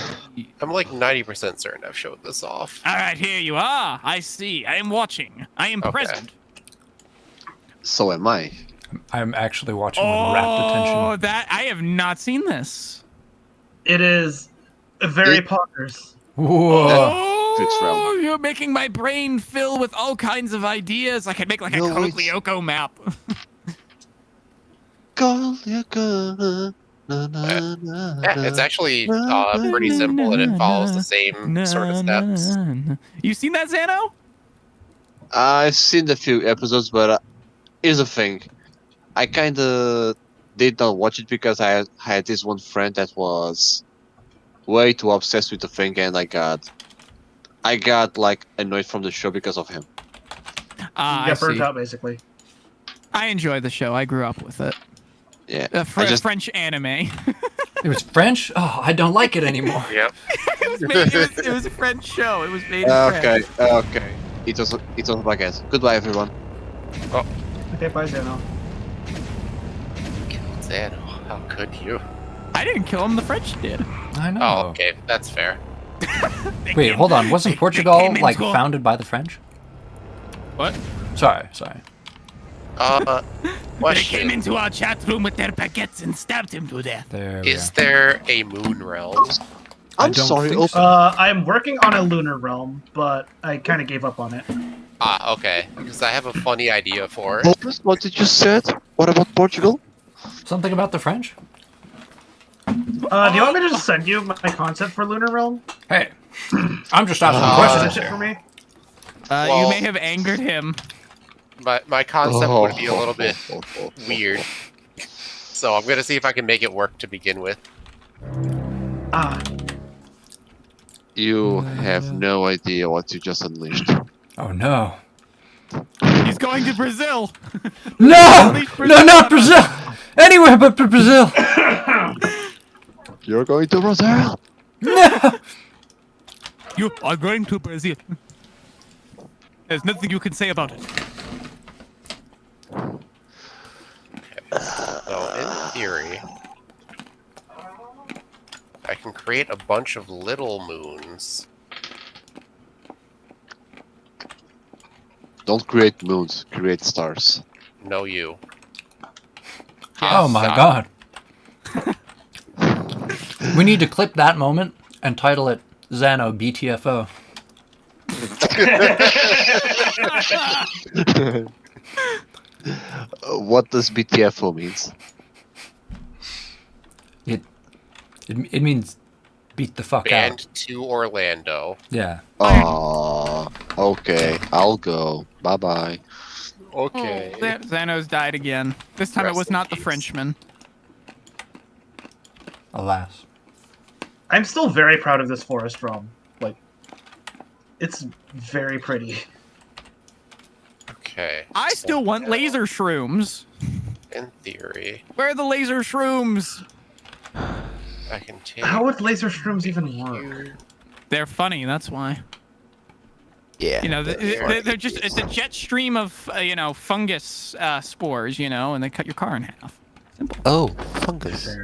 S6: I'm like 90% certain I've showed this off.
S1: All right, here you are. I see. I am watching. I am
S6: Okay.
S1: present.
S5: So am I.
S2: I'm actually watching with rapt
S1: Oh,
S2: attention.
S1: that I have not seen this.
S4: It is very
S5: It-
S4: poggers.
S2: Whoa.
S5: Fits
S1: Oh,
S5: well.
S1: you're making my brain fill with all kinds of ideas. I could make like a
S5: No,
S1: Code
S5: it's-
S1: Lyoko map.
S5: Call you good. Na, na, na,
S6: Yeah,
S5: na.
S6: it's actually pretty simple and it follows the same sort of steps.
S1: You seen that, Xano?
S5: I've seen a few episodes, but here's the thing. I kind of did not watch it because I had this one friend that was way too obsessed with the thing, and I got like annoyed from the show because of him.
S4: You
S1: I
S4: got burnt
S1: see.
S4: out basically.
S1: I enjoy the show. I grew up with it.
S5: Yeah,
S1: French anime.
S2: It was French? Oh, I don't like it anymore.
S6: Yep.
S1: it was a French show. It was made in
S5: Okay,
S1: France.
S5: okay. It was my guess. Goodbye, everyone.
S4: Okay, bye, Zeno.
S6: Killed Xano. How could you?
S1: I didn't kill him. The French did.
S2: I know.
S6: Oh, okay. That's fair.
S2: Wait, hold on. Wasn't
S1: they
S2: Portugal
S1: came
S2: like
S1: into-
S2: founded by the French?
S1: What?
S2: Sorry.
S6: Uh,
S1: They
S6: question.
S1: came into our chat room with their baguettes and stabbed him to death.
S2: There we
S6: Is
S2: go.
S6: there a moon realm?
S5: I'm
S2: don't
S5: sorry.
S2: think
S5: Oh,
S2: so.
S4: I'm working on a lunar realm, but I kind of gave up on it.
S6: Ah, okay. Because I have a funny idea for it.
S5: Lopez, what did you said? What about Portugal?
S2: Something about the French?
S4: Do you want me to just send you my concept for lunar realm?
S2: Hey, I'm just asking
S6: Uh,
S2: questions
S4: Finish it for
S2: here.
S4: me.
S1: You
S6: Well-
S1: may have angered him.
S6: My concept would be a little bit
S5: Oh.
S6: weird. So I'm gonna see if I can make it work to begin with.
S4: Ah,
S5: You have no idea what you just unleashed.
S2: Oh no.
S1: He's going to Brazil.
S2: No!
S1: Unleash
S2: No,
S1: Brazil
S2: not
S1: on us.
S2: Brazil! Anywhere but Brazil!
S5: You're going to Brazil?
S2: No!
S1: You are going to Brazil. There's nothing you can say about it.
S6: So in theory, I can create a bunch of little moons.
S5: Don't create moons, create stars.
S6: No, you.
S2: Oh my
S6: Stop.
S2: god. We need to clip that moment and title it Xano BTFO.
S5: What does BTFO means?
S2: It means beat the fuck out.
S6: Band to Orlando.
S2: Yeah.
S5: Oh, okay. I'll go. Bye bye.
S6: Okay.
S1: Xanos died again. This time it
S6: Rest
S1: was
S6: in
S1: not the
S6: peace.
S1: Frenchman.
S2: Alas.
S4: I'm still very proud of this forest realm. Like, it's very pretty.
S6: Okay.
S1: I
S6: so
S1: still want
S6: now,
S1: laser shrooms.
S6: In theory,
S1: Where are the laser shrooms?
S6: I can take.
S4: How would laser shrooms even work?
S1: They're funny, that's why.
S5: Yeah.
S1: You know, they're just, it's a jet stream of, fungus spores, and they cut your car in half.
S5: Oh, fungus.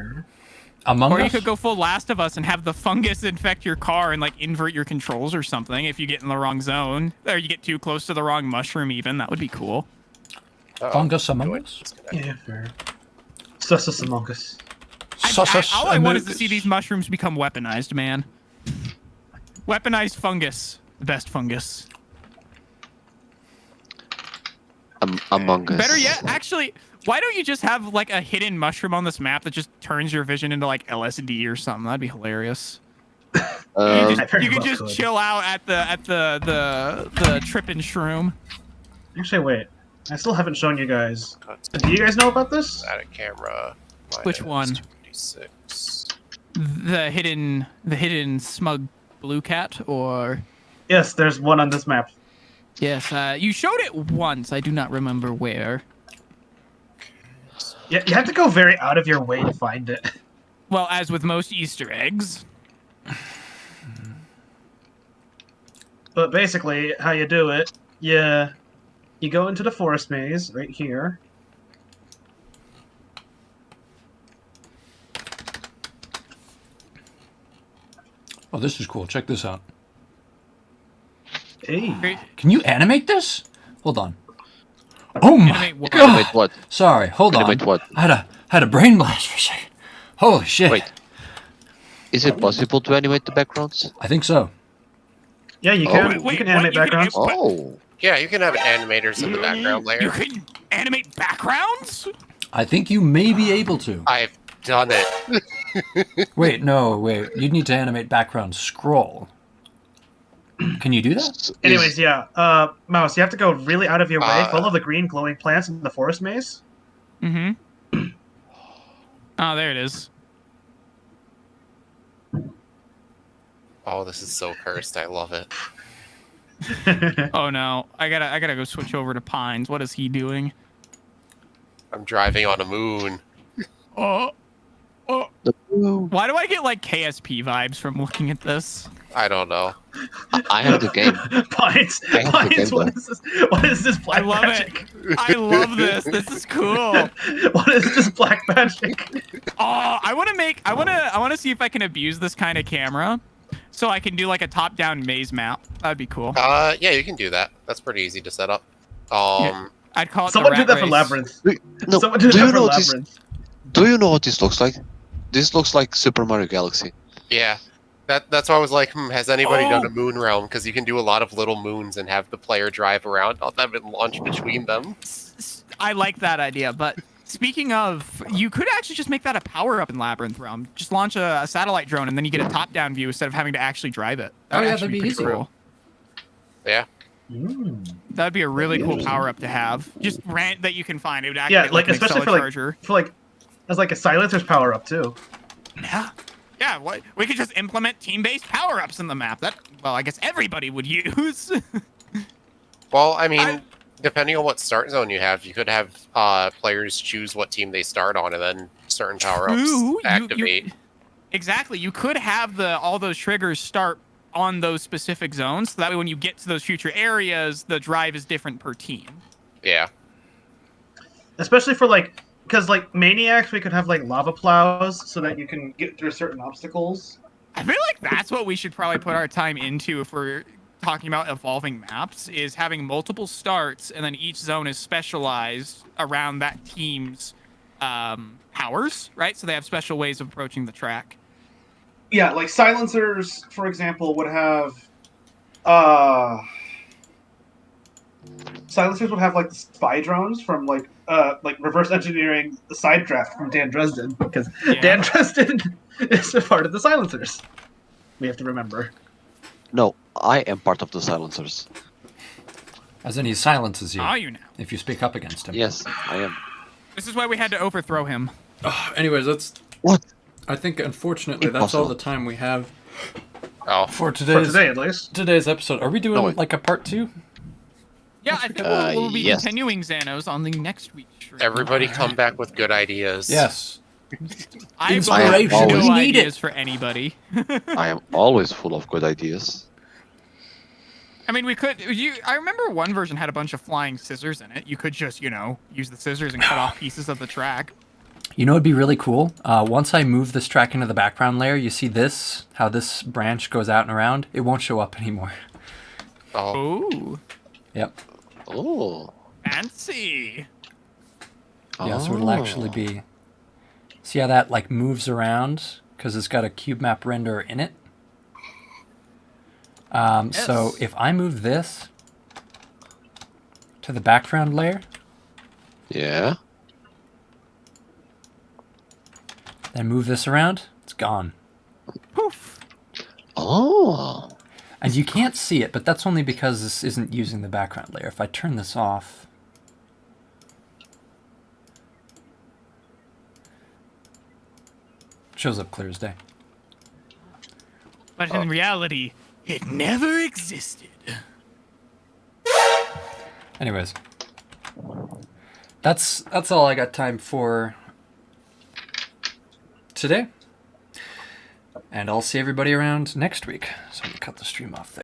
S2: Among
S1: Or you
S2: Us?
S1: could go full Last of Us and have the fungus infect your car and, invert your controls or something if you get in the wrong zone. Or you get too close to the wrong mushroom even. That would be cool.
S2: Fungus Among Us?
S4: Yeah, fair. Sus Among Us.
S1: I All I want is to see these mushrooms become weaponized, man. Weaponized fungus. The best fungus.
S5: Among Us.
S1: Better yet, actually, why don't you just have like a hidden mushroom on this map that just turns your vision into like LSD or something? That'd be hilarious. You could just chill out at the tripping shroom.
S4: Actually, wait. I still haven't shown you guys. Do you guys know about this?
S6: Static camera.
S1: Which one?
S6: 256.
S1: The hidden smug blue cat, or
S4: Yes, there's one on this map.
S1: yes, you showed it once. I do not remember where.
S4: Yeah, you have to go very out of your way to find it.
S1: Well, as with most Easter eggs.
S4: But basically, how you do it, you go into the forest maze right here.
S2: Oh, this is cool. Check this out.
S4: Hey.
S2: Can you animate this? Hold on. Oh my
S1: Animate what?
S2: god!
S5: Wait, what?
S2: Sorry, hold on.
S5: Animate what?
S2: I had a brain blast for a second. Holy shit!
S5: Wait. Is it possible to animate the backgrounds?
S2: I think so.
S4: Yeah, you can.
S1: wait,
S4: you can
S1: what?
S4: animate
S1: You can
S4: backgrounds.
S5: Oh.
S6: Yeah, you can have animators in the background
S1: You
S6: layer.
S1: can animate backgrounds?
S2: I think you may be able to.
S6: I've done it.
S2: Wait, no, wait. You'd need to animate background scroll. Can you do that?
S4: Anyways, yeah. Mouse, you have to go really out of your way.
S6: Uh,
S4: Follow the green glowing plants in the forest maze.
S1: Mm-hmm. Oh, there it is.
S6: Oh, this is so cursed. I love it.
S1: Oh no, I gotta go switch over to Pines. What is he doing?
S6: I'm driving on a moon.
S1: Oh,
S5: Ooh,
S1: why do I get like KSP vibes from looking at this?
S6: I don't know.
S5: I have the game.
S4: Pines,
S5: I have to
S4: Pines,
S5: get
S4: what
S5: that.
S4: is this? What is this
S1: I
S4: black
S1: love
S4: magic?
S1: it. I love this. This is cool.
S4: What is this black magic?
S1: Oh, I want to see if I can abuse this kind of camera, so I can do like a top-down maze map. That'd be cool.
S6: Yeah, you can do that. That's pretty easy to set up.
S1: Yeah. I'd call it
S4: Someone
S1: the
S4: did
S1: rat
S4: that for
S1: race.
S4: Labyrinth.
S5: No,
S4: Someone did
S5: do
S4: that
S5: you
S4: for
S5: know this?
S4: Labyrinth.
S5: Do you know what this looks like? This looks like Super Mario Galaxy.
S6: Yeah. That's why I was like, has anybody
S1: Oh.
S6: done a moon realm? Because you can do a lot of little moons and have the player drive around, not have it launch between them.
S1: I like that idea, but speaking of, you could actually just make that a power-up in Labyrinth Realm. Just launch a satellite drone, and then you get a top-down view instead of having to actually drive it.
S2: Oh, yeah,
S1: actually
S2: that'd be
S1: pretty
S2: easy.
S1: cool.
S6: Yeah.
S1: That'd be a really cool power-up to have. Just rant that you can find. It would activate
S4: Yeah, like
S1: an
S4: especially for like
S1: charger.
S4: as like a silencer's power up too.
S1: Yeah. Yeah, we could just implement team-based power-ups in the map. That, well, I guess everybody would use.
S6: Well, I mean, depending on what start zone you have, you could have players choose what team they start on, and then certain power-ups
S1: True,
S6: activate.
S1: Exactly. You could have all those triggers start on those specific zones, so that way when you get to those future areas, the drive is different per team.
S6: Yeah.
S4: Especially for like, because like maniacs, we could have like lava plows so that you can get through certain obstacles.
S1: I feel like that's what we should probably put our time into if we're talking about evolving maps, is having multiple starts, and then each zone is specialized around that team's powers, right? So they have special ways of approaching the track.
S4: Yeah, like silencers, for example, would have silencers would have like the spy drones from like reverse engineering the side draft from Dan Dresden, because
S1: Yeah.
S4: Dan Dresden is a part of the silencers. We have to remember.
S5: No, I am part of the silencers.
S2: As in, he silences you
S1: Are you now?
S2: if you speak up against him.
S5: Yes, I am.
S1: This is why we had to overthrow him.
S2: Anyways, that's.
S5: What?
S2: I think, unfortunately, that's all
S5: Impossible.
S2: the time we have
S6: Oh.
S2: for
S4: For
S2: today's
S4: today, at least.
S2: episode. Are we doing
S5: wait.
S2: like a part 2?
S1: Yeah, I think we'll be
S5: yes.
S1: continuing Xanos on the next week's stream.
S6: Everybody come back with good ideas.
S2: Yes.
S1: I've
S2: Inspiration.
S1: got no
S2: We need it.
S1: ideas for anybody.
S5: I am always full of good ideas.
S1: I mean, we could. I remember one version had a bunch of flying scissors in it. You could just, use the scissors and cut off pieces of the track.
S2: You know what'd be really cool? Once I move this track into the background layer, you see this, how this branch goes out and around? It won't show up anymore.
S6: Oh.
S1: Ooh,
S2: Yep.
S5: Oh.
S1: fancy.
S2: Yeah, so it'll actually be See how that like moves around because it's got a cube map renderer in it? So
S1: Yes.
S2: if I move this to the background layer,
S5: Yeah.
S2: then move this around, it's gone.
S1: Poof.
S5: Oh.
S2: And you can't see it, but that's only because this isn't using the background layer. If I turn this off, it shows up clear as day.
S1: But in reality, it never existed.
S2: Anyways, that's all I got time for today. And I'll see everybody around next week. So I'm gonna cut the stream off there.